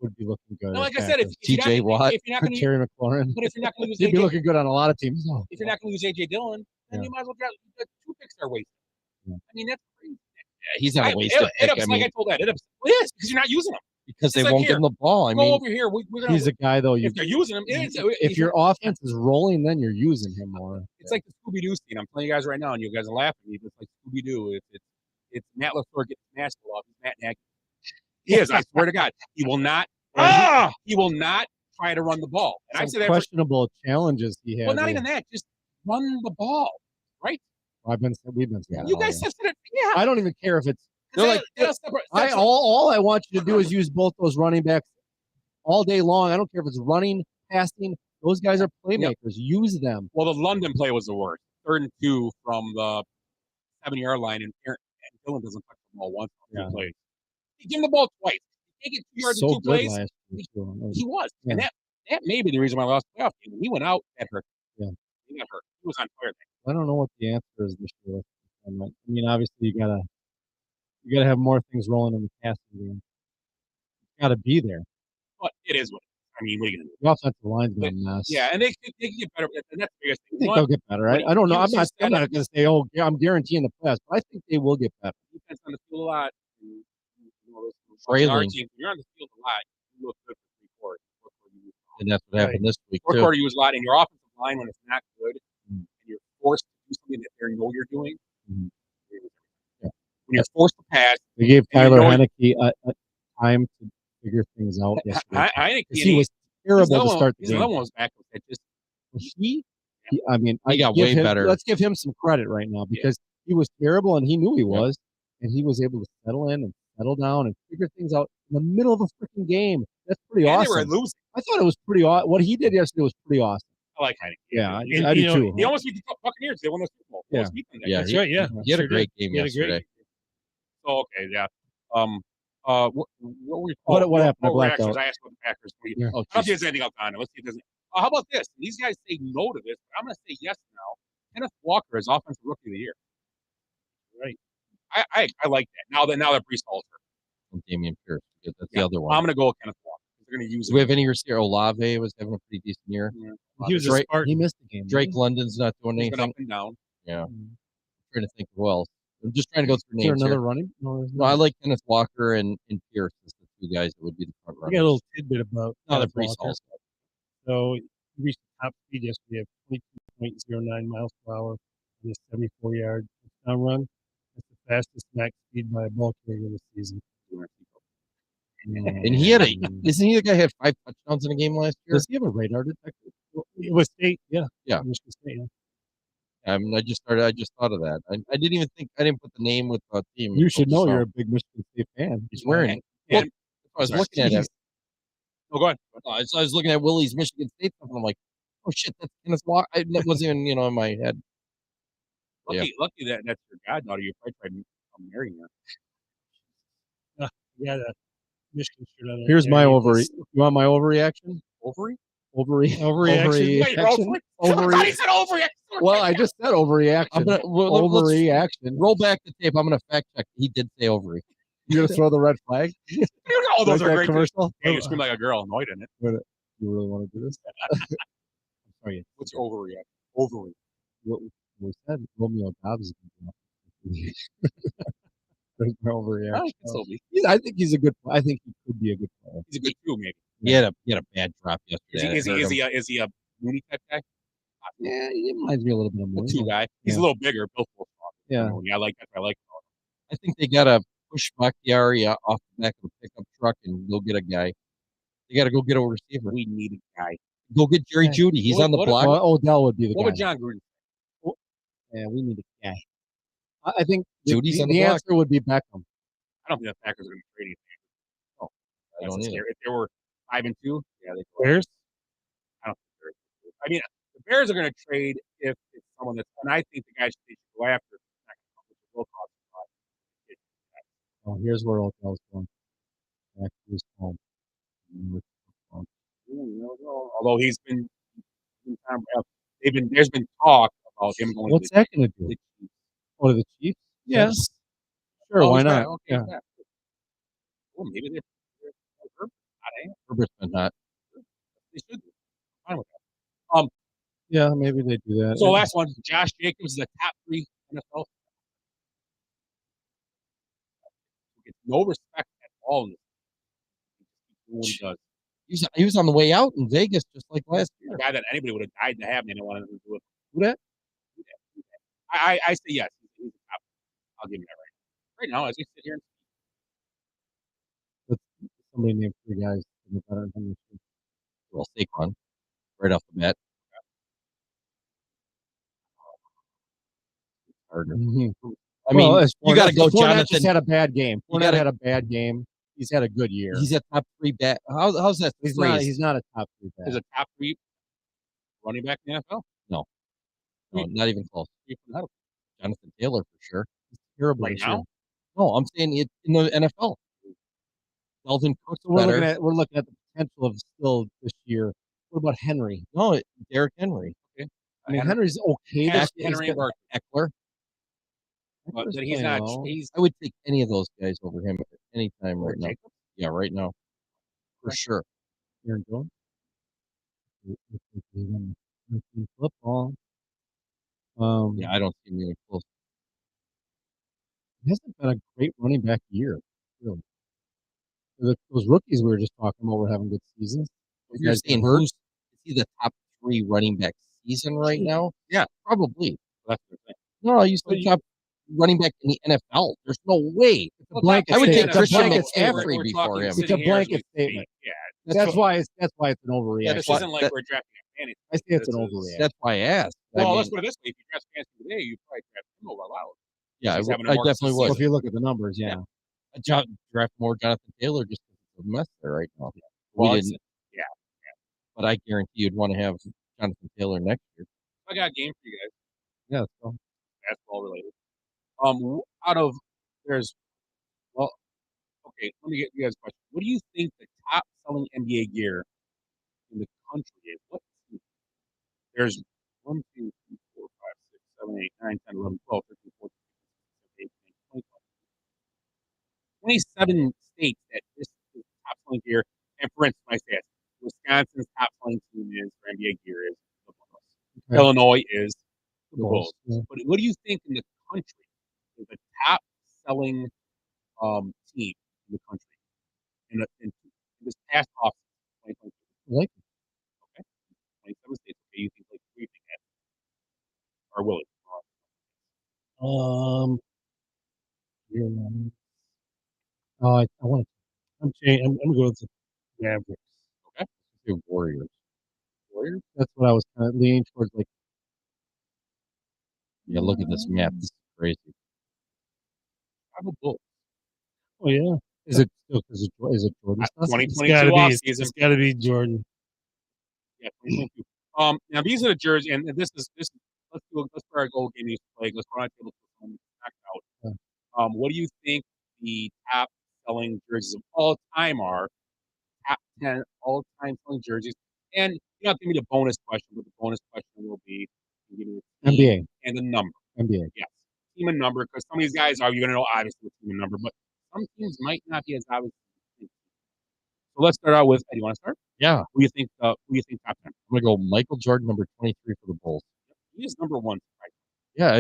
would be looking good? No, like I as said, if Packers? you're not TJ gonna- Watt, if you're not going to, Terry McLaurin. but if you're not going to use He'd be AJ, looking good on a lot of teams. Oh, if you're not going to use AJ Dillon, then Yeah. you might as well draft. The 2 picks are wasted. Yeah. I mean, that's crazy. yeah, he's not a wasted It pick. ups, I like mean, I told that. It is because you're not using them. because they it's like won't here, give him the ball. I Go mean, over here. We're gonna, he's a guy though. if they're using him, If your offense is rolling, then you're using him more. it's like the Scooby Doo scene. I'm telling you guys right now, and you guys are laughing. It's like Scooby Doo. It's Matt LaFleur getting his mask off. He's Matt Nagy. He is. I swear to God, he will not. He will not try to run the ball. And I Some say that. questionable challenges he had. Well, not there. even that. Just run the ball, right? We've been saying You that guys all said it. Yeah. I don't even care if it's. They're like, That's all I want you to do is use both those running backs all day long. I don't care if it's running, passing. Those guys are playmakers. Use them. Well, the London play was the worst. 3rd and 2 from the 7-yard line, and Dillon doesn't touch the ball once. Yeah. Plays. He gave him the ball twice. He take it 2 yards So in 2 good plays. last year, too. He was, Yeah. and that may be the reason why I lost the playoff game. When he went out, that hurt. Yeah. He got hurt. He was on fire. I don't know what the answer is this year. I mean, obviously you gotta have more things rolling in the passing game. It's gotta be there. But it is what it is. I mean, what are you gonna do? The offensive line's been a mess. Yeah, and they can get better. And that's the biggest I thing. think One, they'll get better. I don't know. I'm not going to say, oh, yeah, I'm guaranteeing the playoffs, but I think they will get better. defense on the field a lot. And, those Fraley. our team, when you're on the field a lot, you look good for 3 quarters. and that's what happened this week Fourth too. quarter, you use a lot, and your offensive line, when it's not good, and you're forced to do something that they know you're doing. Yeah. When you're forced to pass, They gave and you Tyler know- Heineke a time to figure things out yesterday. I think 'Cause he was terrible to start the He's another game. one was back with that. Just I mean, He got give way him- better. Let's give him some credit right now because he was terrible and he knew he was, and he was able to settle in and settle down and figure things out in the middle of a freaking game. That's pretty and awesome. they were losing. I thought it was pretty awesome. What he did yesterday was pretty awesome. I like Heineken. Yeah, And, I do you know, too. He almost beat the Buccaneers. They won the Super Bowl. He almost beat them that Yeah, year. That's right. Yeah, He had a sure great did. game He had a great yesterday. Oh, okay, yeah. What were you? What happened? I blacked reactions? out. I asked about the Packers. Yeah. Oh, I don't see if there's anything else on it. Let's see if there's. How about this? These guys say no to this, but I'm going to say yes now. Kenneth Walker is Offensive Rookie of the Year. Right. I like that. Now that Brees Hall's hurt, And Damian Pierce. That's Yeah, the other one. I'm going to go with Kenneth Walker. They're going to use Do we have any receiver? Olave was having a pretty decent year. He was a Drake- Spartan. He missed the game. Drake London's not doing He's been anything. up and down. Yeah. I'm trying to think of who else. I'm just trying to go through Is there names another here. running? No, there's No, I not. like Kenneth Walker and Pierce as the 2 guys that would be the front I runners. got a little tidbit about No, the Kenneth Brees Walker. Hall's. So he reached the top speed yesterday of 22.09 miles per hour in a 74-yard touchdown run. That's the fastest max speed by a ball carrier this season. And he had isn't he the guy who had 5 touchdowns in a game last year? Does he have a radar detector? It was state, yeah. Yeah. Michigan State, yeah. I mean, I just thought of that. I didn't even think I didn't put the name with the team. You should know So, you're a big Michigan State fan. He's wearing. And- I was looking at it. Oh, go ahead. I was looking at Willie's Michigan State stuff, and I'm like, oh shit, that's Kenneth Walker. That wasn't even in my head. Lucky that that's your goddaughter. You probably tried marrying her. Yeah, the Michigan shirt on there. Here's Yeah, my he ovary. was- You want my overreaction? Ovary? Overreaction. Overreaction? Wait, ovary? I thought he said ovary. Well, I just said overreaction. I'm gonna let's Overreaction. roll back the tape. I'm gonna fact check. He did say ovary. You're gonna throw the red flag? Oh, those Like are that great. commercial. Yeah, you scream like a girl. No, I didn't. you really want to do this? I'm sorry. What's your overreaction? Overreaction. What we said, Romeo Dobbs is going to be There's no overreaction. Oh, he can still be. I think he's a good. I think he could be a good player. He's a good two, maybe. He had a bad drop yesterday. Is he a Mooney type guy? Yeah, he reminds me a little bit of A Mooney. two guy. He's a little bigger, built for Yeah. I like that. I like him. I think they got to push Bakhtiari off the back of a pickup truck and go get a guy. They got to go get a receiver. We need a guy. Go get Jerry Jeudy. He's on the block. Well, Odell would be the What guy. would John Gruden say? Yeah, we need a guy. I think Judy's on the the block. answer would be Beckham. I don't think the Packers are going to trade anything. Oh, I That's don't a either. scare. If they were 5-2, yeah, they could. Bears? I don't think Bears. I mean, the Bears are going to trade if it's someone that's, and I think the guys they should go after, which will cost a lot. Oh, here's where Odell's going. Back to his home. Although he's been there's been talk about him going. What's to the, that going to do? the Chiefs. Go to the Chiefs? Yes. Sure, Oh, why he's not? right. Okay, Yeah. yeah. Well, maybe they're Herbert's been hot. They should be. Fine with that. Yeah, maybe they do that. So last one, Josh Jacobs is a top 3 NFL. He gets no respect at all in this. He just keeps doing what he does. He was on the way out in Vegas just like last year. A guy that anybody would have died to have, and they didn't want to do it. Who that? I say yes. He's a top. I'll give him that right now. As we sit here, Somebody named 3 guys. Better than him. Well, Saquon, right off the bat. Harder. Mm-hmm. I mean, Well, you got to go, Fournette Jonathan. just had a bad game. You Fournette gotta- had a bad game. He's had a good year. He's a top 3 bat. How's that? He's phrase? not a top 3 he's back. a top 3 running back in the NFL. No, not even close. Jonathan Taylor for sure. He's terrible Right this year. now, No, I'm saying it in the NFL. Delvin Cook's So we're better. looking at the potential of still this year. What about Henry? No, Derrick Henry. I mean, Henry's okay. Henry- This year. He's Henry got- or Eckler. but Eckler's he's playing not. well. He's I would take any of those guys over him at any time right now. Jacobs. Yeah, right now. For sure. Aaron Jones. Football. Yeah, I don't see him even close. He hasn't been a great running back year, really. Those rookies we were just talking about were having good seasons. If you're guys get saying hurt. is he the top 3 running back season right now? Yeah. Probably. That's the thing. No, he's But the top running back in the NFL. There's no way. It's a blanket I would statement. take Christian Blanket McCaffrey statement. before him. It's a blanket statement. Yeah. That's why it's an Yeah, overreaction. this isn't like we're drafting a fantasy. I say it's an This is- overreaction. That's why I asked. Well, I mean, let's put it this way: if you draft fantasy today, you probably draft him over Lowry. yeah, he's having a I more definitely So would. if you look at the numbers, yeah. Draft more Jonathan Taylor just because it's a mess there right now. Well, We it's- didn't. yeah. But I guarantee you'd want to have Jonathan Taylor next year. I got a game for you guys, Yeah. So basketball related. Okay, let me get you guys a question. What do you think the top selling NBA gear in the country is? What team? There's 1, 2, 3, 4, 5, 6, 7, 8, 9, 10, 11, 12, 13, 14, 15, 16, 17, 18, 20, 27 states that this is top selling gear. And for instance, I say it, Wisconsin's top selling team is for NBA gear is the Bulls. Okay. Illinois is the Bulls. Yeah. But what do you think in the country is the top selling team in the country in this past off 2022? Like 27 states. Okay, you think like who do you think that? Or Willie? Yeah. Oh, I want to. I'm gonna go with the Mavericks. Okay. The Warriors. Warriors? that's what I was kind of leaning towards. Like Yeah, look at this map. This is crazy. I'm a Bulls. Oh yeah, is it Jordan? stuff? 2022 off season. It's got to be Jordan. Yeah, 2022. Now these are the jerseys, and this is let's put our goal game used to play. Let's run on table knock out. What do you think the top selling jerseys of all time are? Top 10 all time selling jerseys, and you have to give me the bonus question, but the bonus question will be you give me the team NBA. and the number. NBA. Yes, team and number, because some of these guys are you're gonna know obviously the team and number, but some teams might not be as obvious. So let's start out with. Do you want to start? Yeah. Who do you think top 10? I'm gonna go Michael Jordan, number 23 for the Bulls. He is number 1. Right.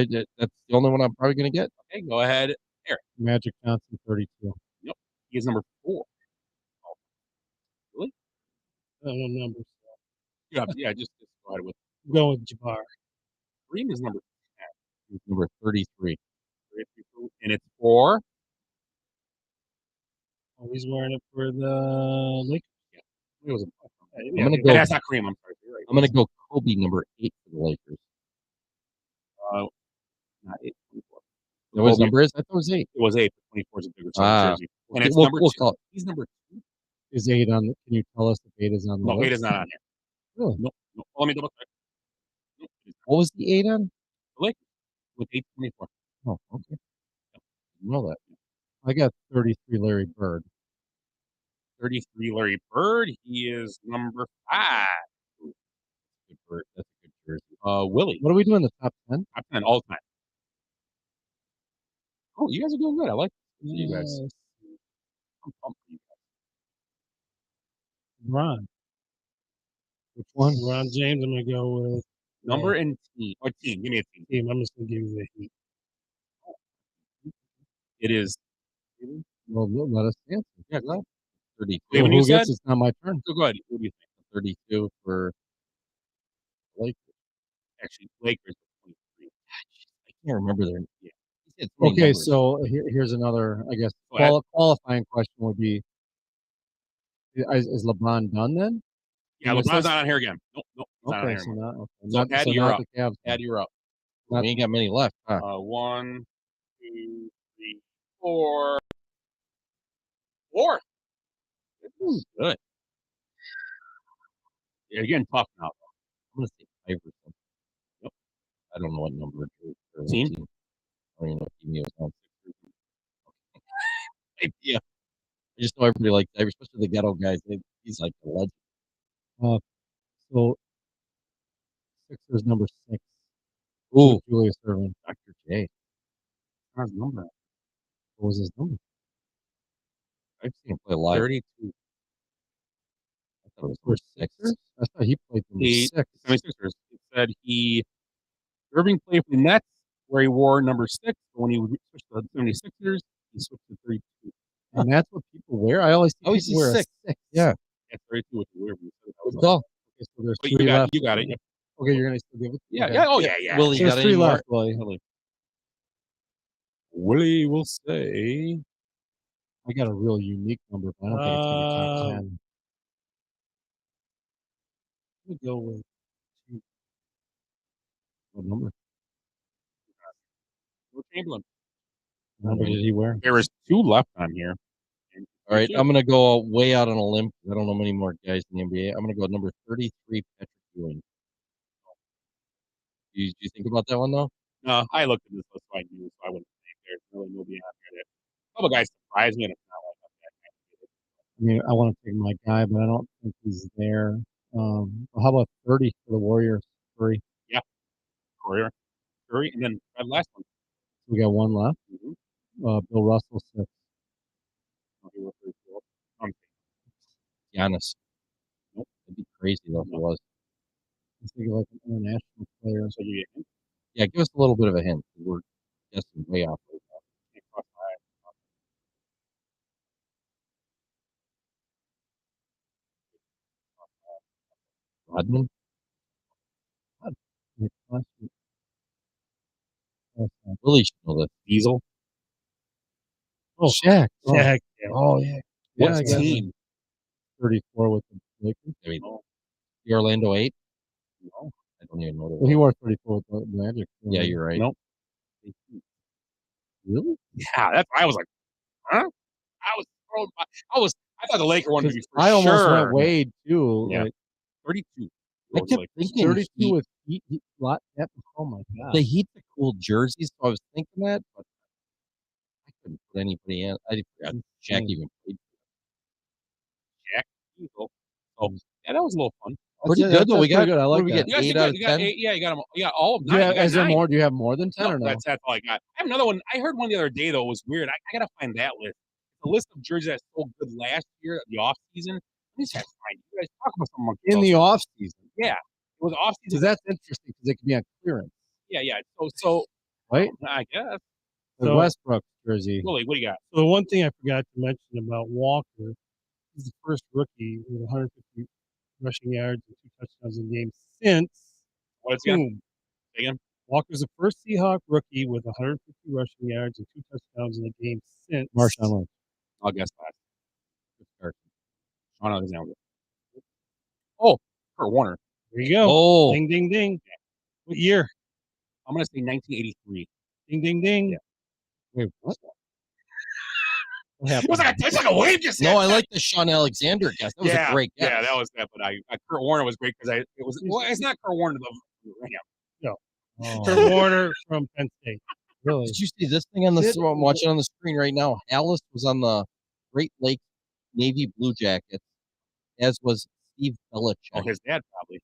Yeah, that's the only one I'm probably gonna get. Okay, go ahead, Eric. Magic Johnson, 32. Yep. He is number 4. Oh, really? I don't know numbers. Yeah, just go ahead with Go with Jabbar. Kareem is number 10. He's number 33. And it's for Oh, he's wearing it for the Lakers. it was I'm gonna go. that's not Kareem. I'm sorry. You're right. I'm gonna go Kobe, number 8 for the Lakers. Not 8, 24. That was Kobe- number is? I thought it was 8. It was 8. 24 is a bigger jersey. And it's we'll number 2. call it. He's number 2. Is 8 on? Can you tell us if 8 is on the No, list? 8 is not on here. Really? No. Let me double check. No, it is not. What was the 8 on? The Lakers with 8-24. Oh, okay. Didn't know that. I got 33 Larry Bird. 33 Larry Bird. He is number 5. Good bird. That's a good jersey. Willie. What are we doing? The top 10? Top 10 all time. Oh, you guys are doing good. I like you guys. I'm pumped for you guys. Ron. Which one? Ron James, I'm going to go with Number and team. Or team. Give me a team. team. I'm just going to give you the Heat. It is. Well, let us answer. Yeah, go ahead. 32. Wait, when Who you gets said? It's not my turn. So go ahead. What do you think? 32 for Lakers. Actually, Lakers. 23. I can't remember their. Yeah. He said three Okay, numbers. so here's another, I guess, Go ahead. qualifying question would be, is LeBron done then? Yeah, LeBron's not on here again. Nope. He's not on Okay, here so anymore. not, okay. So not, Eddie, so you're not up. the Cavs. Ed, you're up. We ain't got many left. Huh? 1, 2, 3, 4. 4. Good. Yeah, you're getting tough now. I'm gonna say Iverson. Yep. I don't know what number. Or Team? I don't even know what team he was on. Yeah. I just know everybody likes Iverson, especially the ghetto guys. He's like a legend. So Sixers number 6. Ooh, Julius Erving. Dr. J. How's the number? What was his number? I've seen him play live. 32. I thought it was For number 6. Sixers? I thought he played number He- 6. 76ers. It said Irving played for the Nets, where he wore number 6. But when he switched to the 76ers, he switched to 32. And that's what people wear. I always see always people see wear 6. a 6. Yeah. Yeah, 32, which is weird. when you said that. Good call. Okay, so there's But 3 left. you got it. Yep. Okay, you're gonna still give it. Yeah, okay. yeah. Oh, yeah. Willie, you There's got 3 any more? left, Willie. Willie will say. I got a real unique number, but I don't think it's gonna be top 10. We'll go with What number? Will Chamberlain. What number did he wear? There is 2 left on here. All right, I'm gonna go way out on a limb because I don't know many more guys in the NBA. I'm gonna go number 33, Patrick Ewing. You think about that one though? No, I looked at this list, so I knew, so I wouldn't think there's really nobody on here. A couple guys surprised me, and it's not like I mean, I want to take my guy, but I don't think he's there. Well, how about 30 for the Warriors? 3. Curry, and then that last one. We got one left. Bill Russell 6. Giannis. Nope. It'd be crazy though if it was. I think like an international player. So you get Yeah, give us a little bit of a hint. We're guessing way off. Right now. Rodman. Willie should know that. Diesel. Oh, Shaq. Oh, Shaq. oh yeah. What I got team? 34 with the Lakers. There we go. The Orlando 8. No. I don't even know that. Well, he wore 34 with the Magic. Yeah, you're right. Nope. Really? Yeah, that's. I was like, huh? I was thrown. I thought the Laker one would be for I almost sure. went Wade too. Yeah. Like 32. I kept thinking 32 Heat. with Heat. Oh my god. The Heat, the cool jerseys. So I was thinking that, but I couldn't put anybody in. I forgot Shaq even played. Jack Diesel. Oh, yeah, that was a little fun. Pretty good though. We got. good. I What like do we that. get? You guys 8 did out good. of You got 10. 8. Yeah, you got them. You got all of Do you 9. have, You got is there 9. more? Do you have more than 10 No, or no? that's all I got. I have another one. I heard one the other day, though. It was weird. I got to find that list. The list of jerseys that sold good last year, the off season. Please have fine. You guys talk about some monkey in the balls. off season. Yeah, it was off So season. that's interesting because it could be on clearance, Yeah. So right? I guess. The So- Westbrook jersey. Willie, what do you got? So the one thing I forgot to mention about Walker, he's the first rookie with 150 rushing yards and 2 touchdowns in games since. What is it again? Boom. Say again? Walker's the first Seahawk rookie with 150 rushing yards and 2 touchdowns in a game since. Marshawn Lynch. I'll guess last. Good start. Sean Alexander. Oh, Kurt Warner. There you go. Oh, Ding, ding, ding. What year? I'm gonna say 1983. Ding, ding, ding. Yeah. Wait, what? What happened? It's like a wave just no, I like the Sean Alexander guess. That was a great guess. Yeah, that was that. But Kurt Warner was great because it's not Kurt Warner the Ram. Oh, Kurt Warner from Penn State. really? Did you see this thing on the? I'm watching on the screen right now. Alice was on the Great Lakes Navy Blue Jackets, as was Steve Belichick. Oh, his dad probably.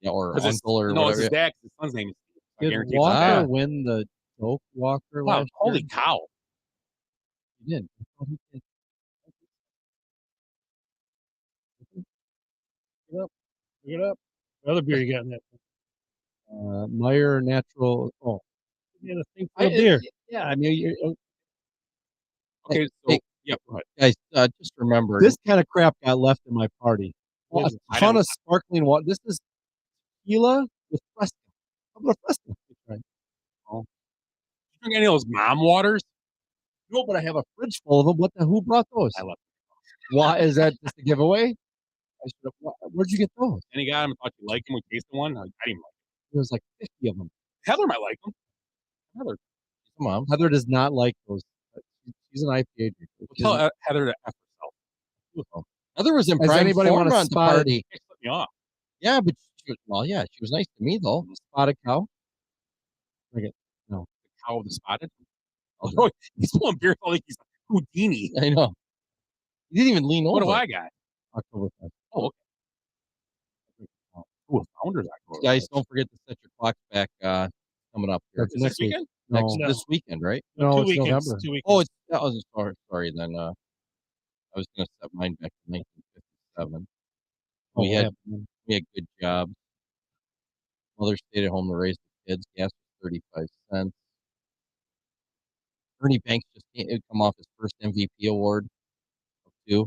Yeah, or 'Cause uncle or No, it's whatever. his dad. 'Cause his son's name is Steve. I Did guarantee Walker it's win the Doak Walker wow, last holy year? cow! He did. I thought he did. Look it up. What other beer you got in that? Meyer Natural. Oh, You had a thing for a beer. yeah. I mean, Okay, so Hey, yeah, go ahead. Guys, just remember this kind of crap got left in my party. What A is it? I ton don't- of sparkling water. This is tequila with Fresca. How about a Fresca? You drink any of those mom waters? No, but I have a fridge full of them. Who brought those? I love Why is that just a giveaway? I should have. Where'd you get those? any guy. I thought you liked him. We tasted one. I didn't like. There's like 50 of them. Heather might like them. Heather, come on. Heather does not like those. She's an IPA drinker. we'll tell Heather to F herself. Heather was in Does prime anybody form want a on the spotted- party. Hey, flip me off. Yeah, but she was nice to me though. Spotted cow. Drink it. The cow of the spotted. Oh, he's pulling beer like he's Houdini. I know. He didn't even lean over. What do I got? Oktoberfest. Oh, okay. Ooh, a Founders October. Guys, don't forget to set your clocks back coming up here. That's Is next this week. weekend? No. This weekend, right? No, 2 it's weekends. November. 2 weekends. Oh, I was sorry then. I was gonna set mine back to 1957. Oh, We what had happened? we had good jobs. Mother stayed at home to raise the kids. Gas was 35 cents. Ernie Banks just had come off his first MVP award of 2.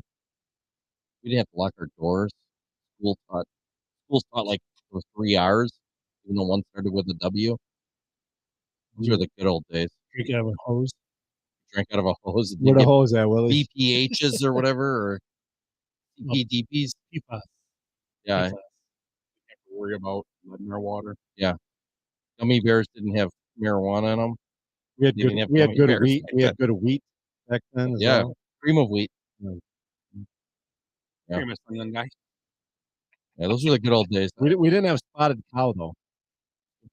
We didn't have to lock our doors. Schools taught like for 3 hours, even though one started with a W. Those were the good old days. Drink out of a hose. Drank out of a hose. And Where the get hose at, Willie? BPHs or whatever, or CPDPs. PFAS. Yeah, Have to worry about lead in our water. gummy bears didn't have marijuana in them. We had Didn't good. have We had gummy good bears. wheat. We had good wheat back then. As Yeah. well. Cream of wheat. Yeah. Famous young guy. Yeah, those were the good old days. We didn't have spotted cow though.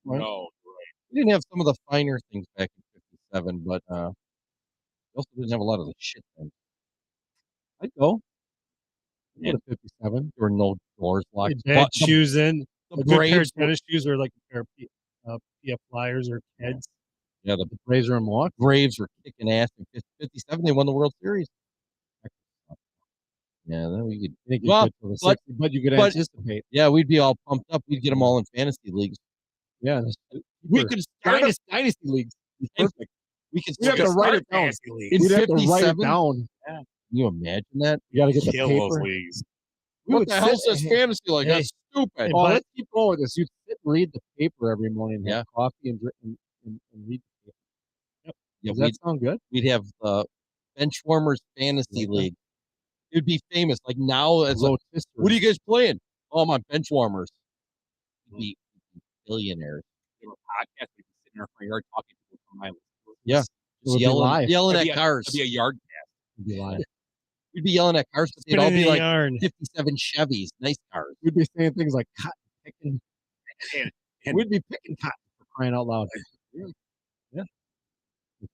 Right. No, We didn't have some of the finer things back in '57, but we also didn't have a lot of the shit things. I'd go. Yeah. Go to 57. There were no doors Hey, locked. bad The shoes in. the A good pair of Braves, tennis shoes or like a pair of PF Flyers or Keds. yeah, the Razor and walk. Braves were kicking ass in '57. They won the World Series. Yeah, then we could. I think Well, you could till the 60, but you could but- anticipate. Yeah, we'd be all pumped up. We'd get them all in fantasy leagues. Yeah, We could start a dynasty leagues. perfect. We could We have start to write it down. fantasy league. in We'd have to write it 57. down. Can you imagine that? You got to get the Kill those paper. leagues. We What would the hell sit- says fantasy like? Hey. That's stupid. Oh, let's keep going with this. You'd sit and read the paper every morning, and have coffee and drink and read the paper. Yeah, Does that sound good? we'd have the Benchwarmers Fantasy League. It'd be famous. Like now, it's like, what are you guys playing? Oh, I'm on Benchwarmers. We'd be billionaires. We have a podcast. We can sit in our front yard talking to people from my Yeah. It would be Yelling, live. yelling That'd at be cars. It'd be a yard It'd be live. We'd be yelling at cars, but they'd all Spinning be in like yarn. 57 Chevys. Nice cars. We'd be saying things like cotton picking. and- We'd be picking cotton for crying out loud. Yeah. That's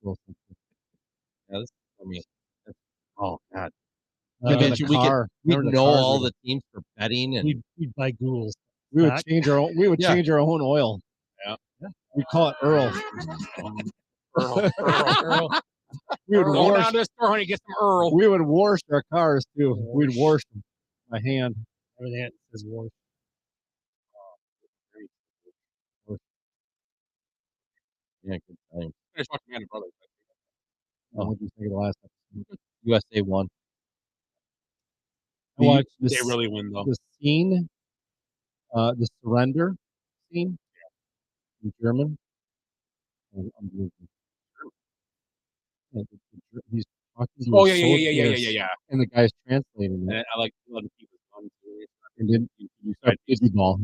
real simple. Yeah, this, I mean, Oh God. I bet the you we could- car. we'd Remember know cars all we the teams for betting and We'd buy ghouls. We would Back. change our own. We would Yeah. change our own oil. Yeah. We'd call it Earl. Earl. We would Go wash. down to the store, honey, get some Earl. We would wash our cars too. We'd wash them. my hand. Everything that says war. Yeah, good time. Finished watching Man and Brothers. What did you think of the last episode? USA won. I watched They really win though. the scene, the surrender scene in German. Unbelievable. Yeah, he's talking to Oh his yeah. soldiers, and the guy's translating it. And I like letting people fun too. And then you start dizzy ball.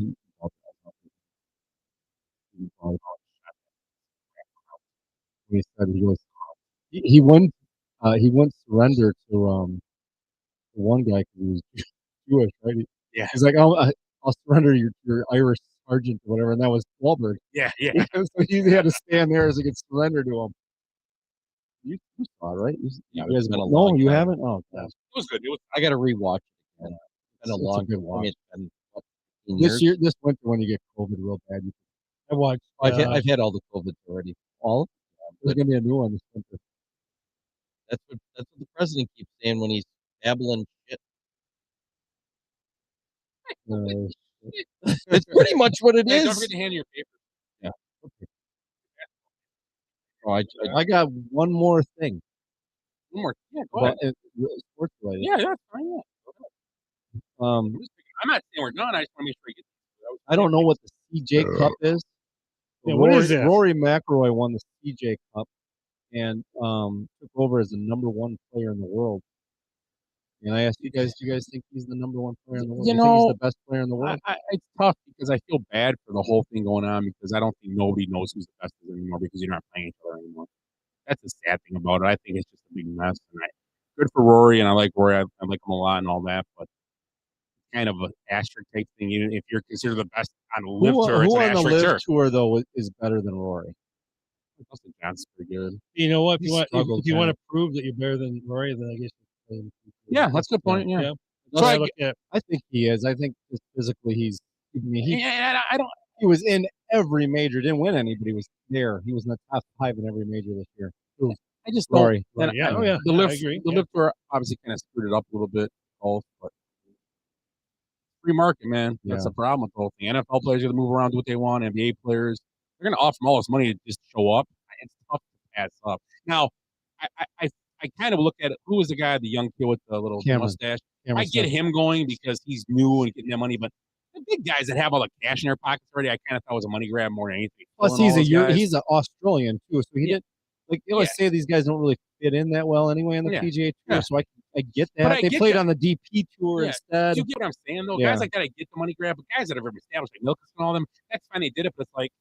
He said he goes. He wouldn't surrender to one guy because he was Jewish, right? Yeah. He's like, I'll surrender your Irish sergeant or whatever, and that was Wahlberg. Yeah. So he had to stand there as he could surrender to him. You saw it, right? Yeah, You guys, it's been a no, long you time. haven't. Oh, gosh. It was good. It was. I got to rewatch it again. It's been a It's a long good time. watch. It's been what, 15 years? This winter when you get COVID real bad, I watched. I've had all the COVID already. all. There's gonna be a new one this winter. That's what the president keeps saying when he's babbling shit. It's pretty much what it Hey, don't is. forget to hand your paper. Yeah. Oh, I got one more thing. One more. Yeah, go ahead. Sports related. Yeah, that's fine. Yeah. I'm not saying we're done. I just want to make sure you get. I don't know what the CJ Cup is. Yeah, what is this? Rory McIlroy won the CJ Cup and took over as the number one player in the world. And I asked you guys, do you guys think he's the number one player in the world? You Do you think know, he's the best player in the world? It's tough because I feel bad for the whole thing going on because I don't think nobody knows who's the best anymore because you're not playing each other anymore. That's the sad thing about it. I think it's just a big mess. And good for Rory, and I like Rory. I like him a lot and all that, but kind of an asterisk type thing. Even if you're considered the best on the live tour, it's Who an on the asterisk live tour. tour though is better than Rory? Dustin Johnson's pretty good. You know what? If He you want, struggled if you kind want of. to prove that you're better than Rory, then I guess. You can play. Yeah, that's a good point. Yeah. So So I I look at. I think he is. I think just physically he's. I mean, Yeah, I don't. he was in every major. Didn't win any, but he was there. He was in the top 5 in every major this year. I just Rory. don't. Yeah. Oh yeah. The I live, agree. the live tour obviously kind of screwed it up a little bit. Golf, but free market, man. That's the problem with the whole thing. NFL players are going to move around, do what they want. NBA players, they're going to offer them all this money to just show up. It's tough to pass up. Now, I kind of look at it. Who was the guy, the young kid with the little mustache? I get him going because he's new and getting that money, but the big guys that have all the cash in their pockets already, I kind of thought was a money grab more than anything. Plus, he's an Australian too, so he didn't. Like, let's say these guys don't really fit in that well anyway on the PGA Tour, so I get that. But They played on the DP Tour instead. You get what I'm saying, though? Guys like that, I get the money grab, but guys that have ever established, like Milkus and all them, that's fine, they did it, but it's like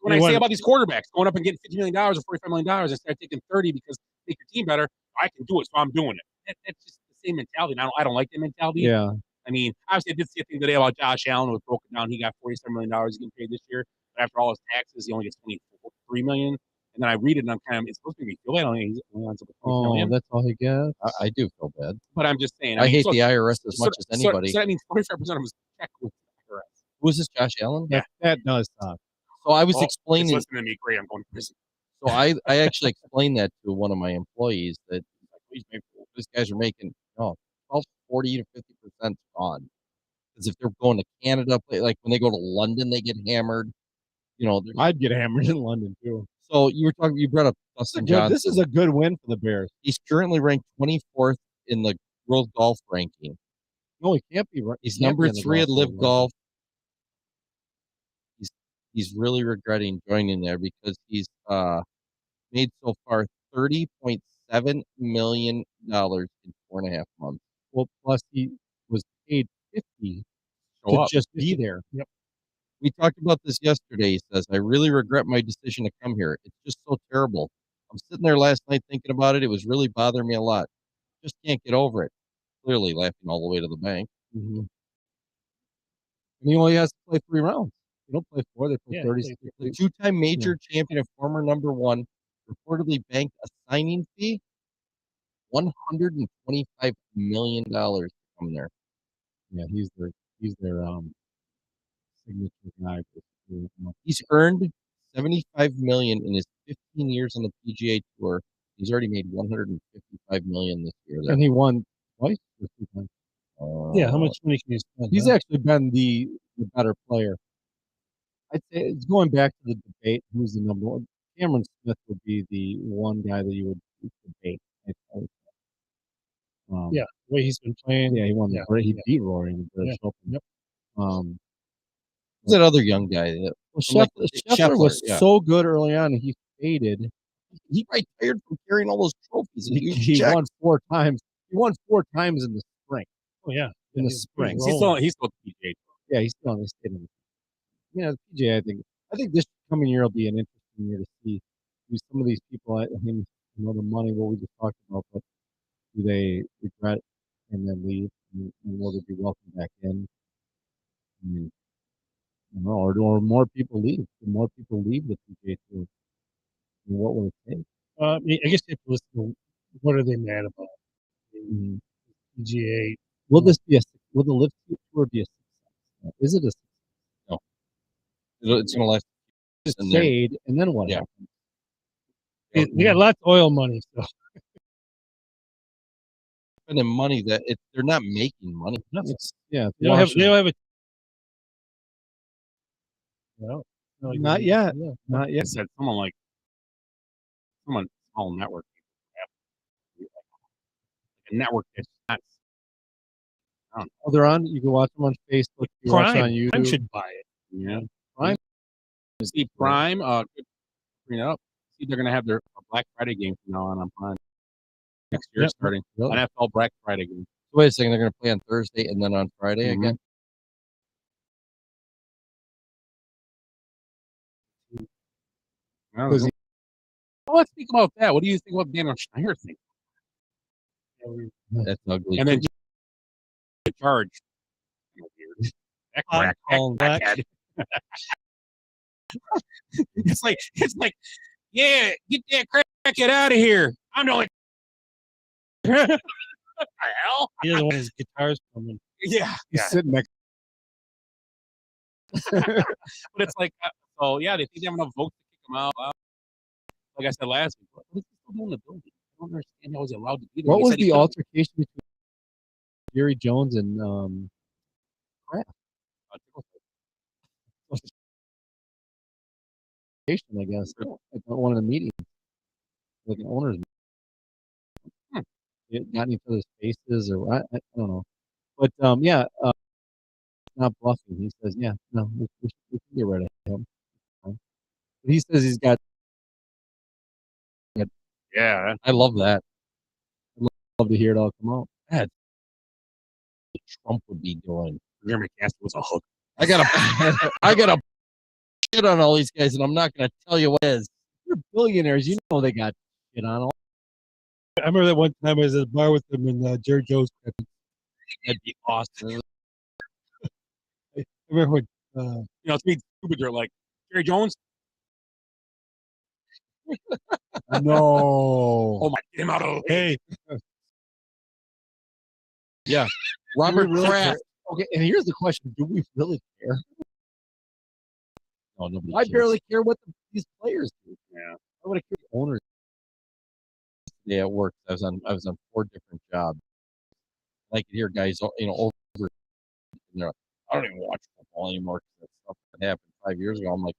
when I say about these quarterbacks going up and getting $50 million or $45 million and start taking 30 because make your team better, I can do it, so I'm doing it. That's just the same mentality. And I don't like that mentality. Yeah. I mean, obviously, I did see a thing today about Josh Allen was broken down. He got $47 million getting paid this year, but after all his taxes, he only gets $23 million. And then I read it, and I'm kind of, it's supposed to be feel bad. He only ends up with $20 million. That's all he gets. I do feel bad. But I'm just saying. I hate the IRS as much as anybody. So that means 45% of him is check with the IRS. Who is this, Josh Allen? Yeah. That does suck. So I was explaining. Listening to me, great. I'm going to prison. So I actually explained that to one of my employees that these guys are making 40 to 50% gone. Because if they're going to Canada, like when they go to London, they get hammered. I'd get hammered in London too. So you brought up Dustin Johnson. This is a good win for the Bears. He's currently ranked 24th in the world golf ranking. No, he can't be. He's number 3 at Live Golf. He's really regretting joining there because he's made so far $30.7 million in 4.5 months. Well, plus he was paid $50 to just be there. Yep. We talked about this yesterday. He says, I really regret my decision to come here. It's just so terrible. I'm sitting there last night thinking about it. It was really bothering me a lot. Just can't get over it. Clearly laughing all the way to the bank. Mm-hmm. And he only has to play 3 rounds. They don't play 4. They play 30. The 2-time major champion and former number 1 reportedly banked a signing fee, $125 million to come there. Yeah, he's their signature guy. He's earned $75 million in his 15 years on the PGA Tour. He's already made $155 million this year. And he won twice or 2 times. Yeah, how much money can you spend? He's huh? actually been the better player. I'd say it's going back to the debate. Who's the number one? Cameron Smith would be the one guy that you would debate. I would say. Yeah, the way he's been playing. Yeah, he won Yeah, the He yeah. beat Rory in the British Yeah, Open. yep. Who's that other young guy? That, Well, from, like, Scheffler was yeah. so good early on, and he faded. He retired from carrying all those trophies. And He won 4 times. He won 4 times in the spring. Oh yeah, In the he's spring. rolling. He's still PGA. Yeah, he's still on the state. Yeah, the PGA. I think this coming year will be an interesting year to see who some of these people. I mean, the money, what we just talked about, but do they regret and then leave, and will they be welcomed back in? I mean, I don't know, or more people leave. Do more people leave the PGA Tour? What will it take? I guess you have to listen to what are they mad about. PGA. Will this be will the Live Tour be a success? Is it a success? No. It's going to last. Just fade, and then what happens? They got lots of oil money, so spending money that they're not making money. Yeah, they don't have a. Well, not yet. Yeah. Not yet. I said someone small network. A network that's not. Oh, they're on. You can watch them on Facebook. You watch them on YouTube. Prime should buy it. Yeah. Prime. See Prime. Bring it up. See, they're gonna have their Black Friday game from now on Prime next year starting. Really? NFL Black Friday game. So wait a second, they're going to play on Thursday and then on Friday again. Well, let's think about that. What do you think about Daniel Schneider thing? That's ugly. And then charge. It's like, yeah, get that crackhead out of here. I'm the only. What the hell? He doesn't want his guitars coming. Yeah, He's sitting next. But it's like, so yeah, they think they have enough votes to kick him out. Like I said last week, what is he still doing in the building? I don't understand how he's allowed to be there. What He was said he the couldn't- altercation between Jerry Jones and Kraft? I guess at one of the meetings, like an owner's meeting. It got in each other's faces, or I don't know. But yeah, not bluffing. He says, yeah, no, we can get rid of him. But he says he's got. Yeah, I love that. I'd love to hear it all come out. What Trump would be doing. Jeremy Castle was a hook. I got a shit on all these guys, and I'm not going to tell you what it is. They're billionaires. You know they got shit on all. I remember that one time I was at a bar with them and Jerry Jones. That'd be awesome. I remember when It's being stupid. They're like, Jerry Jones? No. Oh my, get him out of the way. hey, Yeah. Robert really Kraft. care? Okay, and here's the question: do we really care? No, nobody I cares. barely care what these players do. Yeah. I would have cared the owners. Yeah, it works. I was on 4 different jobs. I could hear guys, over. And they're like, I don't even watch football anymore because that stuff that happened 5 years ago. I'm like,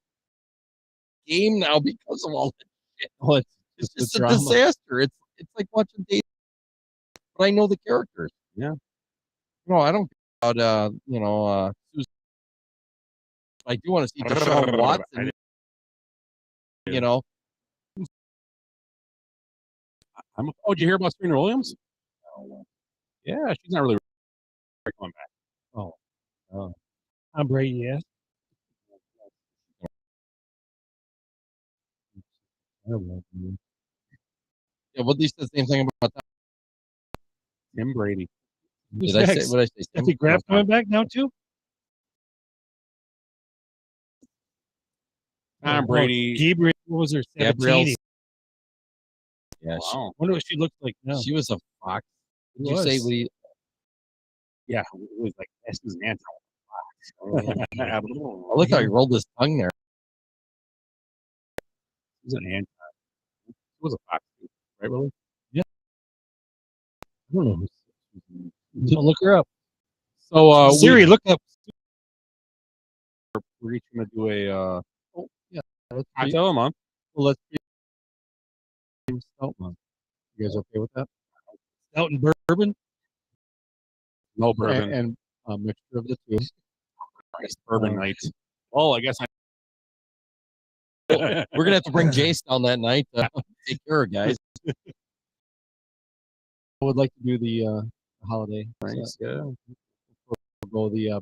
game now because of all that shit. Oh, It's the just a drama. disaster. It's like watching Dave. But I know the characters. Yeah. I don't care about Susan. I do want to see Deshaun Watson. Oh, did you hear about Serena Williams? Yeah, she's not really coming back. Tom Brady, yes. Yeah, well, at least the same thing about that. Tim Brady. Did I say what I say? Steffi Graf coming back now too? Tom Brady. Gabriel, what was her? Gabrielle. 17. Yeah, Wow. Wonder what she looks like now. she was a fox. Did you Was. say what he? Yeah, it was like Susan Anton. I look how he rolled his tongue there. Susan Anton. It was a fox, right, Willie? I don't know. Don't look her up. So Siri, look up. we're each gonna do a yeah. Let's cocktail a month. well, let's be stout month. You guys okay with that? Stout and bourbon. No bourbon. And a mixture of the two. Nice bourbon night. Oh, I guess We're gonna have to bring Jace down that night to take care of guys. I would like to do the holiday. nice. Yeah. We'll go the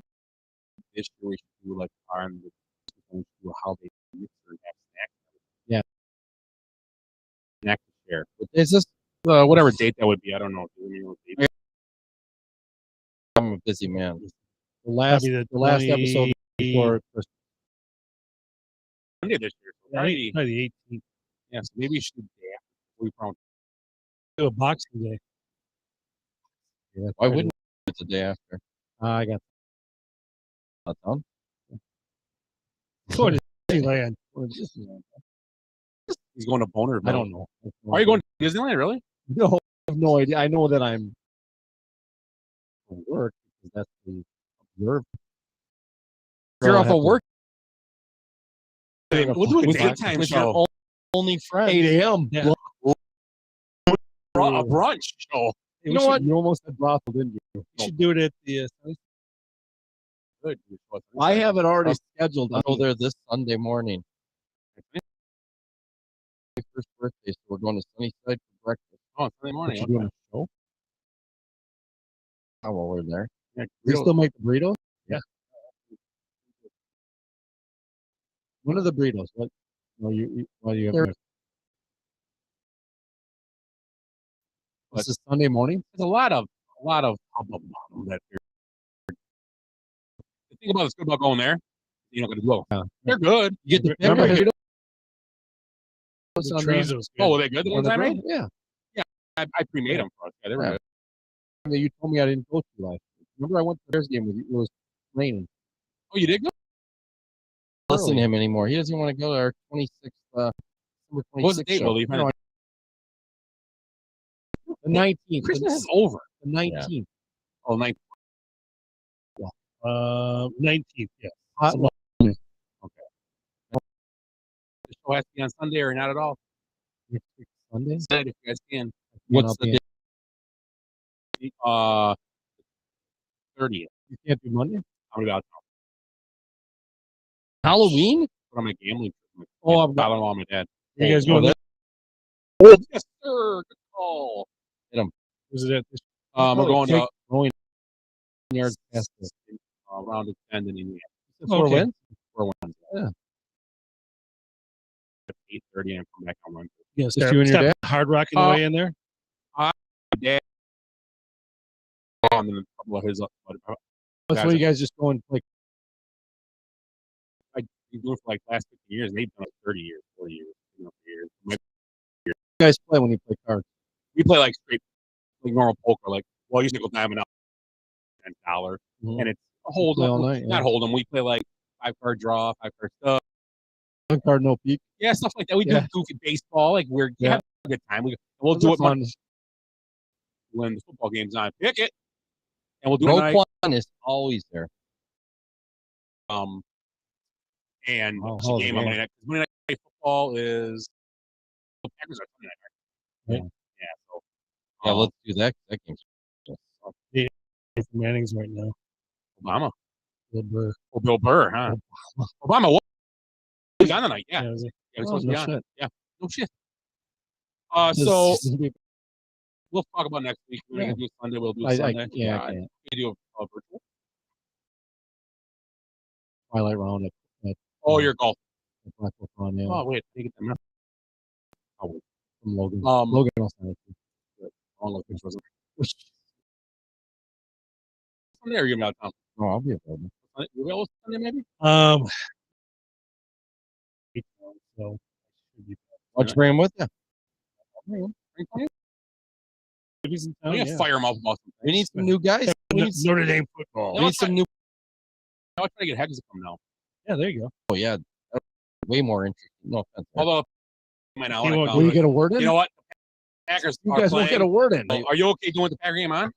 This year we should do like on the do a holiday mixer and have snacks. Yeah. Snack to share. is this Whatever date that would be. I don't know. Do you know what date? I'm a busy man. the last Probably the last 20 episode before Christmas. Monday this year. So Probably Friday. the 18th. Yeah, so maybe we should do the day after. We probably Do a Boxing Day. Yeah, Why wouldn't it the day after? I got Not done. Go to Disneyland. he's going to Bonerville. I don't know. Are you going to Disneyland? Really? No, I have no idea. I know that I'm for work because that's the observed. You're off of work We'll do a With daytime with show. your only friend. 8 a.m. Yeah. A brunch show. You know what? You almost had brothel, didn't you? You should do it at the Good. I have it already scheduled. I'll go there this Sunday morning. My first birthday, so we're going to Sunnyside for breakfast. Oh, Sunday morning. You doing a show? Oh, well, we're there. Yeah, You still make the burritos? Yeah. One of the burritos. What? No, why do you have? They're- This is Sunday morning. There's a lot of hubbub on that. The thing about it's good about going there, you're not going to go. Yeah. They're good. You get the Remember pepper. burritos? the on the- chorizo's good. Oh, were they good the on ones the I bread? made? Yeah. I pre-made them for us. Yeah, they were Yeah. good. That you told me I didn't go to last week. Remember I went to the Bears game with you. It was raining. Oh, you did good? Listen to him anymore. He doesn't want to go to our 26th, December 26th What was the date, show. Willie? No, the 19th. Christmas is over. The 19th. Oh, 9th. 19th. Yeah. Hot one. The show has to be on Sunday or not at all. Next week, Sunday. Said if you guys can. What's I'll the be date? 30th. You can't do Monday. I'm about Halloween? put on my gambling trip. Oh, I've got- father-in-law and my dad. You guys Oh, going? Yes, sir. Good call. Was it at this? We're going to Throwing yards past the round of 10 in Indiana. four Okay. wins. For one. Yeah. At 8:30 and come back on Wednesday. Yeah, Just you and your start dad? hard rocking the way in there. My dad and then a couple of his. That's why you guys just go and play. He's doing it for like last 15 years. And they've done it 30 years, 40 years, 50 years. You guys play when you play cards. We play like straight, like normal poker. Like, well, I used to go diamond up $10, Mhm. and it's a hold play up. all night, yeah. Not hold 'em. We play like 5-card draw, 5-card stuff. One card, no peak. Yeah, stuff like that. We Yeah. do goofy baseball. Like we're Yeah. having a good time. We'll Those do are it fun. when the football game's on. Pick it, and we'll do it Roquan tonight. is always there. And Oh, it's a hell of a game on game. Monday night. Monday night football is the Packers are Sunday night. Right? Yeah. So Yeah, let's do that. That game's Manning's right now. Obama. Bill Burr. Oh, Bill Burr, huh? Obama. What? He's on tonight. Yeah. Yeah, is he? Yeah, he's Oh, supposed to no be on. shit. Yeah. No shit. This So is gonna be- we'll talk about next week. We're Yeah. gonna do Sunday. We'll do I Sunday. can't. We do a virtual. Twilight round at Oh, your golf. Blackwell Pond, yeah. Oh, wait. I think it's enough. Oh, From Logan. Um, Logan will send it to you. wrong location, wasn't it? Sunday or you're out of town? Oh, I'll be available. Sunday? You available Sunday maybe? So should be Why don't you bring him with you? if he's in We town, gotta yeah. fire him up about some We things. need some new guys. We need, Notre Dame football. we need some new. I was trying to get Heggs to come now. Yeah, there you go. Oh yeah, that's way more interesting. No offense. Although, he might not He wanna won't come. Will you get a word in? You know what? The Packers You are guys won't get a playing. word in. Are you okay doing the Packer game on?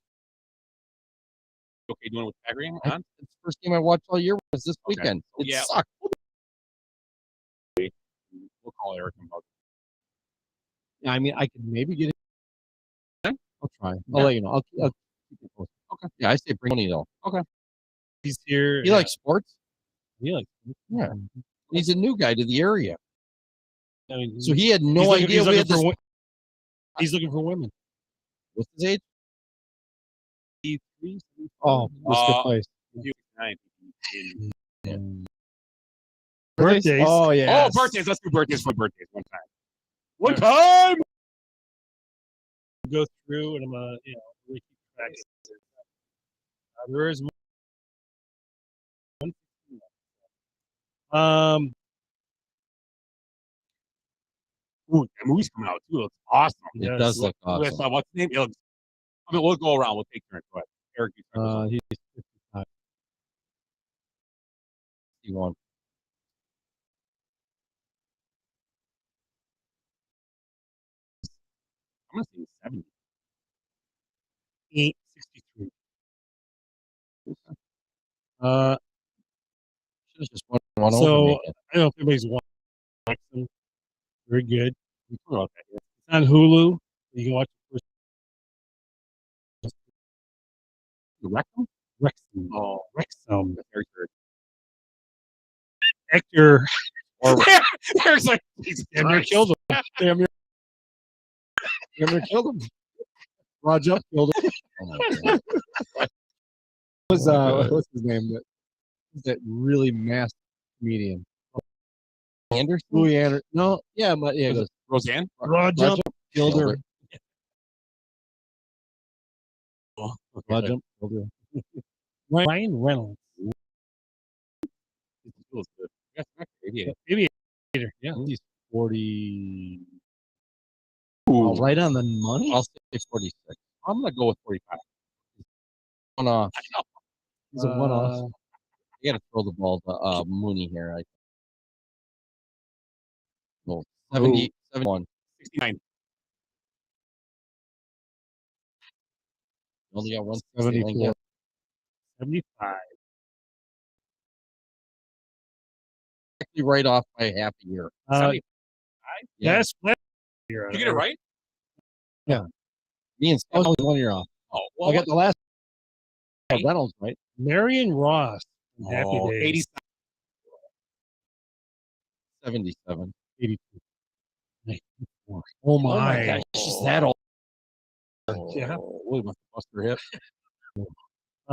okay doing it with Packer game It's on? the first game I watched all year was this Okay. weekend. It Yeah. sucked. We'll call Eric about Yeah, I mean, I could maybe get it. I'll try. Yeah. I'll let you know. I'll keep you posted. Okay. Yeah, I say bring money though. He's here. He likes sports. He likes. Yeah. He's a new guy to the area, I mean, so he had no he's looking- idea he's we looking had this. for wo- He's looking for women. What's his age? 83, Oh, that's a good place. 9. Birthdays. Oh yeah. Oh, birthdays. Let's do birthdays for birthdays one time. One time. Go through and I'm gonna, really keep track of it. There is one. Ooh, that movie's coming out too. It looks awesome. It does look With, awesome. what's his name? We'll go around. We'll take turns. Go ahead. Eric, you start this one. He's 55. He won. I'm gonna say 70. 863. Should have just won So over me. I don't know if anybody's watched them. Very good. We talked about that. It's on Hulu. You can watch the first The Rectum? Wrexham. Oh, Wrexham. Eric's very- Hector. Eric's like, Jesus Damn near Christ. killed him. Damn near killed him. Roger killed him. Oh my God. What's his name? That really masked comedian. Anderson? Louis Anderson. No, yeah, but yeah, it goes. Roseanne? Roger Killed her. Roger killed her. Ryan Reynolds. It feels good. Yes, Aviator. Aviator. Yeah. He's 40. Ooh. Right on the money. I'll say 46. I'm gonna go with 45. One off. He's a one-off. You got to throw the ball to Mooney here. I well, 70, 71. 69. Only got 74. 75. Actually, right off by half a year. 75. Yeah. That's last year. Did you get it right? Me and I Scott. was 1 year off. Oh, I well, got the last. Reynolds, right? Marion Ross. From Happy oh, Days. 80. 77. 82. Oh Oh my. my gosh, she's that old. Yeah. Oh, Willie must have busted her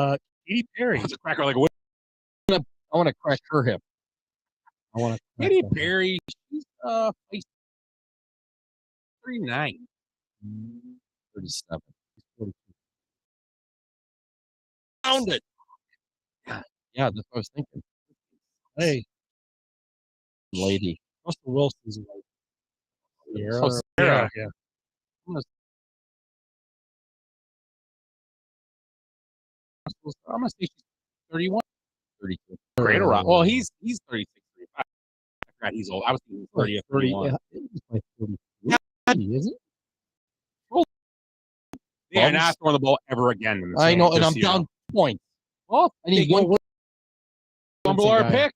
hip. Katy Perry. It's a cracker like a whip. I want to crack her hip. I want to. Katy Perry, she's 39. 37. Found it. Yeah, that's what I was thinking. Hey, Lady. Russell Wilson's like. Sierra. Oh, Sarah. Yeah. I'm gonna say she's 31. 32. Great around. Well, he's 36, 35. I forgot he's old. I was thinking 30 or 31. Yeah, it's like 33, isn't it? They are not throwing the ball ever again. In the I season, know, and just I'm so you down know. points. Well, I need they one fumble our guy. pick.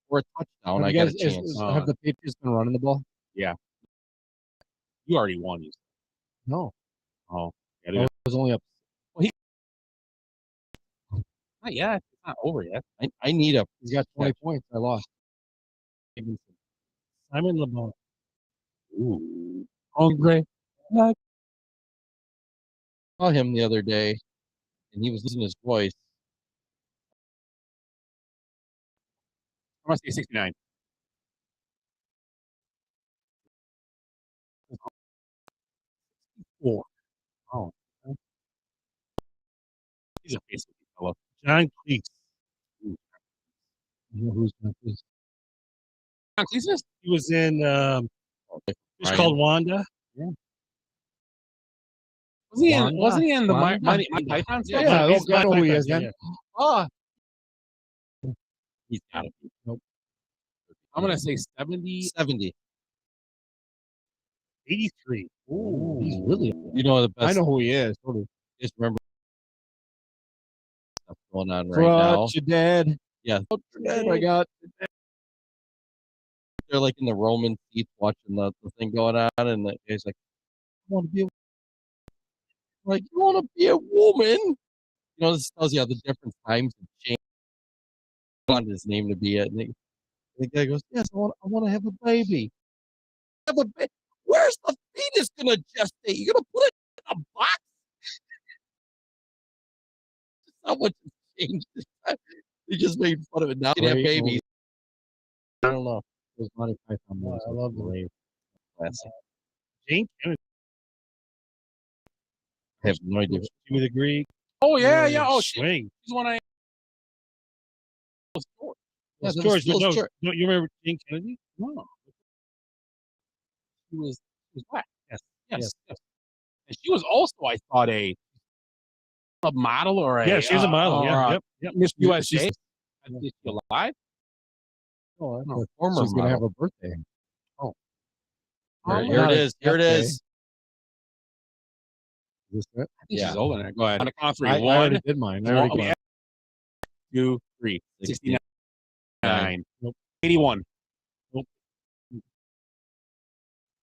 or a touchdown. Have, I you got a guys, chance. have the Patriots been running the ball? You already won. You. No. Oh, yeah, I dude. was only up. Not yet. It's not over yet. I need a. He's got 20 points. I lost. Simon LeBron. Ooh, hungry. Saw him the other day, and he was losing his voice. I must say 69. Four. Oh, he's a face fellow. John Cleese. You know who's not this? John Cleese? He was in it's Ryan. called Wanda. Wasn't he in the Wanda? Monty Python stuff? Yeah, he's I know who he is yeah. then. Ah, He's got to be. Nope. I'm gonna say 70. 70. 83. Ooh, he's really. You know the best. I know who he is. Totally. Just remember stuff going on right now. Brought you dead. Yeah, I got. they're like in the Roman seats watching the thing going on, and the guy's like, "I want to be like, you want to be a woman?" You know, this tells you how the different times have changed. I wanted his name to be it, and the guy goes, "Yes, I want to have a baby. Have a baby. Where's the fetus gonna gestate? You gonna put it in a box?" How much has changed? They just made fun of it. Now they have babies. I don't know. Those Monty Python movies. I love great. Classic. Jane Kennedy, I have no idea. Jimmy the Greek. Oh yeah. Oh, Swing. she's one I. Yeah, that George, was no, George. no, you remember Jane Kennedy? No. She was black. Yes. Yes. And she was also, I thought, a model or a. Yeah, she's a model. Yeah, yep. Miss USA. Is she alive? Oh, No, former she's gonna have model. a birthday. Oh, Here it is. Here it Okay. is. Is this it? I think Yeah. she's older than that. Go ahead. On the count of three. I One, already did mine. I already one, got 2, 3. 69. Nope. 81.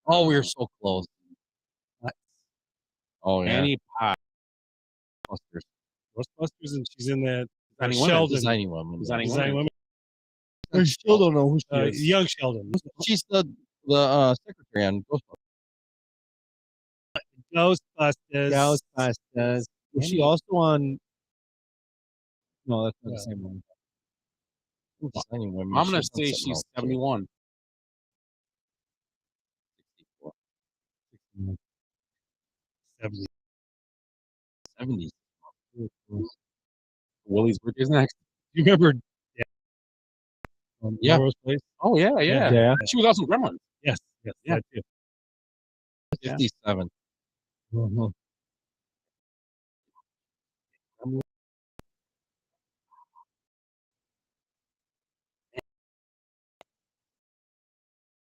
Oh, we were so close. Oh yeah. Annie Potts. Ghostbusters, and she's in that Designing Women. Sheldon. Designing woman. Designing Designing Women. Women. I still don't know who she is. Young Sheldon. She's the secretary on Ghostbusters. Ghostbusters. Ghostbusters. Was she also on? No, that's not the same one. Designing women. I'm going to She's on say something she's else, too. 71. 64. 70. 70s. Willie's birthday's next. You remember? Yeah. Melrose Place? Oh, yeah. Yeah. She was also in Gremlins. Yes. Yeah. That too. 57. Mhm.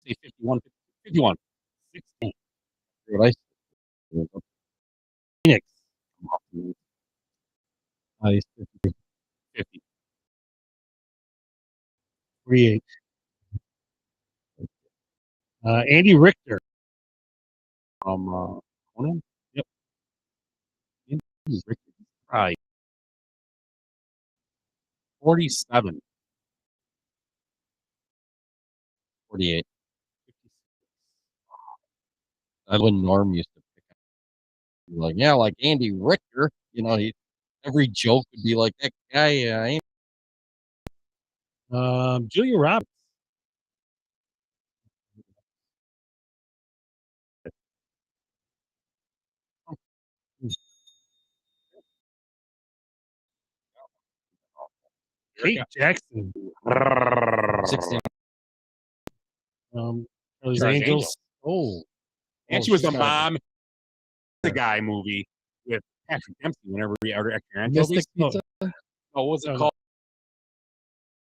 Say 51. 51. 60. What I Phoenix. He's 50. 48. Andy Richter. From Conan? Yep. Andy Richter. Probably 47. 48. I when Norm used to pick up, like, yeah, like Andy Richter. You know, every joke would be like that guy. Julia Roberts. Kate Jackson. 60. Charlie's Charlie's Angels. Angels. Oh. And she was the mom. The guy movie with Patrick Dempsey whenever we ordered extra anchovies. Mystic Pizza. Oh, what was it called?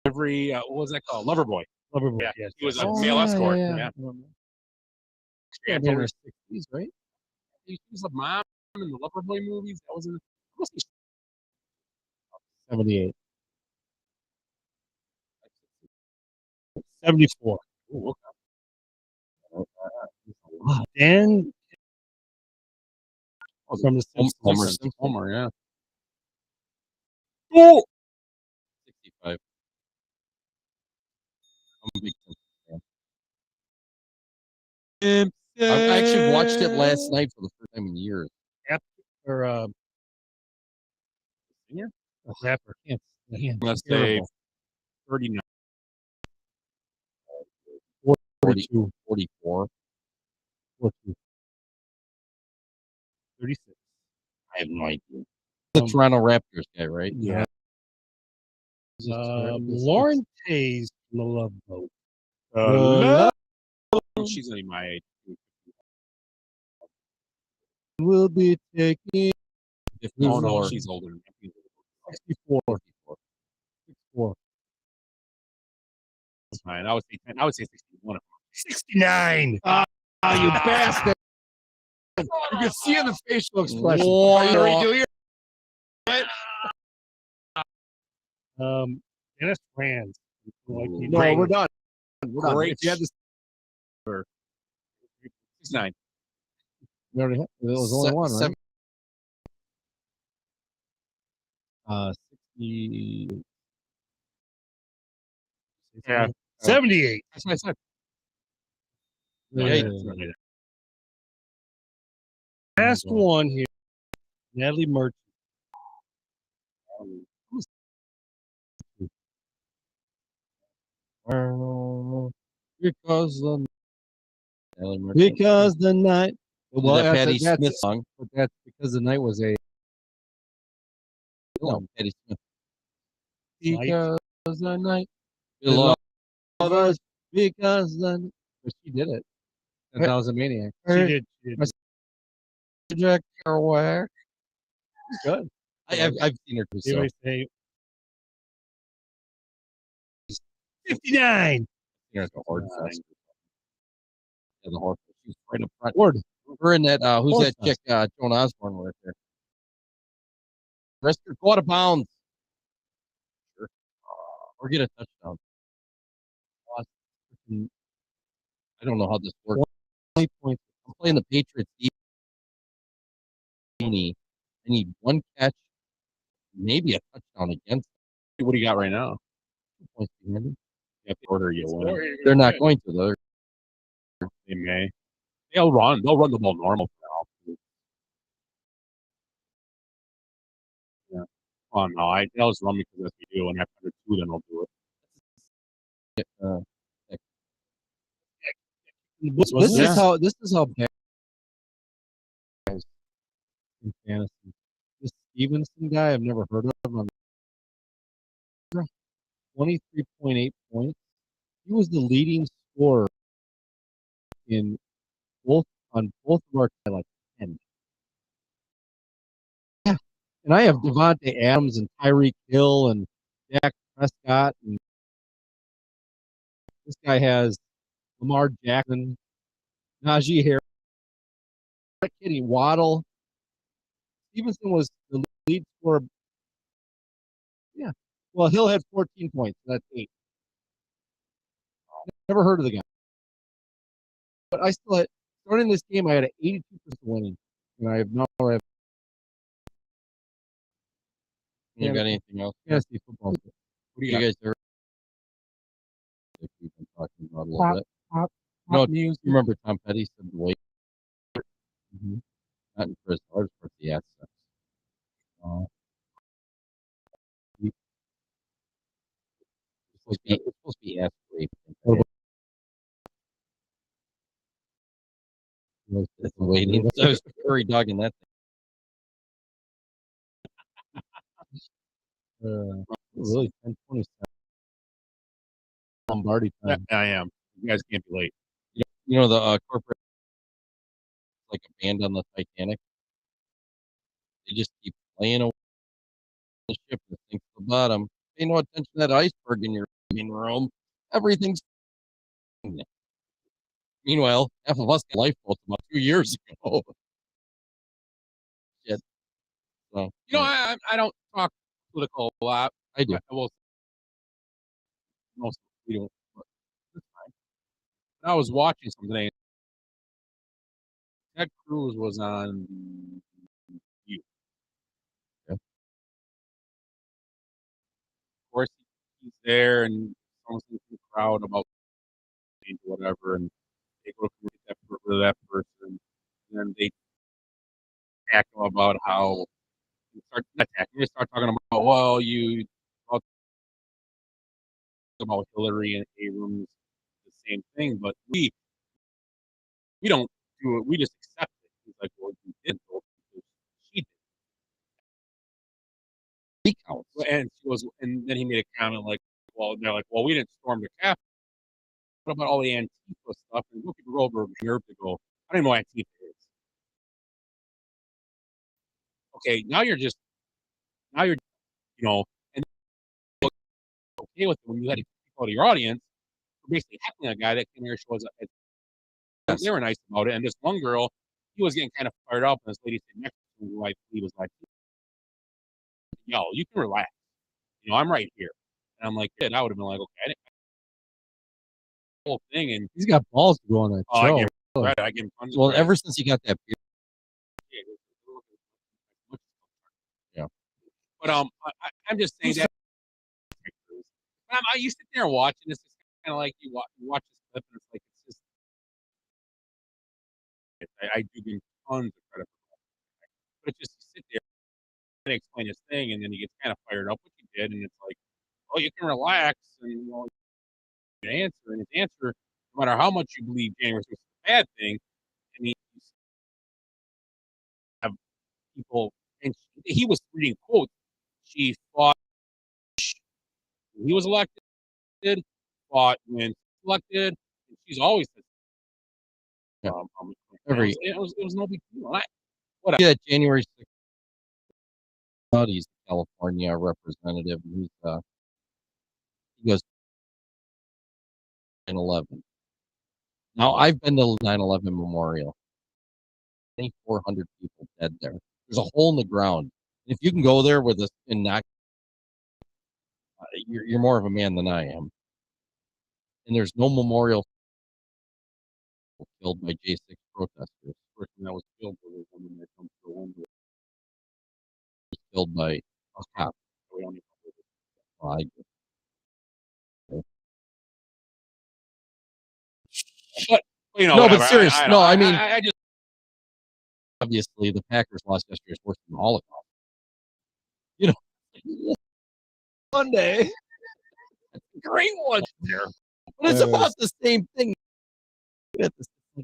What was that called? Loverboy. Loverboy. Yeah. Yes. He was a male escort. Yeah. In her 60s, right? He was the mom in the Loverboy movies. That was in. 78. 74. Ooh, Dan from the Simpsons. Homer, yeah. Oh! 65. I'm a big Simpsons fan. I actually watched it last night for the first time in years. Or singer? A rapper. Can't stand. Let's say Terrible. 39. 42. 44. 42. 36. I have no idea. The Toronto Raptors guy, right? Yeah. Lauren Taze from The Love Boat. She's only my age. We'll be taking Oh, no, she's older than me. 64. 64. That's fine. I would say 10. I would say 61. 69. You bastard! You can see in the facial expression. Whoa. Are you redoing it? Dennis Franz. Like he No, brings- we're done. We're done. Great. If you had this, 69. we already had, it was only one, right? 60. Yeah. 78. That's what I said. Yeah. Last one here. Natalie Merchant. Because the night. Well, that Patti that's Smith song. But that's because the night was a. No, Patti Smith. Because the night. Belong. Love us because the. But she did it. And that was a maniac. She did. Jack Kerouac. Good. I've seen her too. They So. always say 59. There's a hard fest. Yeah, the hard fest. She's right up front. We're in that. Who's that chick? Joan Osborne right there. Rest your quarter pounds. Sure. Or get a touchdown. I don't know how this works. 20 points. I'm playing the Patriots. I need one catch, maybe a touchdown against them. What do you got right now? 2 points behind them. You have to order you one. They're not going to, though. They may. They'll run. They'll run the ball normal for now. Yeah. Oh no, they'll just run because that's what we do, and after 2, then they'll do it. This is how bad guys in fantasy. This Stevenson guy, I've never heard of him. 23.8 points. He was the leading scorer on both of our like 10. Yeah. And I have Devontae Adams and Tyreek Hill and Dak Prescott, and this guy has Lamar Jackson, Najee Harris, not kidding, Waddle. Stevenson was the lead scorer. Yeah. Well, Hill had 14 points. So that's 8. Never heard of the guy. But I still had, starting this game, I had an 82% winning. And I have now I have You got anything else? fantasy football. What do you guys heard? We've been talking about a little bit. No, do you remember Tom Petty said the weight? Not in prison. I was for the ass sex. It's supposed to be ass rape. It's waiting. I was prairie dogging that thing. Really, 10:27. Lombardi Yeah, time. I am. You guys can't be late. You know the corporate, like a band on the Titanic. They just keep playing away the ship and sinks to the bottom. Pay no attention to that iceberg in your room. Everything's. Meanwhile, half of us got lifeboats about 2 years ago. Shit. So You know, I don't talk political a lot. I do. I will. Most we don't. But that's fine. And I was watching something today. Ted Cruz was on you. Yeah. Of course, he's there, and someone's in the crowd about whatever, and they go to get that person, and then they attack him about how they start talking about, well, you talk about Hillary and Abrams, the same thing, but we don't do it. We just accept it. He's like, well, you did vote because she did. He counts. And she goes, and then he made a comment like, well, they're like, well, we didn't storm the Capitol. What about all the Antifa stuff? And people go over Europe to go, I don't even know what Antifa is. Okay, now you're, you know, and okay with it when you had to people out of your audience for basically heckling a guy that came here shows up. They were nice about it. And this one girl, he was getting kind of fired up, and this lady sitting next to him, who I believe was like, yo, you can relax. I'm right here. And I'm like, yeah, and I would have been like, okay, I didn't the whole thing. And He's got balls to go on that I show. give him credit. I give him tons of Well, credit. ever since he got that beard, yeah. But I'm just saying that. You sit there and watch, and it's just kind of like you watch this clip, and it's like it's just. I do give him tons of credit for that, but it's just you sit there and explain his thing, and then he gets kind of fired up, which he did, and it's like, oh, you can relax, and answer, and his answer, no matter how much you believe January 6th is a bad thing, I mean, have people, and he was reading quotes. She fought when he was elected, fought when elected, and she's always said, it was no big deal. Whatever. yeah, January 6th. He's the California representative. And he goes 9/11. Now I've been to 9/11 Memorial. 2,400 people dead there. There's a hole in the ground. If you can go there with us and not, you're more of a man than I am. And there's no memorial killed by J6 protesters. The person that was killed was a woman that comes to a window. Was killed by a cop. We don't even But no, whatever. but seriously, I mean, I just obviously the Packers lost yesterday's worse than the Holocaust. Monday, great one there. but it's about the same thing. That's a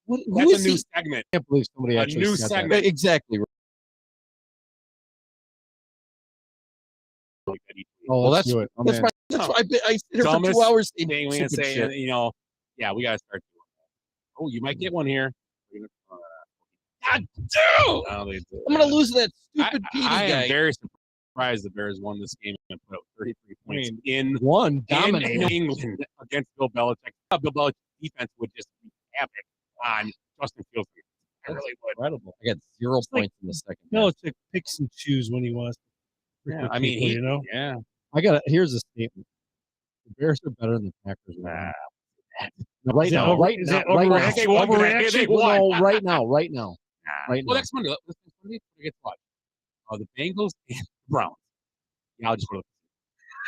new segment. I can't believe somebody A actually new said segment. Exactly. Oh, Well, let's that's do it. that's why I sit here for Dumbest 2 hours thing saying we can stupid say, shit. yeah, we gotta start doing that. Oh, you might get one here. God damn! I'm gonna lose that stupid Petey I guy. am very surprised the Bears won this game and put up 33 points in dominated. New England against Bill Belichick. Bill Belichick's defense would just be havoc on Justin Fields. I really would. Incredible. I got 0 points in the second. Belichick picks and choose when he wants to. Yeah, I mean, people, yeah. Here's a statement. The Bears are better than the Packers. Right now. Right now. Well, next Monday, we get to watch. The Bengals and the Browns. Yeah, I'll just go.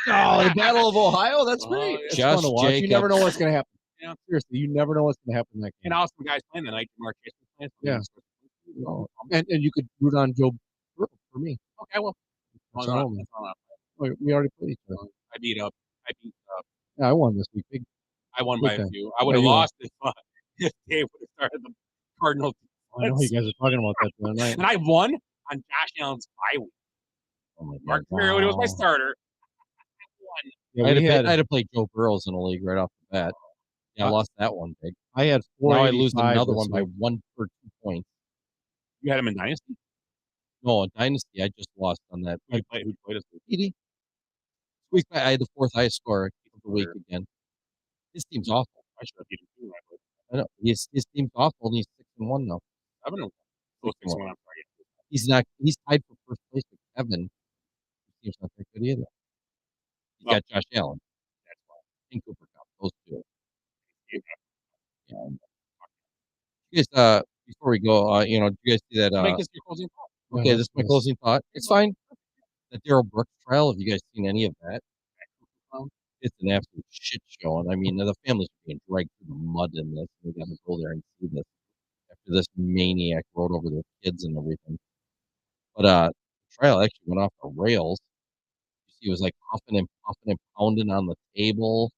Oh, the Battle of Ohio. That's great. It's Josh fun to watch. You never Jacobs. know what's going to happen. Yeah. Seriously, you never know what's going to happen in that game. And also, some guys playing tonight. Mark Chase playing. Yeah. And you could root on Joe Burrow for me. Okay, well. That's all right. We already played each other. I beat Yeah, I won this week. Big. I won by Okay. a few. I would have lost if Dave would have started the Cardinals. I know you guys are talking about that the other night. And I won on Josh Allen's bye week. Oh my Mark God. Mariota was my starter. Yeah, I had to play Joe Burrows in a league right off the bat. Yeah, I lost that one big. I had Now I lose 485 another this one by week. 1 or 2 points. You had him in Dynasty? No, Dynasty, I just lost on that. Who played us? Edie. Week I had the 4th highest score of the week again. His team's awful. I should have beat him too. I know. His team's awful, and he's 6-1 now. 7-1. He's not. He's tied for first place with Kevin. His team's not that good either. He's got Josh Allen. That's why. And Cooper Cup. Those two. Yeah. You guys, before we go, do you guys see that? Make this your closing thought. Okay, this is my closing thought. It's fine. The Darrell Brooks trial. Have you guys seen any of that? It's an absolute shit show, and I mean, the family's being dragged through the mud in this. We got to go there and see this after this maniac rode over their kids and everything. But the trial actually went off the rails. You see, he was like huffing and puffing and pounding on the table,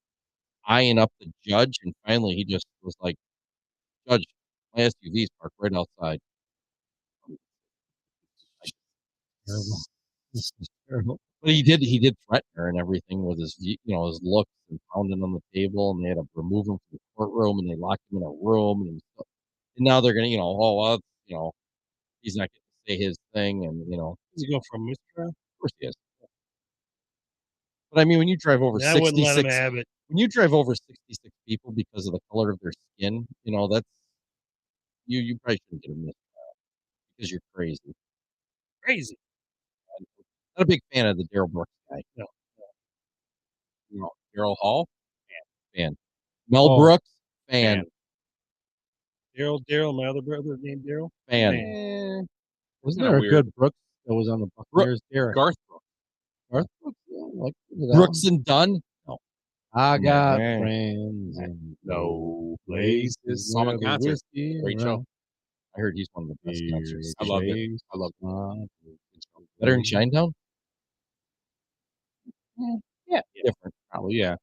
eyeing up the judge, and finally he just was like, "Judge, my SUV's parked right outside." Terrible. This is terrible. But he did threaten her and everything with his, his looks and pounding on the table, and they had to remove him from the courtroom, and they locked him in a room, and now they're gonna, he's not going to say his thing, and Does he go from mistrial? of course he is. But I mean, when you drive over I wouldn't let him 66, have it. when you drive over 66 people because of the color of their skin, that's you probably shouldn't get a mistrial because you're crazy. Crazy. Not a big fan of the Darrell Brooks guy. No. Daryl Hall, Fan. Mel Oh. Brooks, fan. Daryl, my other brother named Daryl. Fan. Wasn't Kinda there a weird. good Brooks that was on the Buccaneers? Derek. Garth Brooks. Garth Brooks? Yeah, like that Brooks one. and Dunn. I got Nah. friends in No places places. Saw him where in the concert. whiskey Great show. around I heard he's one of the best beer concerts. I loved it. tastes I loved it. not Better than Shinedown? Yeah. Different. Probably, yeah.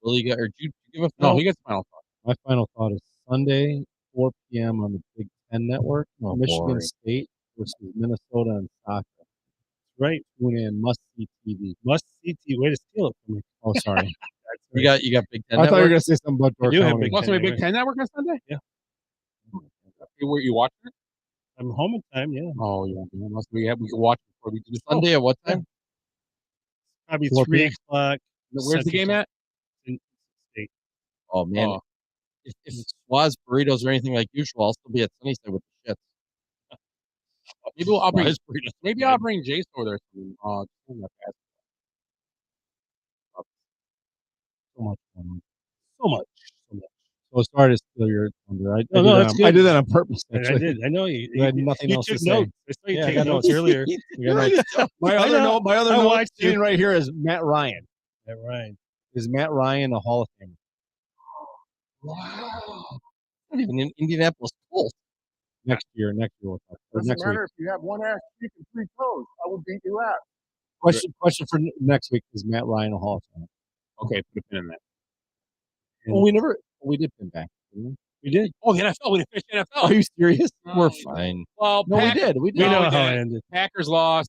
Willie got, or did you give a No, final? he gets final thought. My final thought is Sunday, 4 p.m. on the Big Ten Network, Oh, Michigan boring. State versus Minnesota and soccer. Right. Tune in, must see TV. Must see TV. Way to steal it from me. Oh, sorry. You got Big Ten I thought you were Network? going to say something about I do have County. Big Want to Ten be Big Network. Ten Network on Sunday? Yeah. Were you watching it? I'm home in time. Yeah. Oh, yeah. Unless we can watch it before we do this. Sunday at what time? Probably 4 3 p.m. o'clock. Where's the game at? In State. Oh, man. Oh. If Swaz burritos are anything like usual, I'll still be at Sunnyside with the shits. Maybe I'll bring. Swaz burritos. Maybe I'll bring Jace over there. So much fun. So much. So sorry to steal your thunder. I No, did that's that on, I good. did that on purpose, I actually. did. I know you. You had nothing you else to took say. notes. I saw you Yeah, I taking got notes notes. earlier. We got notes. My I other know. note, my other I note watched you. sitting right here is Matt Ryan. Matt Ryan. Is Matt Ryan a Hall of Famer? Wow. Not even in Indianapolis Colts. Next year we'll talk. Or Doesn't next week. matter if you have one ass cheek and 3 toes. I will beat you out. Question for next week: is Matt Ryan a Hall of Famer? Okay, put a pin in that. Well, we did pin back. Didn't we? We did. Oh, the NFL. We didn't finish the NFL. Are you serious? We're fine. Well, No, we did. We We did. know we how did. it ended. Packers lost.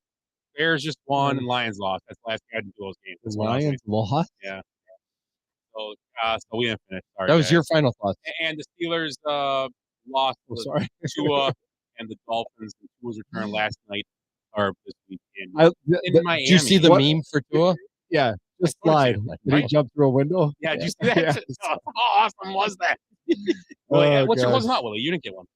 Bears just won, and Lions lost. That's the last guy to do those games. The That's what I'll say. Lions lost. Yeah. So we didn't finish. Sorry, That was guys. your final thoughts. And the Steelers lost Oh, to sorry. Tua and the Dolphins. And Tua's return last night or this weekend in Miami. Did you see the meme for Tua? Yeah, just I slide. told Did he jump through a window? Yeah, did you see that? Yeah. How awesome was that? Willie, Oh, what's your gosh. closing thought, Willie? You didn't get one.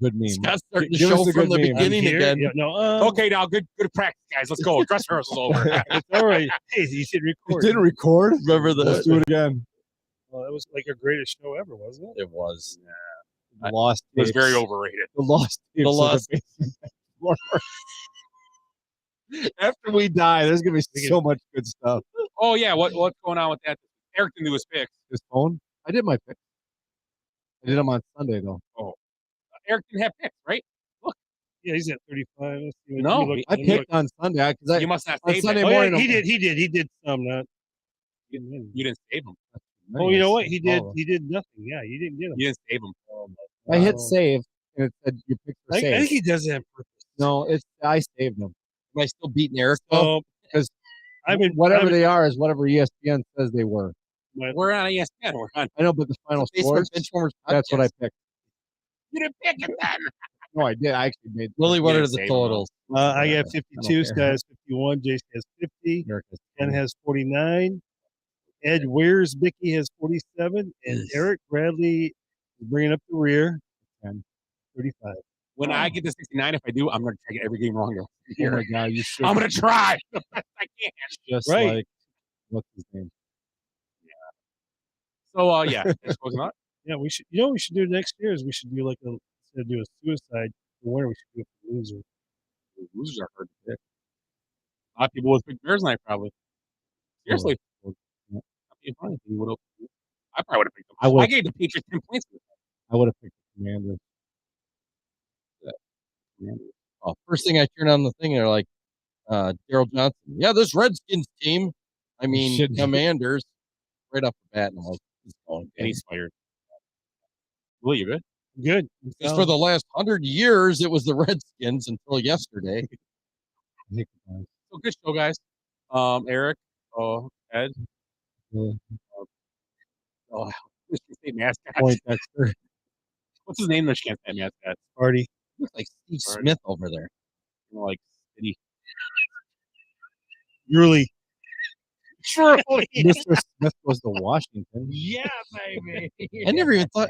Good meme. Scott's starting to Give us show a from good the meme. beginning Here? again. Yeah, no. Okay, now good practice, guys. Let's go. Dress rehearsal's over. It's all right. Hey, you should record. Didn't record. Remember Let's do it again. Well, that was like our greatest show ever, wasn't it? It was. The lost. It was tapes. very overrated. The lost. Tapes The of lost- Basement Benchwarmers. After we die, there's gonna be so much good stuff. Oh yeah, what's going on with that? Eric didn't do his picks. His phone. I did my pick. I did them on Sunday though. Eric didn't have picks, right? Yeah, he's at 35. Let's see. No, Let me look- I let me look. picked on Sunday because You must not on save Sunday that. Oh, morning. yeah, he did some. Not. You didn't save him. Oh, you know what? He did. He did nothing. Yeah, you didn't get him. You didn't save him. I hit save and it said your picks were I saved. think he does that on purpose. No, I saved them. Am I still beating Eric though? So, because Whatever they are is whatever ESPN says they were. We're on ESPN. We're on. I know, but the final Basement scores. Benchwarmers That's what I podcast. picked. You didn't pick it then. No, I did. I actually made. Willie, what You are didn't the save him, totals? I got 52. care. Scott has 51. Jason has 50. Eric has Ken has 49. Ed Wearsbicky has 47. And Eric Bradley is bringing up the rear. 10, 35. When I get to 69, if I do, I'm going to try to get every game wrong. Oh my God, you should. I'm going to try. The best I can. just Right. like what's his name? So yeah, that's closing up. Yeah, we should. You know what we should do next year is we should do like instead of do a suicide for winner, we should do it for loser. The losers are hard to pick. A lot of people would pick Bears night probably. Seriously. That'd be funny if you would've- I probably would have picked them. I would. I gave the Patriots 10 points. I would have picked the Commanders. Oh, first thing I turn on the thing, they're like, Daryl Johnson. Yeah, this Redskins team. I mean, Shit. Commanders. Right off the bat, and I'm like, he's going. And he's fired. Will you good? Good. Because for the last 100 years, it was the Redskins until yesterday. So good show, guys. Eric, Ed, Michigan State mascot. Point Dexter. What's his name? Michigan State mascot. Party. Looks like Steve Smith over there. You know, like city. Really. Surely. Mr. Smith goes to Washington. Yeah, baby. I never even thought.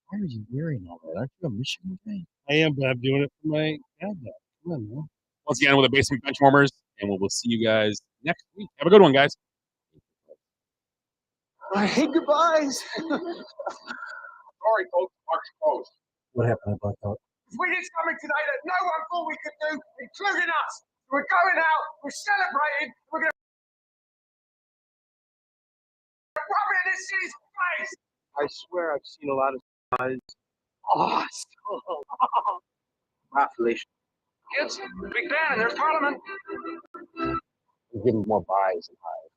Why are you wearing all that? Aren't you a Michigan guy? I am, but I'm doing it for my dad now. Come on, man. Once again, with the Basement Benchwarmers, and we'll be we'll see you guys next week. Have a good one, guys. Hey, goodbyes. Sorry, folks. Park's closed. What happened? I blacked out. We did something today that no one thought we could do, including us. We're going out, we're celebrating, we're going to rub it in this city's face. I swear I've seen a lot of eyes. Awesome. My Felicia. Kids, big band, there's Parliament. Give him more buys and highs.